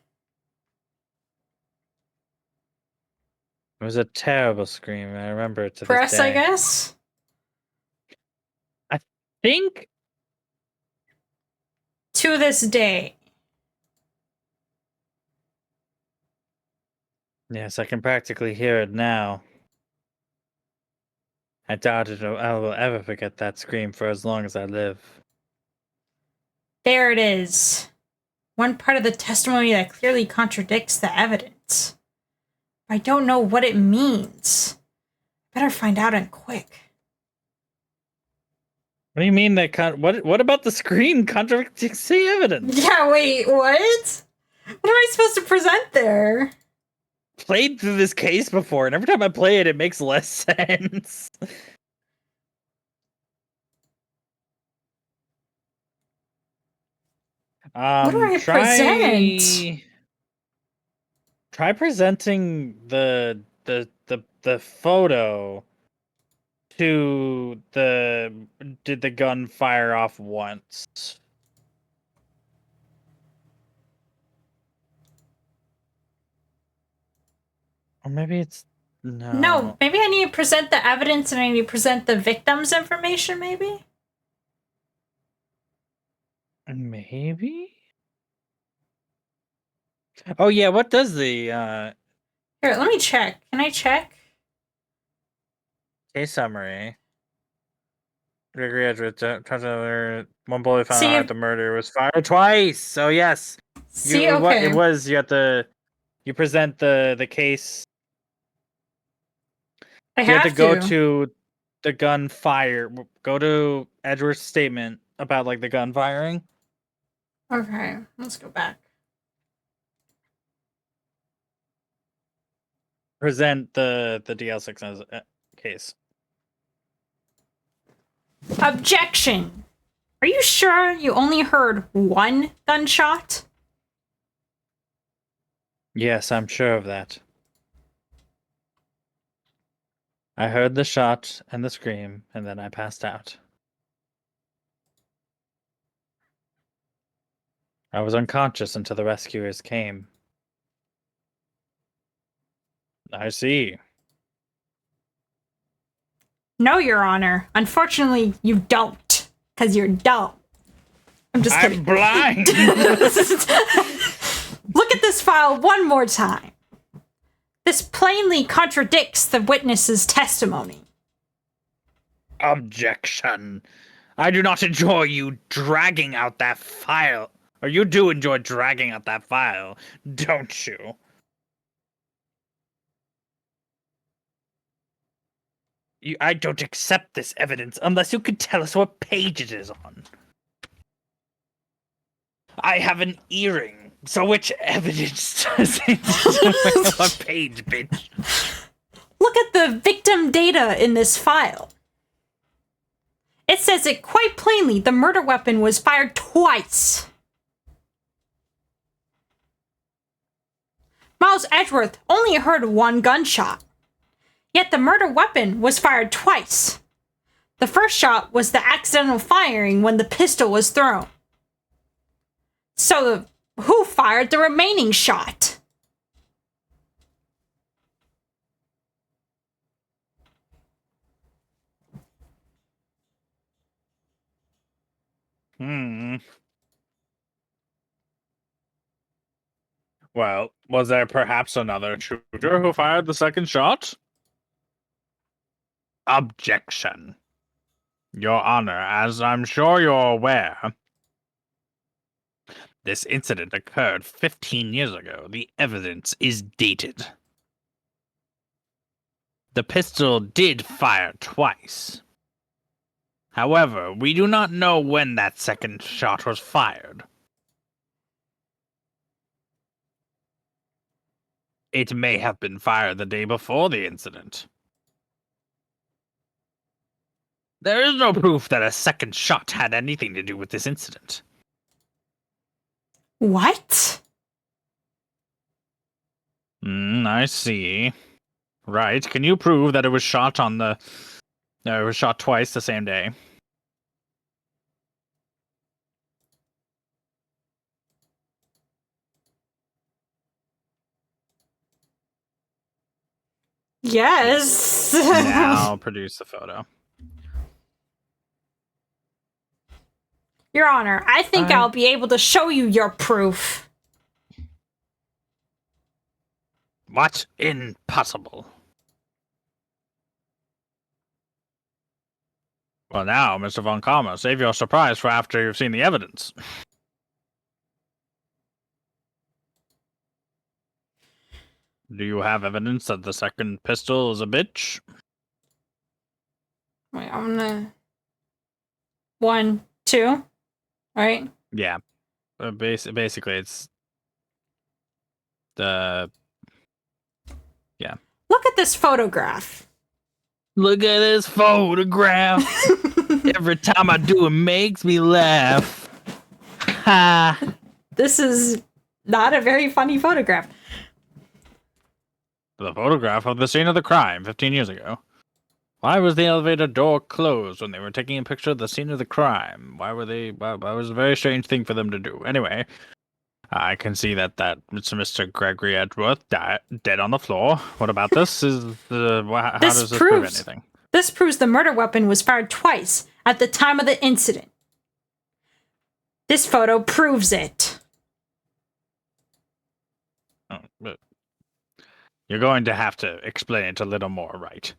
It was a terrible scream. I remember it to Press, this day. I guess? I think To this day. yes, I can practically hear it now. I doubt I will ever forget that scream for as long as I live. There it is. One part of the testimony that clearly contradicts the evidence. I don't know what it means. Better find out and quick. What do you mean that what about the scream contradicts the evidence? Yeah, wait, what? What am I supposed to present there? Played through this case before, and every time I play it, it makes less sense. What do I present? Try presenting the photo to the did the gun fire off once? Or maybe it's No, maybe I need to present the evidence and I need to present the victim's information, maybe? Maybe? Oh yeah, what does the Here, let me check. Can I check? case summary? Gregory Edwards, one bullet found See, at the murder was fired twice. So yes, see, you, okay. it was you have to you present the case. I You have have to go to the gun fire. Go to Edward's statement about like the gun firing. Okay, let's go back. Present the DL6 as case. Objection! Are you sure you only heard one gunshot? Yes, I'm sure of that. I heard the shot and the scream, and then I passed out. I was unconscious until the rescuers came. I see. No, Your Honor. Unfortunately, you don't. Because you're dumb. I'm just kidding. I'm blind! Look at this file one more time. This plainly contradicts the witness's testimony. Objection. I do not enjoy you dragging out that file. Or you do enjoy dragging out that file, don't you? I don't accept this evidence unless you can tell us what page it is on. I have an earring, so which evidence does it? What page, bitch? Look at the victim data in this file. It says it quite plainly the murder weapon was fired twice. Miles Edgeworth only heard one gunshot. Yet the murder weapon was fired twice. The first shot was the accidental firing when the pistol was thrown. So who fired the remaining shot? Well, was there perhaps another shooter who fired the second shot? Objection. Your Honor, as I'm sure you're aware, This incident occurred 15 years ago. The evidence is dated. The pistol did fire twice. However, we do not know when that second shot was fired. It may have been fired the day before the incident. There is no proof that a second shot had anything to do with this incident. What? I see. Right. Can you prove that it was shot on the... it was shot twice the same day? Yes. Now produce the photo. Your Honor, I think I'll be able to show you your proof. What? Impossible. Well now, Mr. Von Karma, save your surprise for after you've seen the evidence. Do you have evidence that the second pistol is a bitch? Wait, I'm gonna... 1, 2. Right? Yeah. Basically, it's... the... Yeah. Look at this photograph. Look at this photograph. Every time I do it makes me laugh. Ha! This is not a very funny photograph. The photograph of the scene of the crime 15 years ago. Why was the elevator door closed when they were taking a picture of the scene of the crime? Why were they... That was a very strange thing for them to do. Anyway, I can see that it's Mr. Gregory Edgeworth dead on the floor. What about this? How does this prove anything? This proves the murder weapon was fired twice at the time of the incident. This photo proves it. Oh, but you're going to have to explain it a little more, right?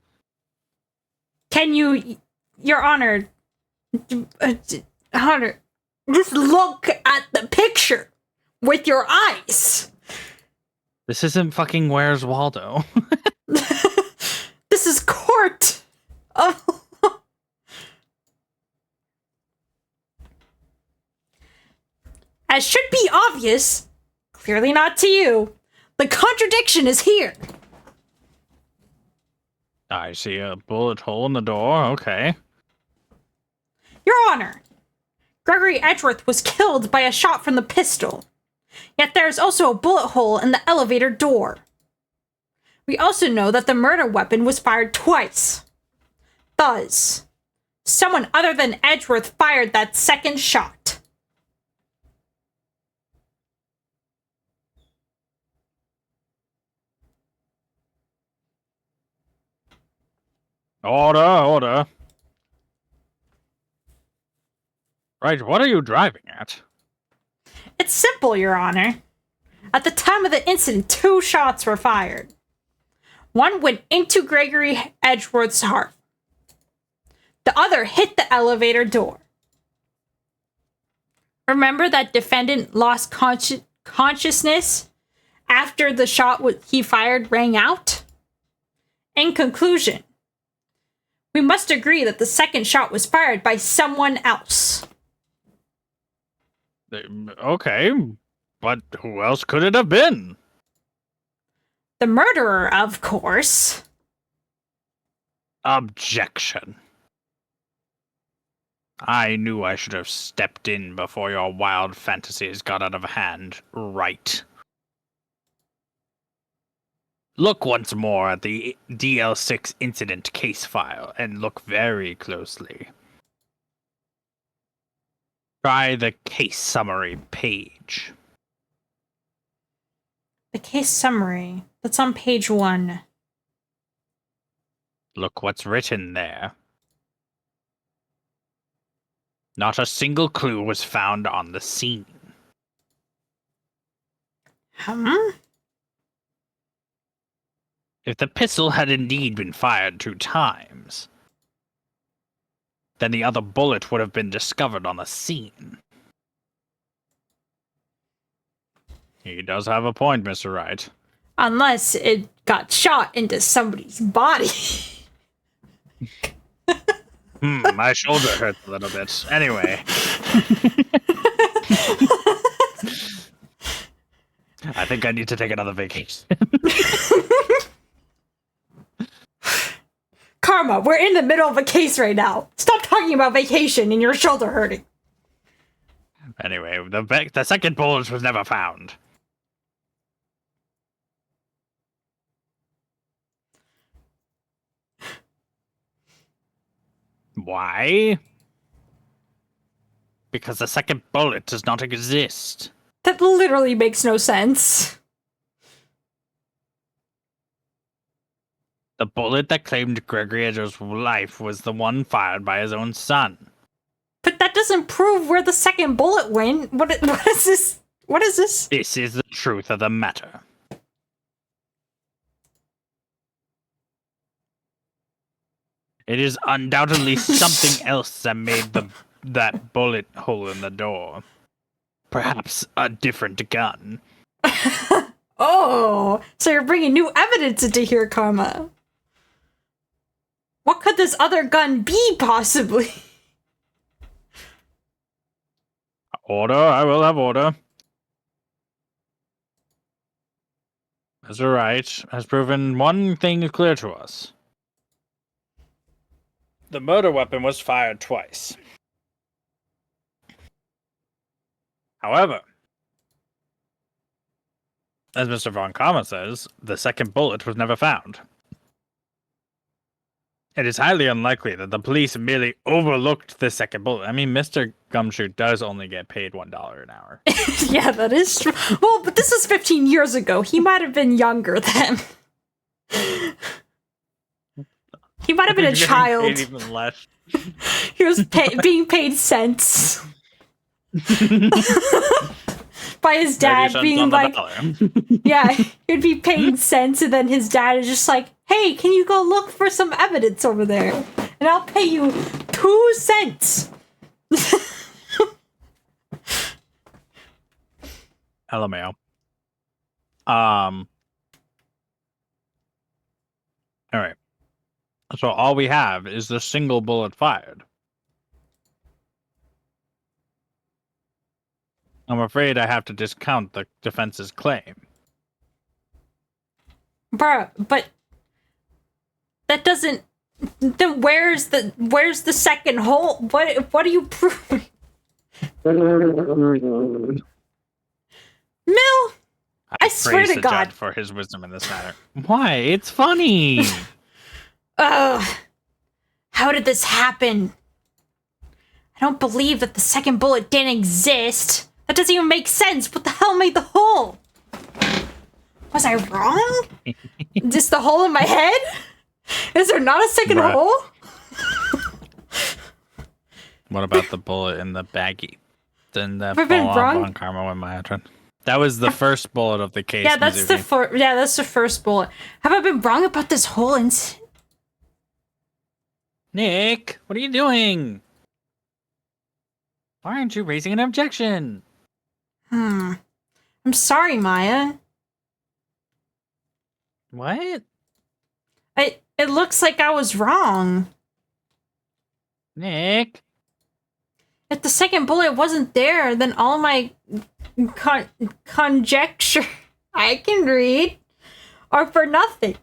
Can you, Your Honor, Honor, just look at the picture with your eyes. This isn't fucking Where's Waldo. This is court. Oh. As should be obvious, clearly not to you, the contradiction is here. I see a bullet hole in the door. Okay. Your Honor, Gregory Edgeworth was killed by a shot from the pistol. Yet there is also a bullet hole in the elevator door. We also know that the murder weapon was fired twice. Thus, someone other than Edgeworth fired that second shot. Order. Right, what are you driving at? It's simple, Your Honor. At the time of the incident, 2 shots were fired. One went into Gregory Edgeworth's heart. The other hit the elevator door. Remember that defendant lost consciousness after the shot he fired rang out? In conclusion, we must agree that the second shot was fired by someone else. Okay, but who else could it have been? The murderer, of course. Objection. I knew I should have stepped in before your wild fantasies got out of hand. Right. Look once more at the DL6 incident case file, and look very closely. Try the case summary page. The case summary. That's on page 1. Look what's written there. Not a single clue was found on the scene. If the pistol had indeed been fired 2 times, then the other bullet would have been discovered on the scene. He does have a point, Mr. Wright. Unless it got shot into somebody's body. My shoulder hurts a little bit. Anyway. I think I need to take another vacation. Karma, we're in the middle of a case right now. Stop talking about vacation and your shoulder hurting. Anyway, the second bullet was never found. Why? Because the second bullet does not exist. That literally makes no sense. The bullet that claimed Gregory Edger's life was the one fired by his own son. But that doesn't prove where the second bullet went. What is this? What is this? This is the truth of the matter. It is undoubtedly something else that made that bullet hole in the door. Perhaps a different gun. Oh, so you're bringing new evidence into here, Karma. What could this other gun be, possibly? Order, I will have order. Mr. Wright has proven one thing clear to us. The murder weapon was fired twice. However, as Mr. Von Karma says, the second bullet was never found. It is highly unlikely that the police merely overlooked the second bullet. I mean, Mr. Gumshoe does only get paid $1 an hour. Yeah, that is true. Well, but this was 15 years ago. He might have been younger then. He might have been a child. Paid even less. He was being paid cents. By his dad being like, yeah, he'd be paying cents, and then his dad is just like, hey, can you go look for some evidence over there? And I'll pay you 2 cents. LMAO. All right. So all we have is the single bullet fired. I'm afraid I have to discount the defense's claim. Bruh, but that doesn't. Then where's the second hole? What are you proving? Mill, I swear praise to the God, judge for his wisdom in this matter. Why? It's funny. how did this happen? I don't believe that the second bullet didn't exist. That doesn't even make sense. What the hell made the hole? Was I wrong? Just the hole in my head? Is there not a second Bruh. hole? What about the bullet in the baggie? Then that Have I been fall wrong? on Karma with my turn. That was the first bullet of the case. Yeah, that's Mizuki. that's the first bullet. Have I been wrong about this whole incident? Nick, what are you doing? Why aren't you raising an objection? I'm sorry, Maya. What? It looks like I was wrong. Nick? If the second bullet wasn't there, then all my conjecture I can read are for nothing.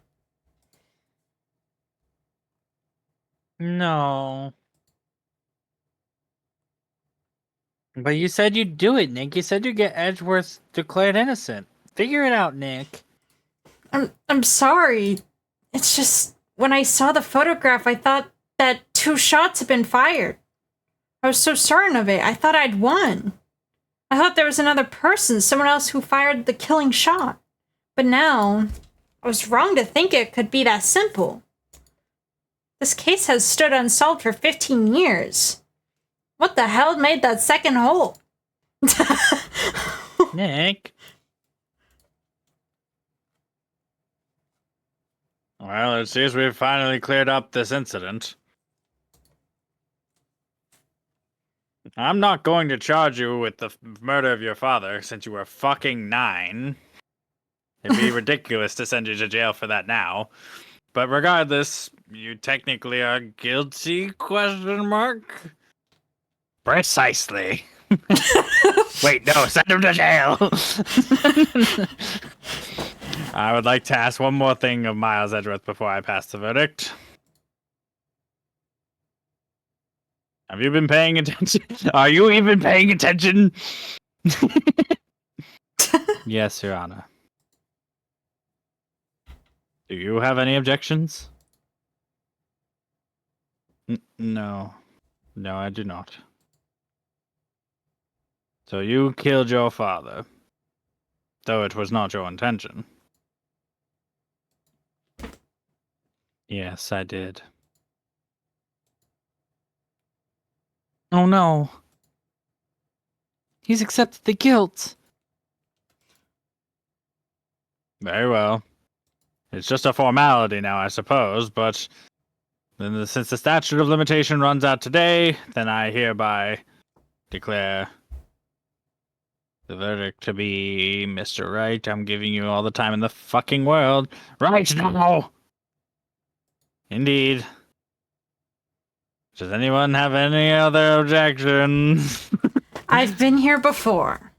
No. But you said you'd do it, Nick. You said you'd get Edgeworth declared innocent. Figure it out, Nick. I'm sorry. It's just when I saw the photograph, I thought that 2 shots had been fired. I was so certain of it. I thought I'd won. I thought there was another person, someone else who fired the killing shot. But now, I was wrong to think it could be that simple. This case has stood unsolved for 15 years. What the hell made that second hole? Nick? Well, it seems we've finally cleared up this incident. I'm not going to charge you with the murder of your father since you were fucking 9. It'd be ridiculous to send you to jail for that now. But regardless, you technically are guilty, question mark? Precisely. Wait, no, send him to jail! I would like to ask one more thing of Miles Edgeworth before I pass the verdict. Have you been paying attention? Are you even paying attention? Yes, Your Honor. Do you have any objections? No. No, I do not. So you killed your father, though it was not your intention. Yes, I did. Oh no. He's accepted the guilt. Very well. It's just a formality now, I suppose, but then since the statute of limitation runs out today, then I hereby declare the verdict to be Mr. Wright. I'm giving you all the time in the fucking world. Right now! Indeed. Does anyone have any other objections? I've been here before.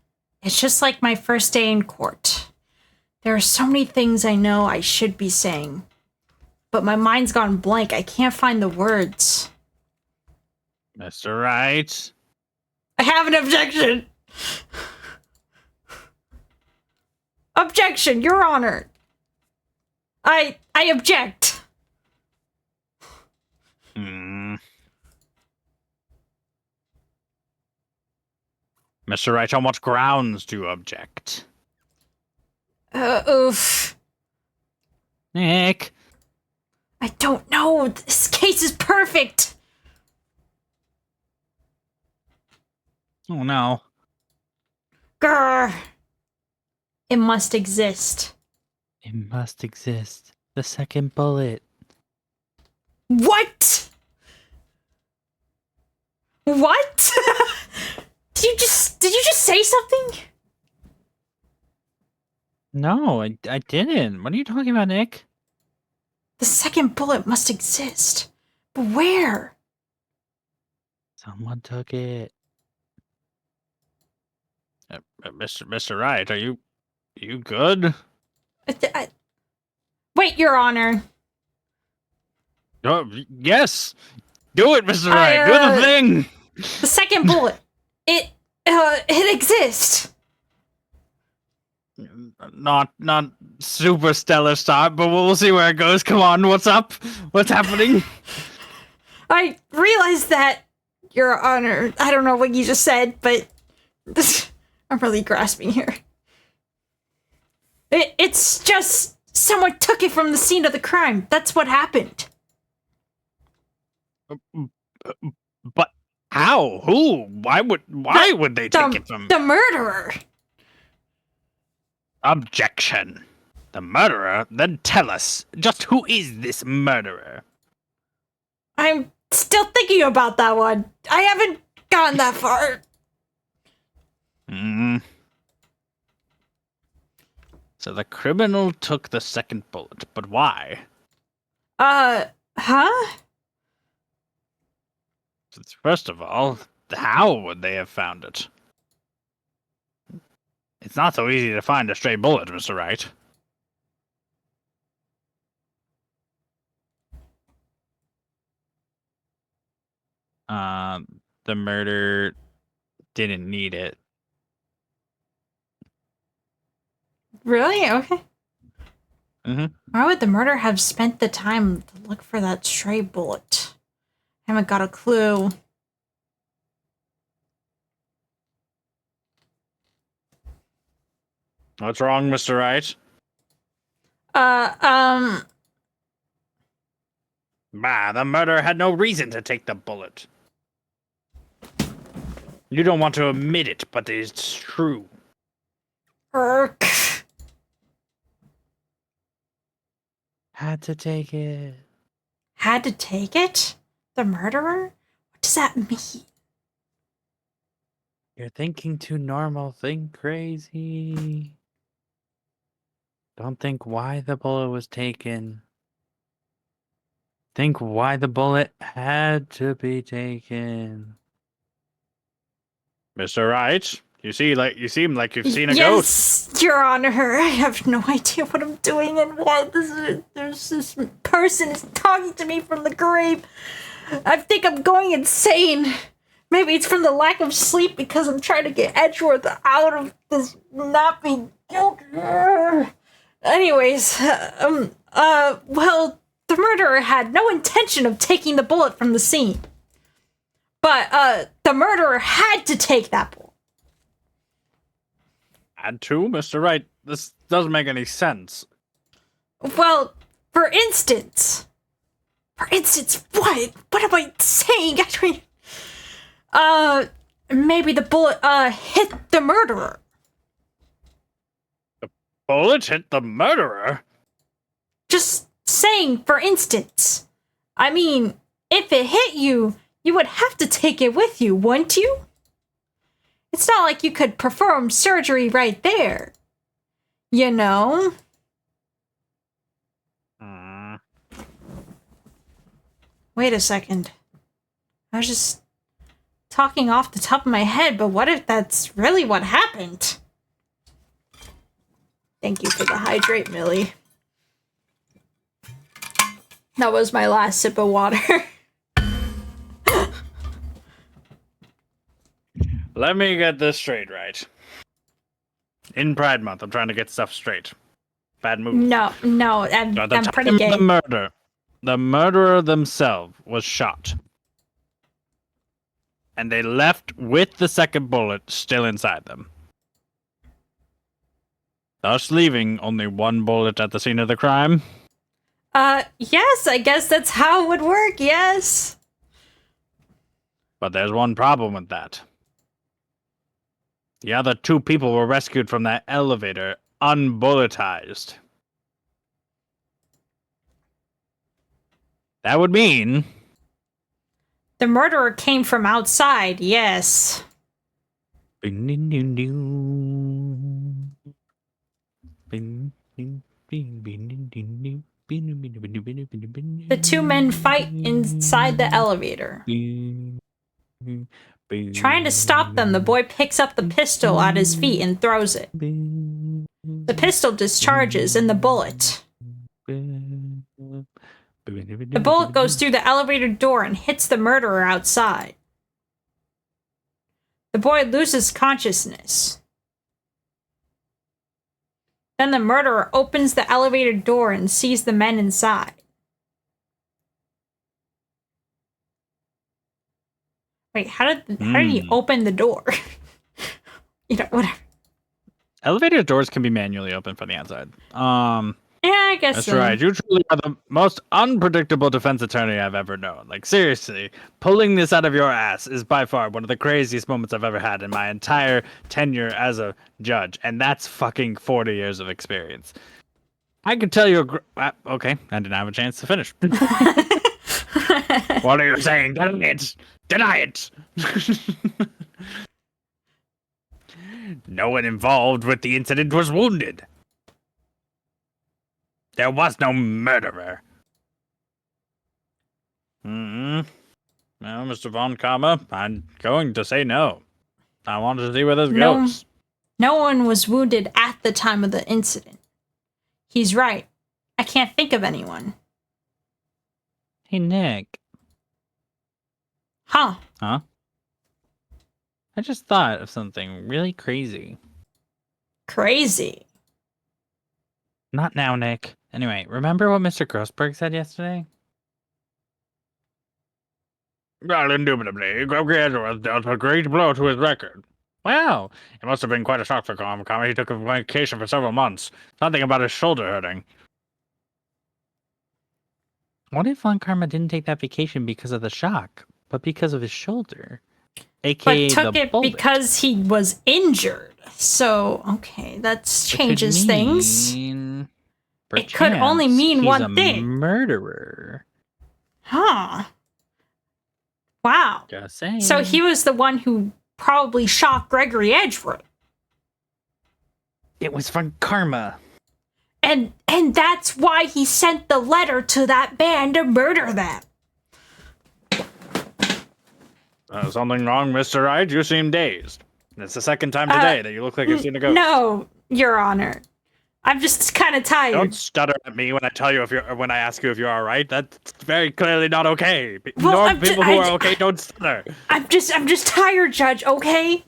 It's just like my first day in court. There are so many things I know I should be saying, but my mind's gone blank. I can't find the words. Mr. Wright? I have an objection! Objection, Your Honor! I object! Mr. Wright, on what grounds do you object? Oof. Nick. I don't know. This case is perfect. Oh no. Grr. It must exist. It must exist. The second bullet. What? What? Did you just say something? No, I didn't. What are you talking about, Nick? The second bullet must exist. But where? Someone took it. Mr. Wright, are you good? Wait, Your Honor. Oh, yes. Do it, Mr. Wright. Do the thing. The second bullet. It exists. Not super stellar start, but we'll see where it goes. Come on, what's up? What's happening? I realize that, Your Honor. I don't know what you just said, but I'm really grasping here. It's just someone took it from the scene of the crime. That's what happened. But how? Who? Why would they take it from the murderer? Objection. The murderer? Then tell us, just who is this murderer? I'm still thinking about that one. I haven't gotten that far. So the criminal took the second bullet, but why? Huh? First of all, how would they have found it? It's not so easy to find a stray bullet, Mr. Wright. The murder didn't need it. Really? Okay. Mm-hmm. Why would the murderer have spent the time to look for that stray bullet? Haven't got a clue. What's wrong, Mr. Wright? Bah, the murderer had no reason to take the bullet. You don't want to admit it, but it's true. Irk. Had to take it. Had to take it? The murderer? What does that mean? You're thinking too normal. Think crazy. Don't think why the bullet was taken. Think why the bullet had to be taken. Mr. Wright, you seem like you've seen a ghost. Yes, Your Honor. I have no idea what I'm doing and why there's this person is talking to me from the grave. I think I'm going insane. Maybe it's from the lack of sleep because I'm trying to get Edgeworth out of this not being guilty. Anyways, well, the murderer had no intention of taking the bullet from the scene. But, the murderer had to take that bullet. Had to, Mr. Wright. This doesn't make any sense. Well, for instance, what? What am I saying? Maybe the bullet, hit the murderer. Bullet hit the murderer? Just saying, for instance. I mean, if it hit you, you would have to take it with you, wouldn't you? It's not like you could perform surgery right there. You know? Wait a second. I was just talking off the top of my head, but what if that's really what happened? Thank you for the hydrate, Millie. That was my last sip of water. Let me get this straight, right? In Pride Month, I'm trying to get stuff straight. Bad move. No, I'm pretty gay. The murderer themselves was shot. And they left with the second bullet still inside them. Thus leaving only one bullet at the scene of the crime. Yes, I guess that's how it would work, yes. But there's one problem with that. The other two people were rescued from that elevator unbulletized. That would mean... The murderer came from outside, yes. The two men fight inside the elevator. Trying to stop them, the boy picks up the pistol at his feet and throws it. The pistol discharges and the bullet. The bullet goes through the elevator door and hits the murderer outside. The boy loses consciousness. Then the murderer opens the elevator door and sees the men inside. Wait, how did he open the door? Whatever. Elevator doors can be manually opened from the outside. Yeah, I guess That's so. right. You truly are the most unpredictable defense attorney I've ever known. Like, seriously, pulling this out of your ass is by far one of the craziest moments I've ever had in my entire tenure as a judge. And that's fucking 40 years of experience. I could tell you okay, I didn't have a chance to finish. What are you saying? Deny it! No one involved with the incident was wounded. There was no murderer. Well, Mr. Von Karma, I'm going to say no. I wanted to see where this goes. No one was wounded at the time of the incident. He's right. I can't think of anyone. Hey, Nick. Huh? I just thought of something really crazy. Crazy. Not now, Nick. Anyway, remember what Mr. Grossberg said yesterday? Well, indubitably, Edgeworth dealt a great blow to his record. Wow, it must have been quite a shock for Karma. He took a vacation for several months. Something about his shoulder hurting. What if Von Karma didn't take that vacation because of the shock, but because of his shoulder? AKA But took the it bullet. because he was injured. So, okay, that changes things. It could only mean one thing. Murderer. Huh. Wow. Just saying. So he was the one who probably shot Gregory Edgeworth. It was von Karma. And that's why he sent the letter to that band to murder them. Something wrong, Mr. Wright? You seem dazed. It's the second time today that you look like you've seen a ghost. No, Your Honor. I'm just kind of tired. Don't stutter at me when I tell you when I ask you if you're all right. That's very clearly not okay. Well, People who are okay don't stutter. I'm just tired, Judge, okay?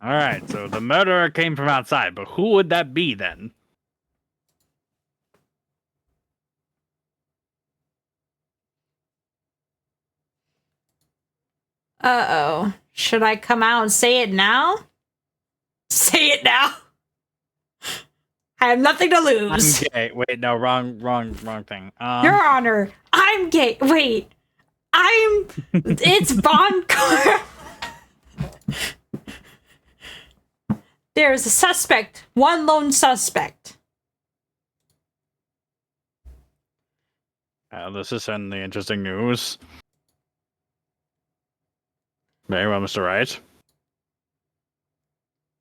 All right, so the murderer came from outside, but who would that be then? Uh-oh. Should I come out and say it now? Say it now. I have nothing to lose. I'm gay. Wait, no, wrong thing. Your Honor, I'm gay. Wait. It's Von Karma. There's a suspect. One lone suspect. This is certainly interesting news. Very well, Mr. Wright.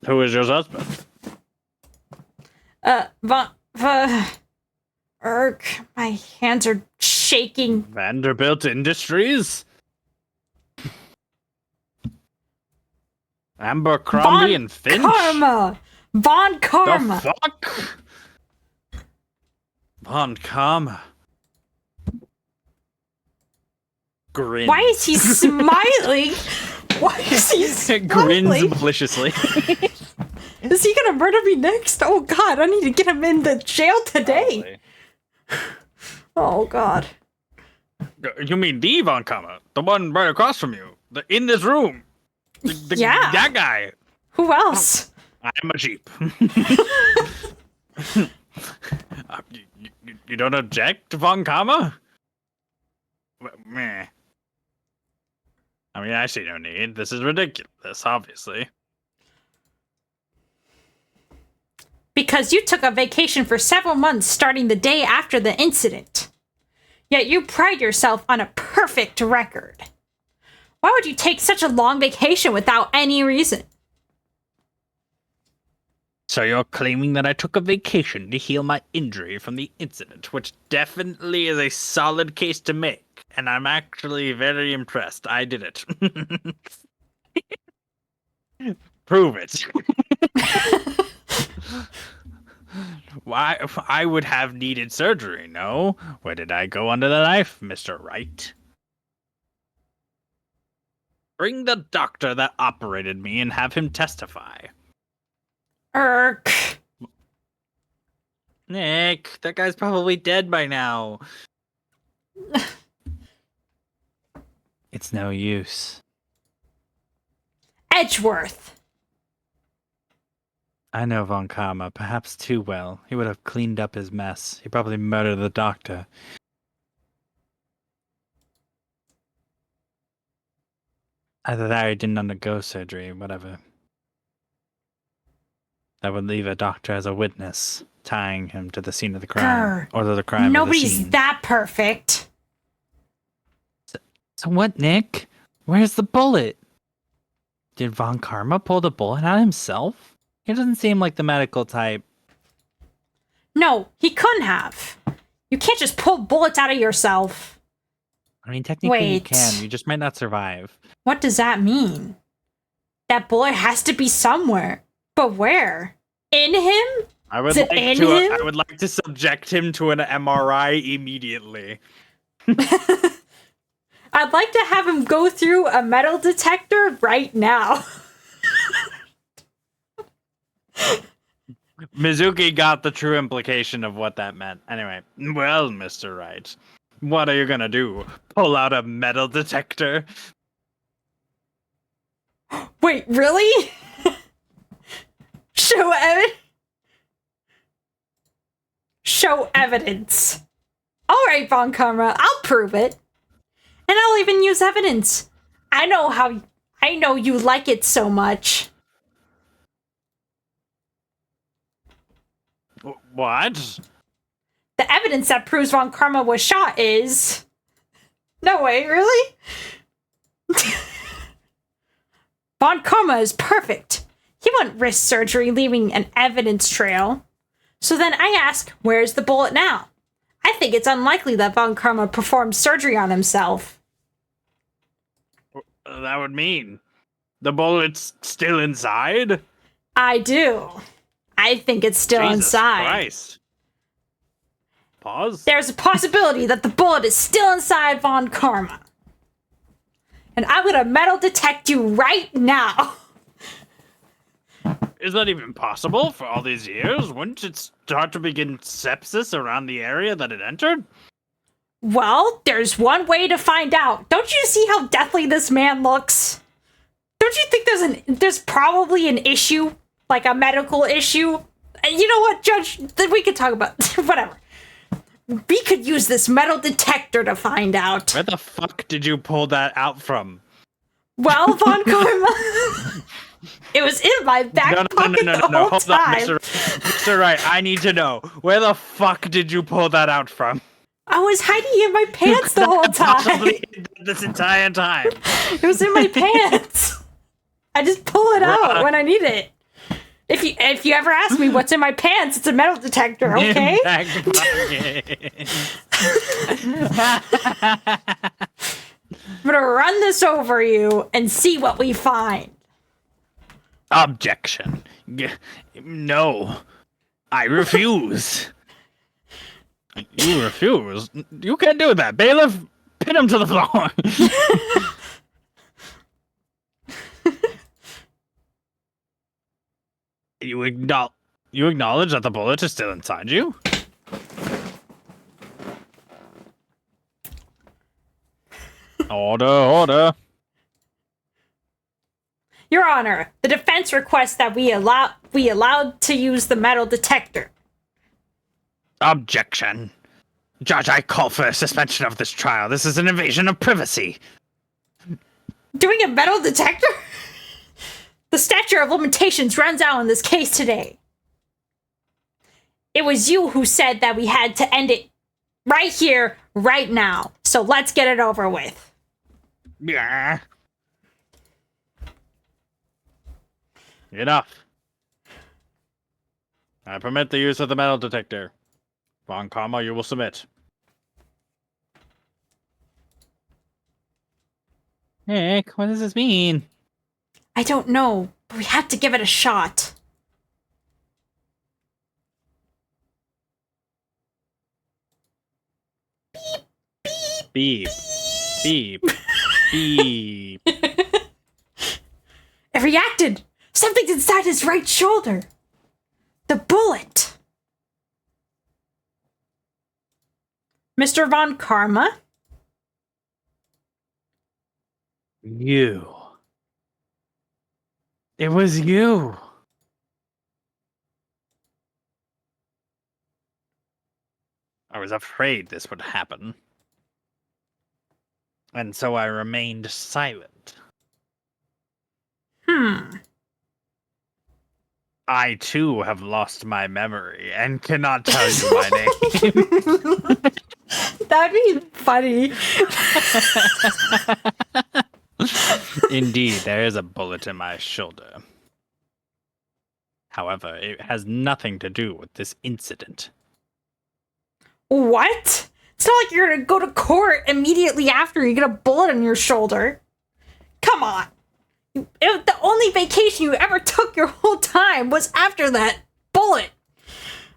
Who is your suspect? My hands are shaking. Vanderbilt Industries? Abercrombie and Finch? Von Karma! The fuck? Von Karma. Grin. Why is he smiling? Why is he smiling? Grins maliciously. Is he gonna murder me next? Oh god, I need to get him in the jail today. Oh god. You mean the Von Karma? The one right across from you? In this room? Yeah. That guy. Who else? I'm a sheep. You don't object to Von Karma? Meh. I mean, I see no need. This is ridiculous, obviously. Because you took a vacation for several months starting the day after the incident. Yet you pride yourself on a perfect record. Why would you take such a long vacation without any reason? So you're claiming that I took a vacation to heal my injury from the incident, which definitely is a solid case to make, and I'm actually very impressed. I did it. Prove it. Why? I would have needed surgery, no? Where did I go under the knife, Mr. Wright? Bring the doctor that operated me and have him testify. Nick, that guy's probably dead by now. It's no use. Edgeworth. I know Von Karma, perhaps too well. He would have cleaned up his mess. He probably murdered the doctor. Either that or he didn't undergo surgery, whatever. That would leave a doctor as a witness, tying him to the scene of the crime. Grr. Or to the crime of the Nobody's scene. that perfect. So what, Nick? Where's the bullet? Did Von Karma pull the bullet out himself? He doesn't seem like the medical type. No, he couldn't have. You can't just pull bullets out of yourself. I mean, technically you Wait. can. You just might not survive. What does that mean? That bullet has to be somewhere. But where? In him? I would Is it like in to. him? I would like to subject him to an MRI immediately. I'd like to have him go through a metal detector right now. Mizuki got the true implication of what that meant. Anyway, well, Mr. Wright, what are you gonna do? Pull out a metal detector? Wait, really? Show evidence. All right, Von Karma, I'll prove it. And I'll even use evidence. I know you like it so much. What? The evidence that proves Von Karma was shot is... No way, really? Von Karma is perfect. He wouldn't risk surgery leaving an evidence trail. So then I ask, where's the bullet now? I think it's unlikely that Von Karma performed surgery on himself. That would mean the bullet's still inside? I do. I think it's still Jesus inside. Christ. Pause. There's a possibility that the bullet is still inside Von Karma. And I'm gonna metal detect you right now. Is that even possible for all these years? Wouldn't it start to begin sepsis around the area that it entered? Well, there's one way to find out. Don't you see how deathly this man looks? Don't you think there's probably an issue, like a medical issue? And you know what, Judge? Then we could talk about whatever. We could use this metal detector to find out. Where the fuck did you pull that out from? Well, Von Karma, it was in my back pocket the whole Hold time. on, Mr. Wright, I need to know. Where the fuck did you pull that out from? I was hiding in my pants the whole time. Possibly this entire time. It was in my pants. I just pull it out when I need it. If you ever ask me what's in my pants, it's a metal detector, okay? Back pocket. I'm gonna run this over you and see what we find. Objection. No. I refuse. You refuse? You can't do that. Bailiff, pin him to the floor. You acknowledge that the bullet is still inside you? Order. Your Honor, the defense requests that we allowed to use the metal detector. Objection. Judge, I call for a suspension of this trial. This is an invasion of privacy. Doing a metal detector? The statute of limitations runs out in this case today. It was you who said that we had to end it right here, right now. So let's get it over with. Yeah. Enough. I permit the use of the metal detector. Von Karma, you will submit. Nick, what does this mean? I don't know, but we have to give it a shot. Beep. Beep. Beep. It reacted! Something's inside his right shoulder! The bullet! Mr. Von Karma? You. It was you. I was afraid this would happen. And so I remained silent. I too have lost my memory and cannot tell you my name. That'd be funny. Indeed, there is a bullet in my shoulder. However, it has nothing to do with this incident. What? It's not like you're gonna go to court immediately after you get a bullet in your shoulder. Come on. The only vacation you ever took your whole time was after that bullet.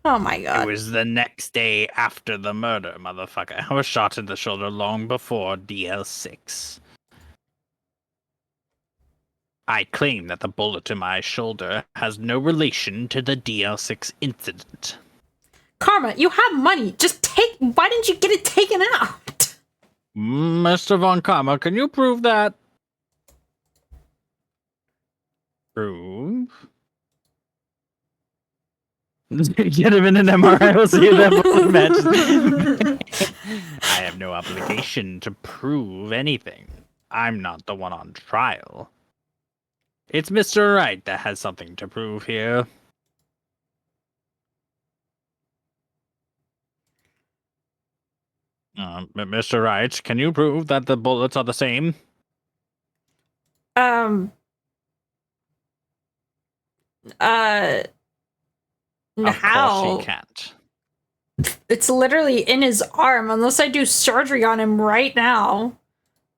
Oh my god. It was the next day after the murder, motherfucker. I was shot in the shoulder long before DL6. I claim that the bullet in my shoulder has no relation to the DL6 incident. Karma, you have money. Why didn't you get it taken out? Mr. Von Karma, can you prove that? Prove? Get him in an MRI, we'll see if that bullet matches. I have no obligation to prove anything. I'm not the one on trial. It's Mr. Wright that has something to prove here. Mr. Wright, can you prove that the bullets are the same? Of course how? he can't. It's literally in his arm, unless I do surgery on him right now.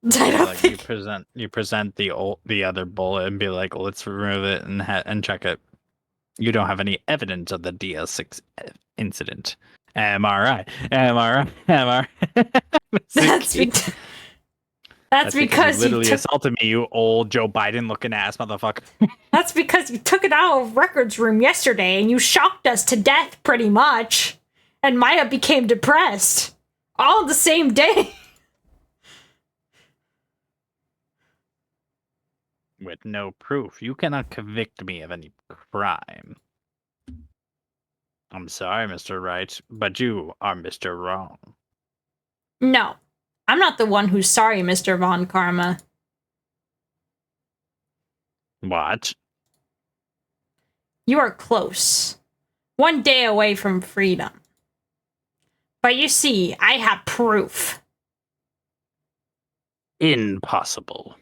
I don't Like think. you present the other bullet and be like, let's remove it and check it. You don't have any evidence of the DL6 incident. MRI, MRI, MRI. That's, that's because you literally you took. assaulted me, you old Joe Biden looking ass motherfucker. That's because you took it out of records room yesterday and you shocked us to death, pretty much. And Maya became depressed. All the same day. With no proof, you cannot convict me of any crime. I'm sorry, Mr. Wright, but you are Mr. Wrong. No, I'm not the one who's sorry, Mr. Von Karma. What? You are close. 1 day away from freedom. But you see, I have proof. Impossible.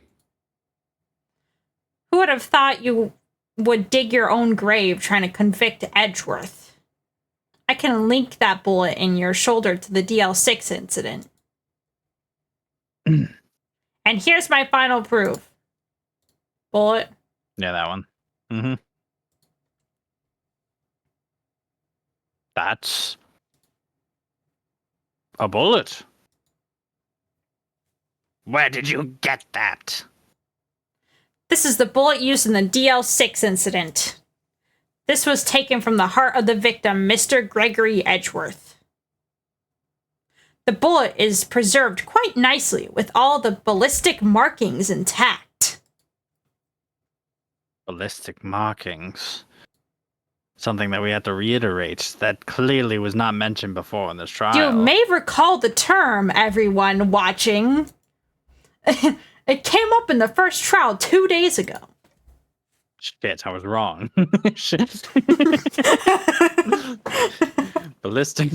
Who would have thought you would dig your own grave trying to convict Edgeworth? I can link that bullet in your shoulder to the DL6 incident. And here's my final proof. Bullet. Yeah, that one. Mm-hmm. That's a bullet. Where did you get that? This is the bullet used in the DL6 incident. This was taken from the heart of the victim, Mr. Gregory Edgeworth. The bullet is preserved quite nicely with all the ballistic markings intact. Ballistic markings. Something that we had to reiterate that clearly was not mentioned before in this trial. You may recall the term, everyone watching. It came up in the first trial 2 days ago. Shit, I was wrong. Shit. Ballistic.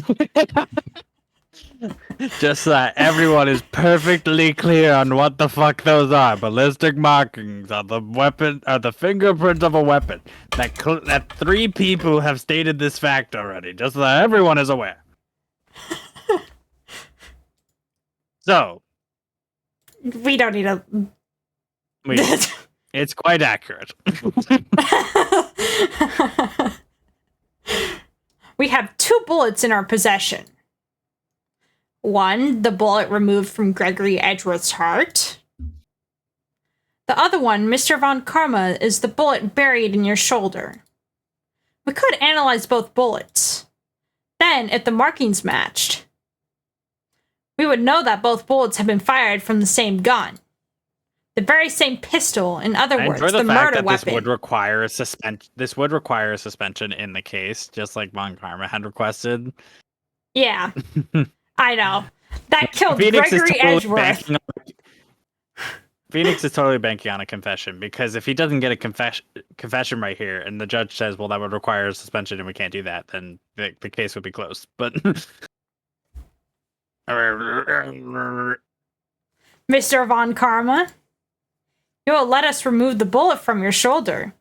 Just so that everyone is perfectly clear on what the fuck those are. Ballistic markings are the weapon, are the fingerprints of a weapon. That 3 people have stated this fact already, just so that everyone is aware. So We don't need a. it's quite accurate. We have 2 bullets in our possession. One, the bullet removed from Gregory Edgeworth's heart. The other one, Mr. Von Karma, is the bullet buried in your shoulder. We could analyze both bullets. Then, if the markings matched, we would know that both bullets have been fired from the same gun. The very same pistol, in other And words, for the the fact murder that weapon. this would require a suspension in the case, just like Von Karma had requested. Yeah, I know. That killed Phoenix Gregory is totally Edgeworth. Phoenix is totally banking on a confession, because if he doesn't get a confession right here, and the judge says, "Well, that would require a suspension, and we can't do that," then the case would be closed. But Mr. Von Karma, you will let us remove the bullet from your shoulder.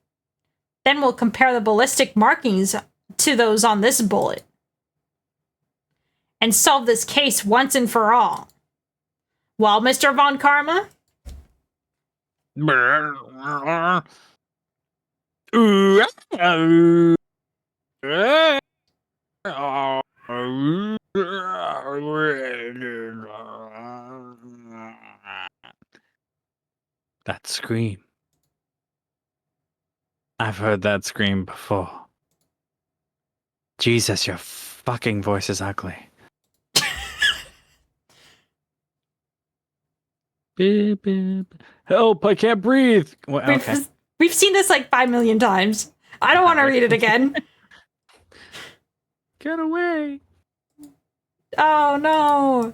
Then we'll compare the ballistic markings to those on this bullet. And solve this case once and for all. Well, Mr. Von Karma? That scream. I've heard that scream before. Jesus, your fucking voice is ugly. Beep, beep. Help, I can't breathe. Well, okay. We've seen this like 5 million times. I don't want to read it again. Get away. Oh no.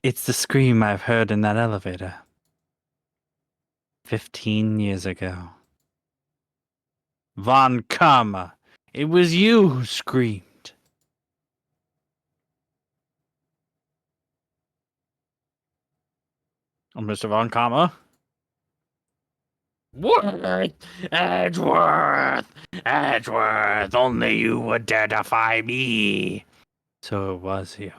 It's the scream I've heard in that elevator 15 years ago. Von Karma, it was you who screamed. Mr. Von Kama? What? Edgeworth, only you would dare defy me. So it was you.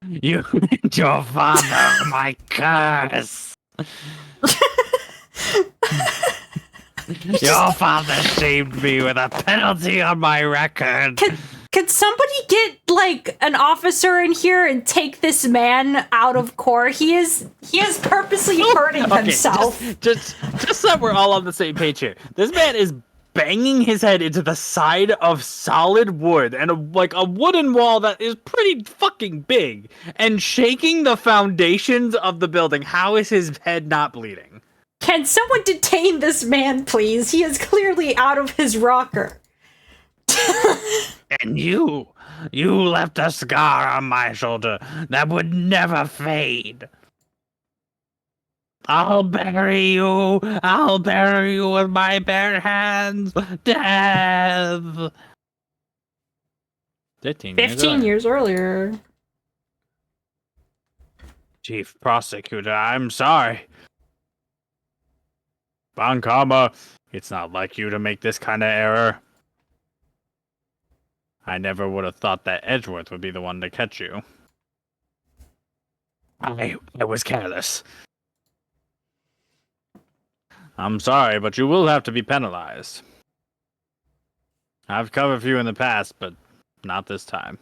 You and your father, my curse. Your father shamed me with a penalty on my record. Could somebody get like an officer in here and take this man out of court? He is purposely hurting himself. Just so that we're all on the same page here. This man is banging his head into the side of solid wood and a wooden wall that is pretty fucking big and shaking the foundations of the building. How is his head not bleeding? Can someone detain this man, please? He is clearly out of his rocker. And you left a scar on my shoulder that would never fade. I'll bury you with my bare hands. Death. 15 years earlier. Chief Prosecutor, I'm sorry. Von Kama, it's not like you to make this kind of error. I never would have thought that Edgeworth would be the one to catch you. I was careless. I'm sorry, but you will have to be penalized. I've covered for you in the past, but not this time.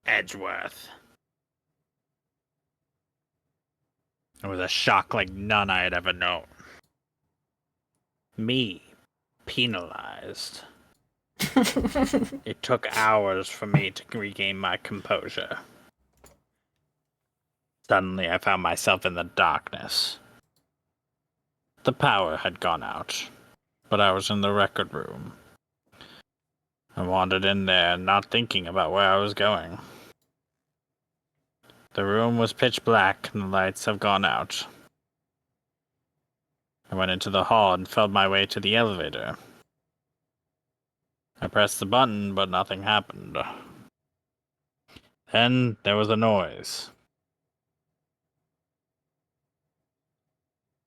Edgeworth. It was a shock like none I had ever known. Me. Penalized. It took hours for me to regain my composure. Suddenly, I found myself in the darkness. The power had gone out, but I was in the record room. I wandered in there, not thinking about where I was going. The room was pitch black, and the lights have gone out. I went into the hall and felt my way to the elevator. I pressed the button, but nothing happened. Then there was a noise.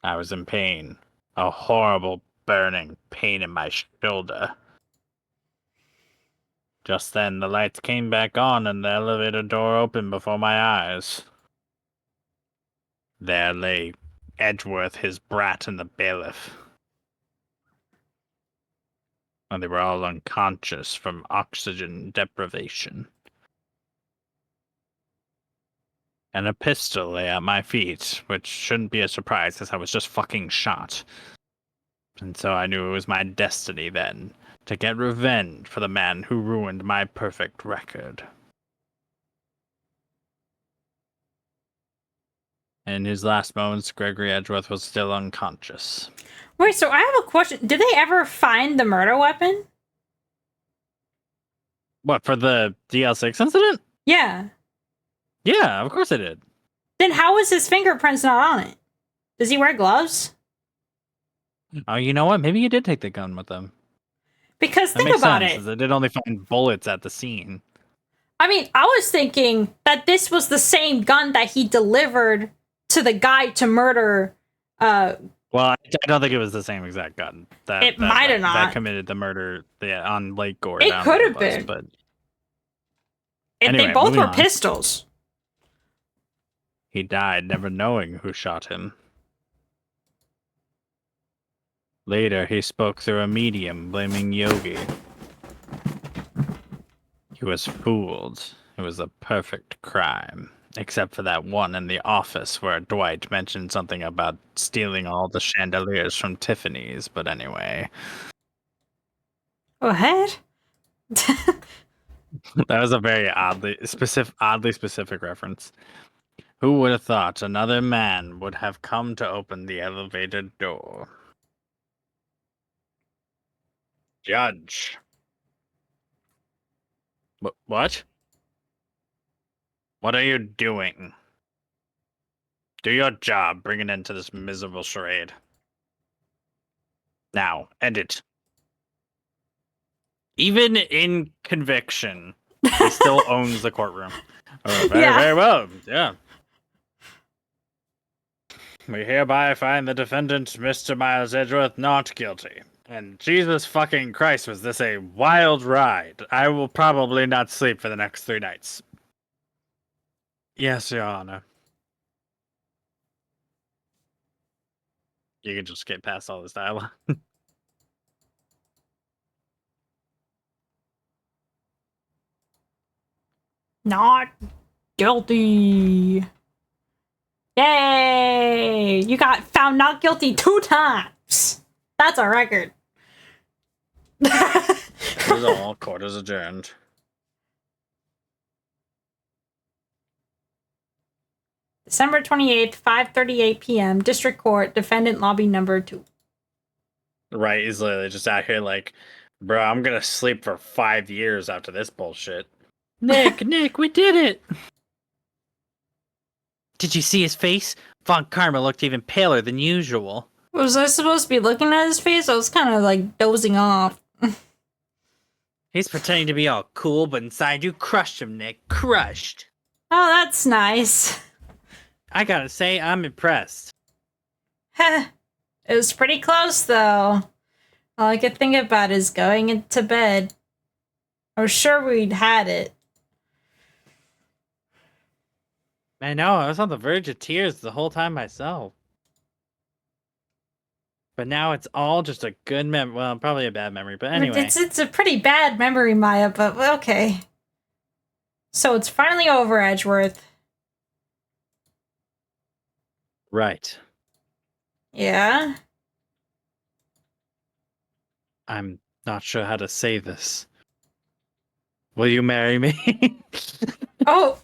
I was in pain, a horrible burning pain in my shoulder. Just then, the lights came back on and the elevator door opened before my eyes. There lay Edgeworth, his brat, and the bailiff. And they were all unconscious from oxygen deprivation. And a pistol lay at my feet, which shouldn't be a surprise as I was just fucking shot. And so I knew it was my destiny then to get revenge for the man who ruined my perfect record. In his last moments, Gregory Edgeworth was still unconscious. Wait, so I have a question. Did they ever find the murder weapon? What, for the DL6 incident? Yeah. Yeah, of course I did. Then how is his fingerprints not on it? Does he wear gloves? Oh, you know what? Maybe he did take the gun with him. Because That think makes about sense. it. They did only find bullets at the scene. I mean, I was thinking that this was the same gun that he delivered to the guy to murder. Well, I don't think it was the same exact gun. It might have not. That committed the murder on Lake Gore. It down could the have bus, been. But And anyway, they both moving were on. pistols. He died never knowing who shot him. Later, he spoke through a medium, blaming Yogi. He was fooled. It was a perfect crime. Except for that one in the office where Dwight mentioned something about stealing all the chandeliers from Tiffany's, but anyway. What? That was a very oddly specific reference. Who would have thought another man would have come to open the elevator door? Judge. What? What are you doing? Do your job. Bring an end to this miserable charade. Now, end it. Even in conviction, He still owns the courtroom. Very, Yeah. very well. Yeah. We hereby find the defendant, Mr. Miles Edgeworth, not guilty. And Jesus fucking Christ, was this a wild ride. I will probably not sleep for the next 3 nights. Yes, Your Honor. You can just get past all this dialogue. Not guilty. Yay! You got found not guilty 2 times. That's a record. That is all. Court is adjourned. December 28th, 5:38 p.m. District Court, Defendant Lobby Number 2. Right, he's literally just out here like, bro, I'm gonna sleep for 5 years after this bullshit. Nick, we did it! Did you see his face? Von Karma looked even paler than usual. Was I supposed to be looking at his face? I was kind of like dozing off. He's pretending to be all cool, but inside you crushed him, Nick. Crushed. Oh, that's nice. I gotta say, I'm impressed. Heh. It was pretty close, though. All I could think about is going into bed. I was sure we'd had it. I know, I was on the verge of tears the whole time myself. But now it's all just a good memory. Well, probably a bad memory, but anyway. It's a pretty bad memory, Maya, but okay. So it's finally over, Edgeworth. Right. Yeah? I'm not sure how to say this. Will you marry me? Oh,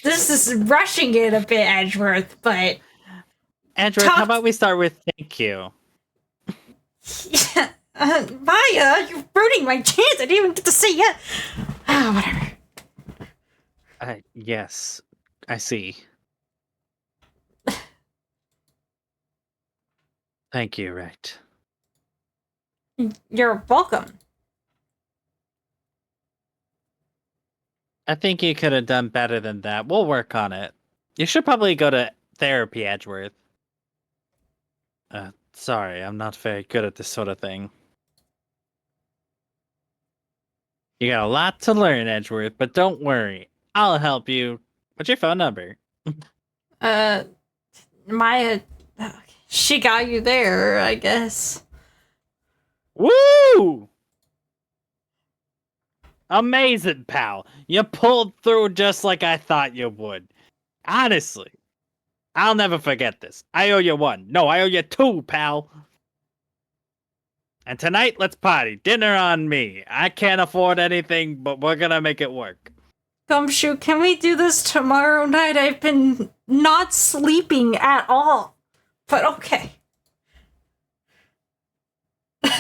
this is rushing it a bit, Edgeworth, but... Andrew, how about we start with thank you? Yeah, Maya, you're ruining my chance. I didn't even get to say yeah. Whatever. Yes, I see. Thank you, right. You're welcome. I think you could have done better than that. We'll work on it. You should probably go to therapy, Edgeworth. Sorry, I'm not very good at this sort of thing. You got a lot to learn, Edgeworth, but don't worry. I'll help you. What's your phone number? Maya, she got you there, I guess. Woo! Amazing, pal. You pulled through just like I thought you would. Honestly, I'll never forget this. I owe you 1. No, I owe you 2, pal. And tonight, let's party. Dinner on me. I can't afford anything, but we're gonna make it work. Gumshoe, can we do this tomorrow night? I've been not sleeping at all. But okay.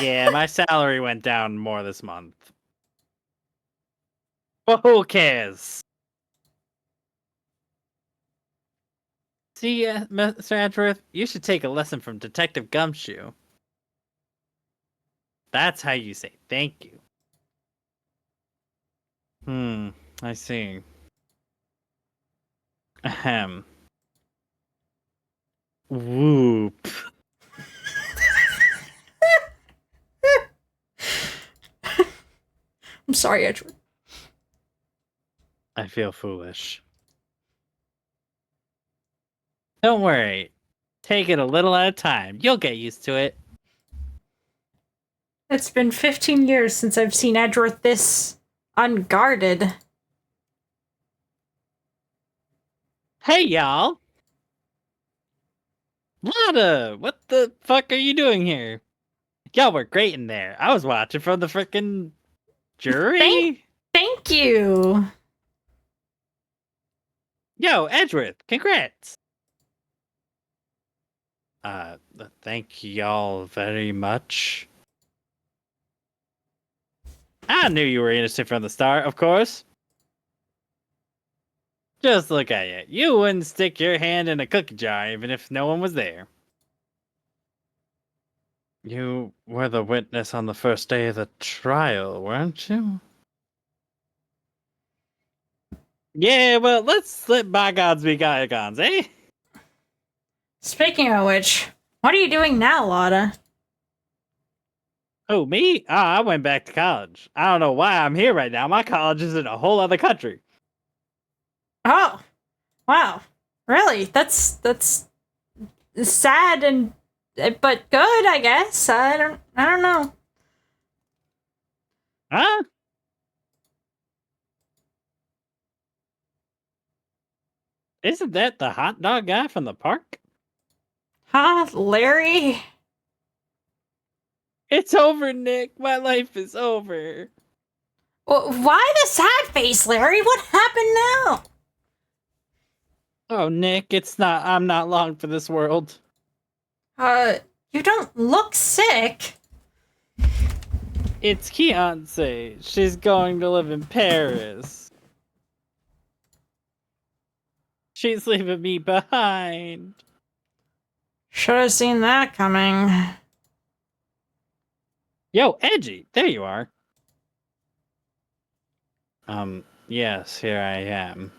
Yeah, my salary went down more this month. But who cares? See, Mr. Edgeworth, you should take a lesson from Detective Gumshoe. That's how you say thank you. I see. Ahem. Whoop. I'm sorry, Edgeworth. I feel foolish. Don't worry. Take it a little at a time. You'll get used to it. It's been 15 years since I've seen Edgeworth this unguarded. Hey, y'all. Lana, what the fuck are you doing here? Y'all were great in there. I was watching from the frickin' jury. Thank you. Yo, Edgeworth, congrats. Thank y'all very much. I knew you were innocent from the start, of course. Just look at you. You wouldn't stick your hand in a cookie jar even if no one was there. You were the witness on the first day of the trial, weren't you? Yeah, well, let's let bygones be bygones, eh? Speaking of which, what are you doing now, Lotta? Oh, me? I went back to college. I don't know why I'm here right now. My college is in a whole other country. Oh, wow. Really? That's sad and but good, I guess. I don't know. Huh? Isn't that the hot dog guy from the park? Huh, Larry? It's over, Nick. My life is over. Why the sad face, Larry? What happened now? Oh, Nick, I'm not long for this world. You don't look sick. It's Beyonce. She's going to live in Paris. She's leaving me behind. Should have seen that coming. Yo, Edgy, there you are. Yes, here I am.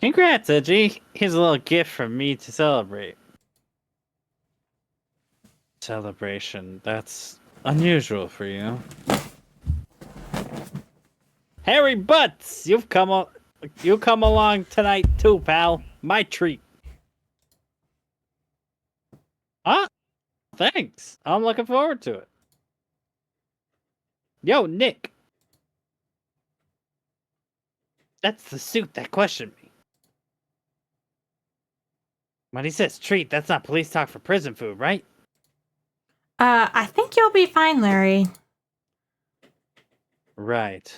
Congrats, Edgy. Here's a little gift from me to celebrate. Celebration. That's unusual for you. Harry Butts, you come along tonight too, pal. My treat. Ah, thanks. I'm looking forward to it. Yo, Nick. That's the suit that questioned me. When he says treat, that's not police talk for prison food, right? I think you'll be fine, Larry. Right.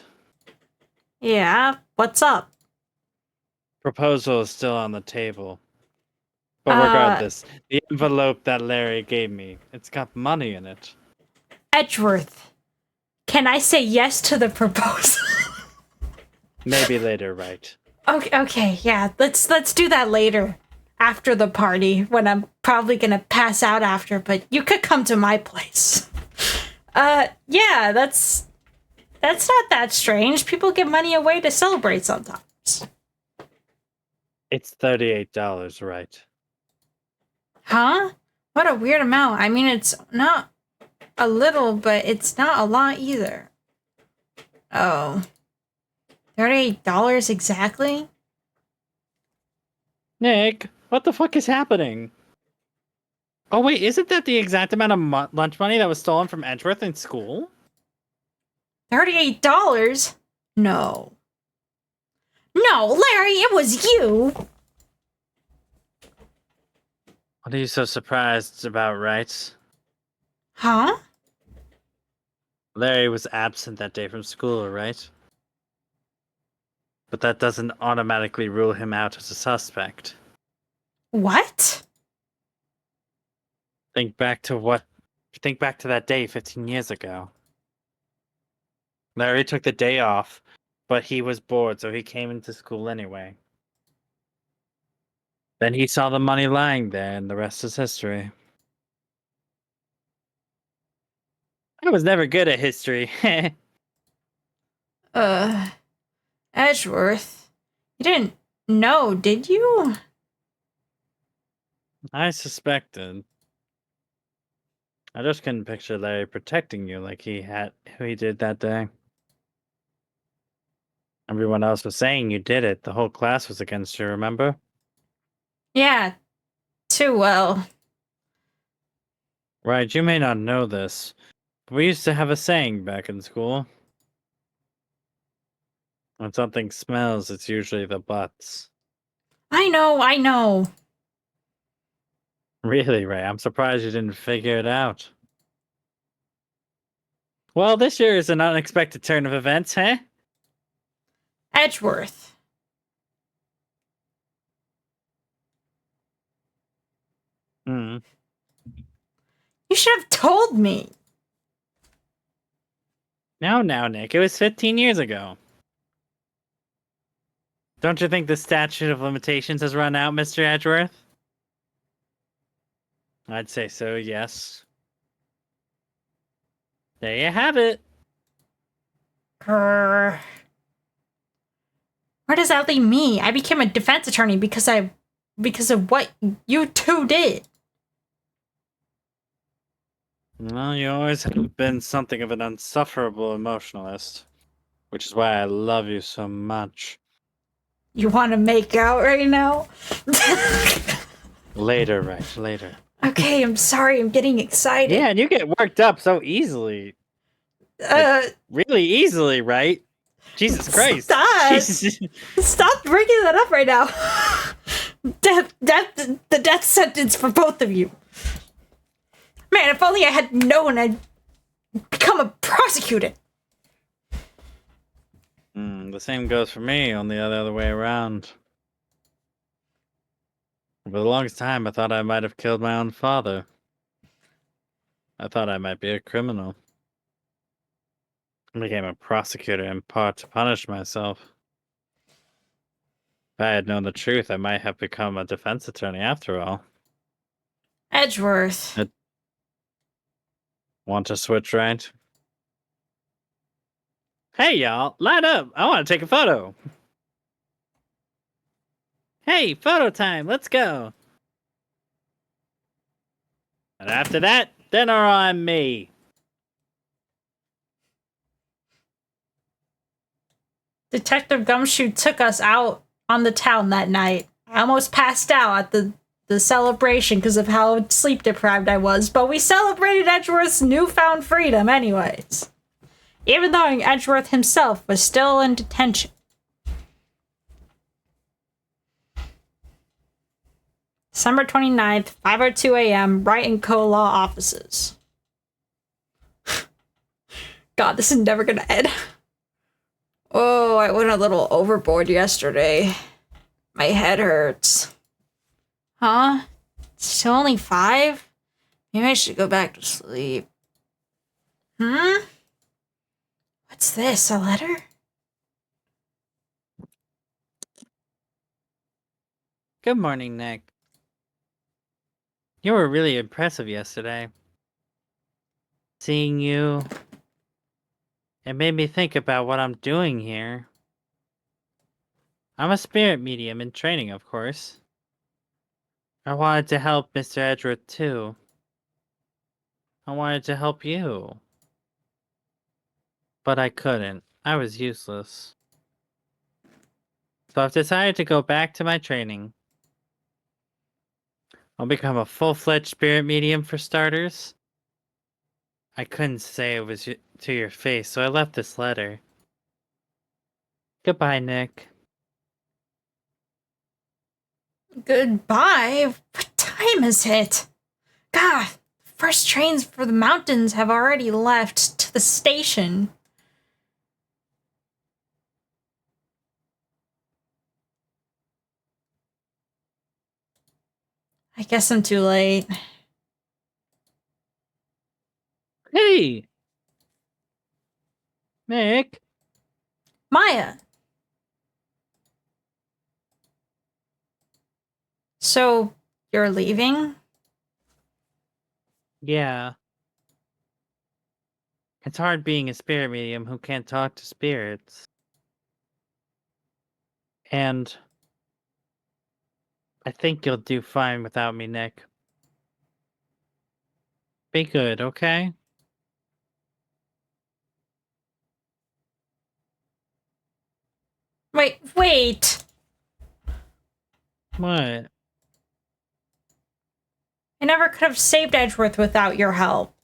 Yeah, what's up? Proposal is still on the table. But Uh, regardless, the envelope that Larry gave me, it's got money in it. Edgeworth, can I say yes to the proposal? Maybe later, right? Okay, yeah, let's do that later. After the party, when I'm probably gonna pass out after, but you could come to my place. Yeah, that's not that strange. People give money away to celebrate sometimes. It's $38, right? Huh? What a weird amount. I mean, it's not a little, but it's not a lot either. Oh. $38 exactly? Nick, what the fuck is happening? Oh wait, isn't that the exact amount of lunch money that was stolen from Edgeworth in school? $38? No. No, Larry, it was you! What are you so surprised about, right? Huh? Larry was absent that day from school, right? But that doesn't automatically rule him out as a suspect. What? Think back to that day 15 years ago. Larry took the day off, but he was bored, so he came into school anyway. Then he saw the money lying there, and the rest is history. I was never good at history. Edgeworth. You didn't know, did you? I suspected. I just couldn't picture Larry protecting you like he did that day. Everyone else was saying you did it. The whole class was against you, remember? Yeah, too well. Right, you may not know this, but we used to have a saying back in school. When something smells, it's usually the butts. I know. Really, Ray? I'm surprised you didn't figure it out. Well, this year is an unexpected turn of events, huh? Edgeworth. Hmm. You should have told me. No, Nick. It was 15 years ago. Don't you think the statute of limitations has run out, Mr. Edgeworth? I'd say so, yes. There you have it. Grr. Where does that leave me? I became a defense attorney because of what you two did. Well, you always have been something of an insufferable emotionalist, which is why I love you so much. You want to make out right now? Later, right? Later. Okay, I'm sorry. I'm getting excited. Yeah, and you get worked up so easily. Really easily, right? Jesus Christ. Stop. Jesus. Stop bringing that up right now. The death sentence for both of you. Man, if only I had known I'd become a prosecutor. The same goes for me, only the other way around. For the longest time, I thought I might have killed my own father. I thought I might be a criminal. I became a prosecutor in part to punish myself. If I had known the truth, I might have become a defense attorney after all. Edgeworth. Want to switch, right? Hey, y'all, line up! I want to take a photo! Hey, photo time, let's go! And after that, dinner on me! Detective Gumshoe took us out on the town that night. I almost passed out at the celebration because of how sleep deprived I was, but we celebrated Edgeworth's newfound freedom anyways. Even though Edgeworth himself was still in detention. December 29th, 5:02 a.m., Wright and Co. Law offices. God, this is never gonna end. Oh, I went a little overboard yesterday. My head hurts. Huh? It's still only 5? Maybe I should go back to sleep. What's this, a letter? Good morning, Nick. You were really impressive yesterday. Seeing you, it made me think about what I'm doing here. I'm a spirit medium in training, of course. I wanted to help Mr. Edgeworth, too. I wanted to help you. But I couldn't. I was useless. So I've decided to go back to my training. I'll become a full-fledged spirit medium for starters. I couldn't say it was to your face, so I left this letter. Goodbye, Nick. Goodbye? What time is it? God, first trains for the mountains have already left to the station. I guess I'm too late. Hey! Nick! Maya! So, you're leaving? Yeah. It's hard being a spirit medium who can't talk to spirits. And I think you'll do fine without me, Nick. Be good, okay? Wait! What? I never could have saved Edgeworth without your help.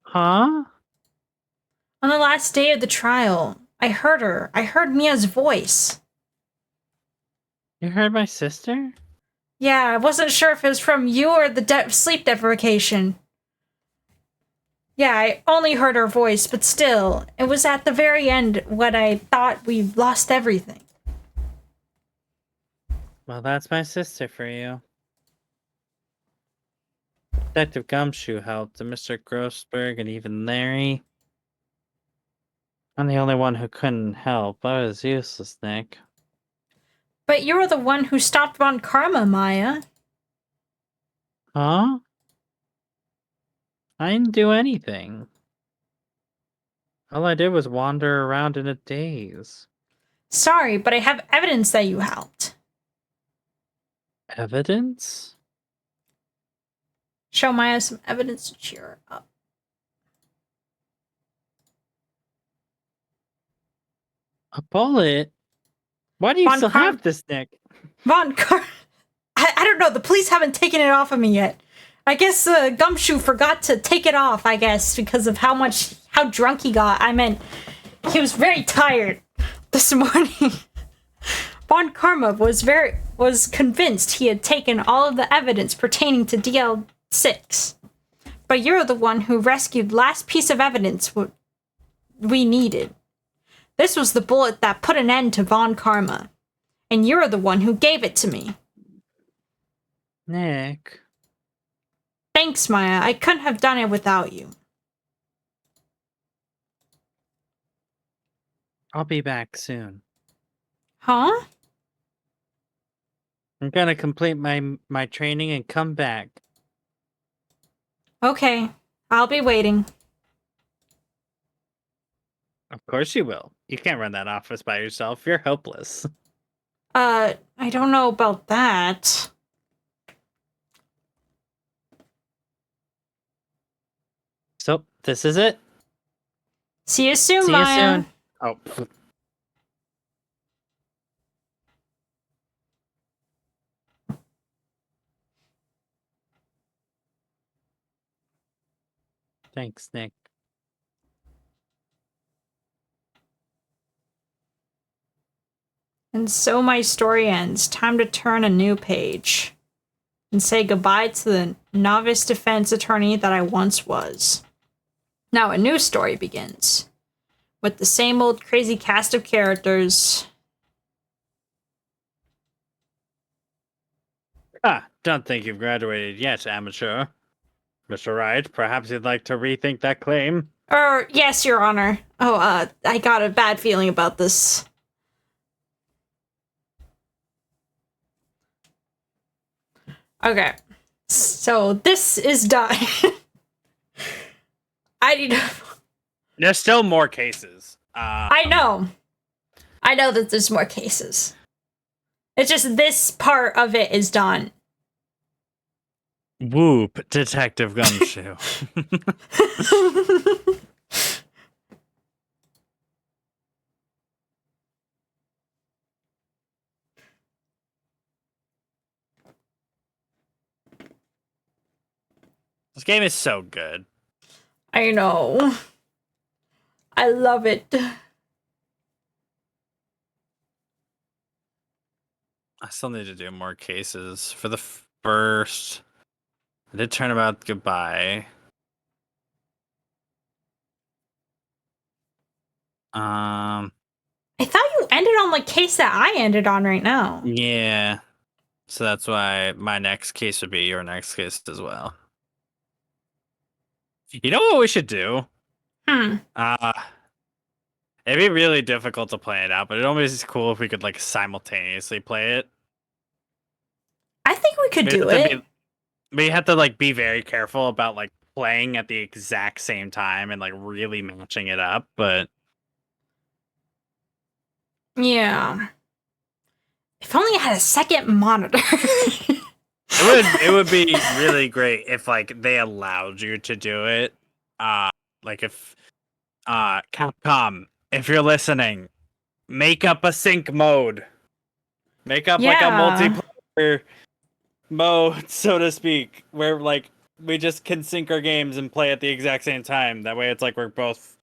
Huh? On the last day of the trial, I heard her. I heard Mia's voice. You heard my sister? Yeah, I wasn't sure if it was from you or the sleep deprivation. Yeah, I only heard her voice, but still, it was at the very end when I thought we lost everything. Well, that's my sister for you. Detective Gumshoe helped, and Mr. Grossberg, and even Larry. I'm the only one who couldn't help. I was useless, Nick. But you were the one who stopped Von Karma, Maya. Huh? I didn't do anything. All I did was wander around in a daze. Sorry, but I have evidence that you helped. Evidence? Show Maya some evidence to cheer her up. A bullet? Why do you Von still Car- have this, Nick? Von Car... I don't know. The police haven't taken it off of me yet. I guess Gumshoe forgot to take it off, I guess, because of how drunk he got. I meant, he was very tired this morning. Von Karma was convinced he had taken all of the evidence pertaining to DL6. But you're the one who rescued last piece of evidence we needed. This was the bullet that put an end to Von Karma. And you're the one who gave it to me. Nick. Thanks, Maya. I couldn't have done it without you. I'll be back soon. Huh? I'm gonna complete my training and come back. Okay. I'll be waiting. Of course you will. You can't run that office by yourself. You're hopeless. I don't know about that. So, this is it? See you soon, See Maya. you soon. Oh. Thanks, Nick. And so my story ends. Time to turn a new page. And say goodbye to the novice defense attorney that I once was. Now a new story begins. With the same old crazy cast of characters. Don't think you've graduated yet, amateur. Mr. Wright, perhaps you'd like to rethink that claim? Yes, Your Honor. Oh, I got a bad feeling about this. Okay. So, this is done. I need to... There's still more cases. I know. I know that there's more cases. It's just this part of it is done. Whoop, Detective Gumshoe. This game is so good. I know. I love it. I still need to do more cases. For the first, I did Turnabout Goodbye. I thought you ended on the case that I ended on right now. Yeah. So that's why my next case would be your next case as well. You know what we should do? It'd be really difficult to play it out, but it always is cool if we could like simultaneously play it. I think we could do it. We have to like be very careful about like playing at the exact same time and like really matching it up, but Yeah. If only I had a second monitor. it would be really great if like they allowed you to do it. Like if Capcom, if you're listening, make up a sync mode. Make up like a multiplayer mode, so to speak, where like we just can sync our games and play at the exact same time. That way it's like we're both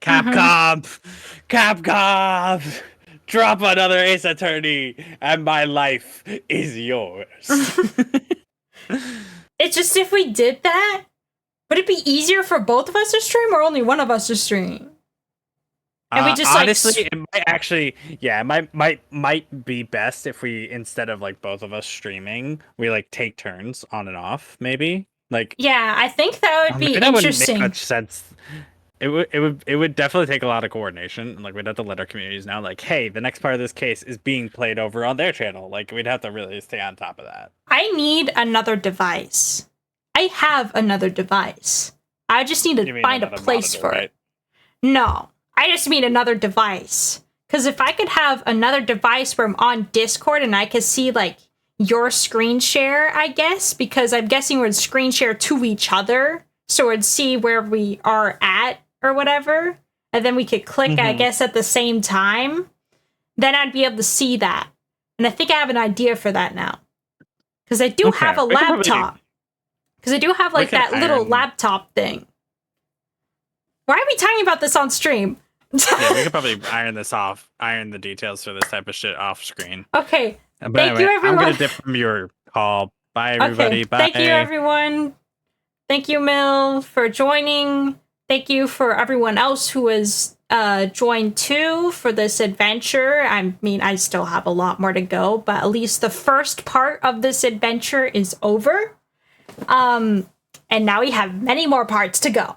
Capcom! Capcom! Drop another Ace Attorney, and my life is yours. It's just if we did that, would it be easier for both of us to stream or only one of us to stream? And we just honestly, it might actually, yeah, it might be best if we, instead of like both of us streaming, we like take turns on and off, maybe. Like, yeah, I think that would be that interesting. Wouldn't make much sense. It would definitely take a lot of coordination, and like we'd have to let our communities know, like, hey, the next part of this case is being played over on their channel. Like, we'd have to really stay on top of that. I need another device. I have another device. I just need You to mean find a another place monitor, for right? it. No, I just mean another device. Because if I could have another device where I'm on Discord and I could see, like, your screen share, I guess, because I'm guessing we'd screen share to each other, so we'd see where we are at or whatever, and then we could click, I guess, at the same time, then I'd be able to see that. And I think I have an idea for that now. Because I do have a we could probably- laptop. Because I do have, like, could that little iron- laptop thing. Why are we talking about this on stream? Yeah, we could probably iron this off, iron the details for this type of shit off screen. Okay. But Thank you, I'm everyone. gonna dip from your call. Bye, everybody. Okay. Bye. Thank you, everyone. Thank you, Mill, for joining. Thank you for everyone else who has joined too for this adventure. I mean, I still have a lot more to go, but at least the first part of this adventure is over. And now we have many more parts to go.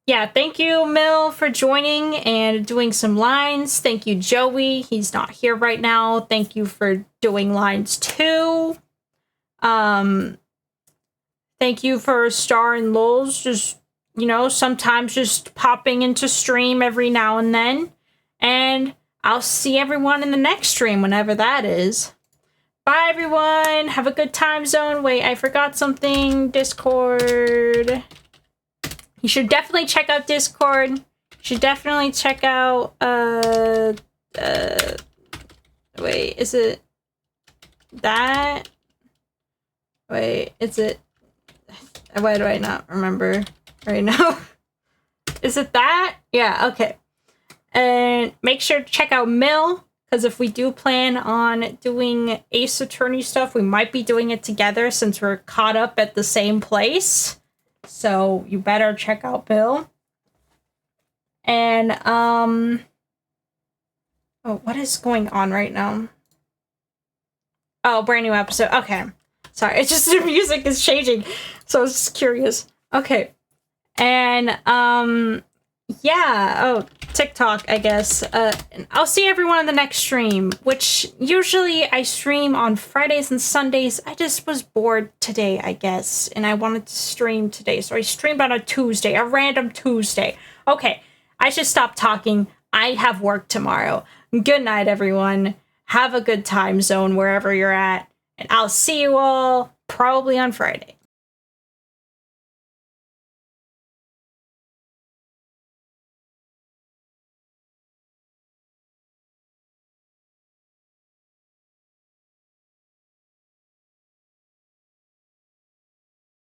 Yeah, thank you, Mill, for joining and doing some lines. Thank you, Joey. He's not here right now. Thank you for doing lines too. Thank you for Star and Lulz, just, you know, sometimes just popping into stream every now and then. And I'll see everyone in the next stream, whenever that is. Bye, everyone. Have a good time zone. Wait, I forgot something. Discord. You should definitely check out Discord. You should definitely check out, wait, is it that? Wait, is it, why do I not remember right now? Is it that? Yeah, okay. And make sure to check out Mill, because if we do plan on doing Ace Attorney stuff, we might be doing it together since we're caught up at the same place. So you better check out Bill. And oh, what is going on right now? Oh, brand new episode. Okay. Sorry, it's just the music is changing. So I was just curious. Okay. And yeah, oh, TikTok, I guess. I'll see everyone in the next stream, which usually I stream on Fridays and Sundays. I just was bored today, I guess, and I wanted to stream today, so I streamed on a Tuesday, a random Tuesday. Okay, I should stop talking. I have work tomorrow. Good night, everyone. Have a good time zone wherever you're at, and I'll see you all probably on Friday.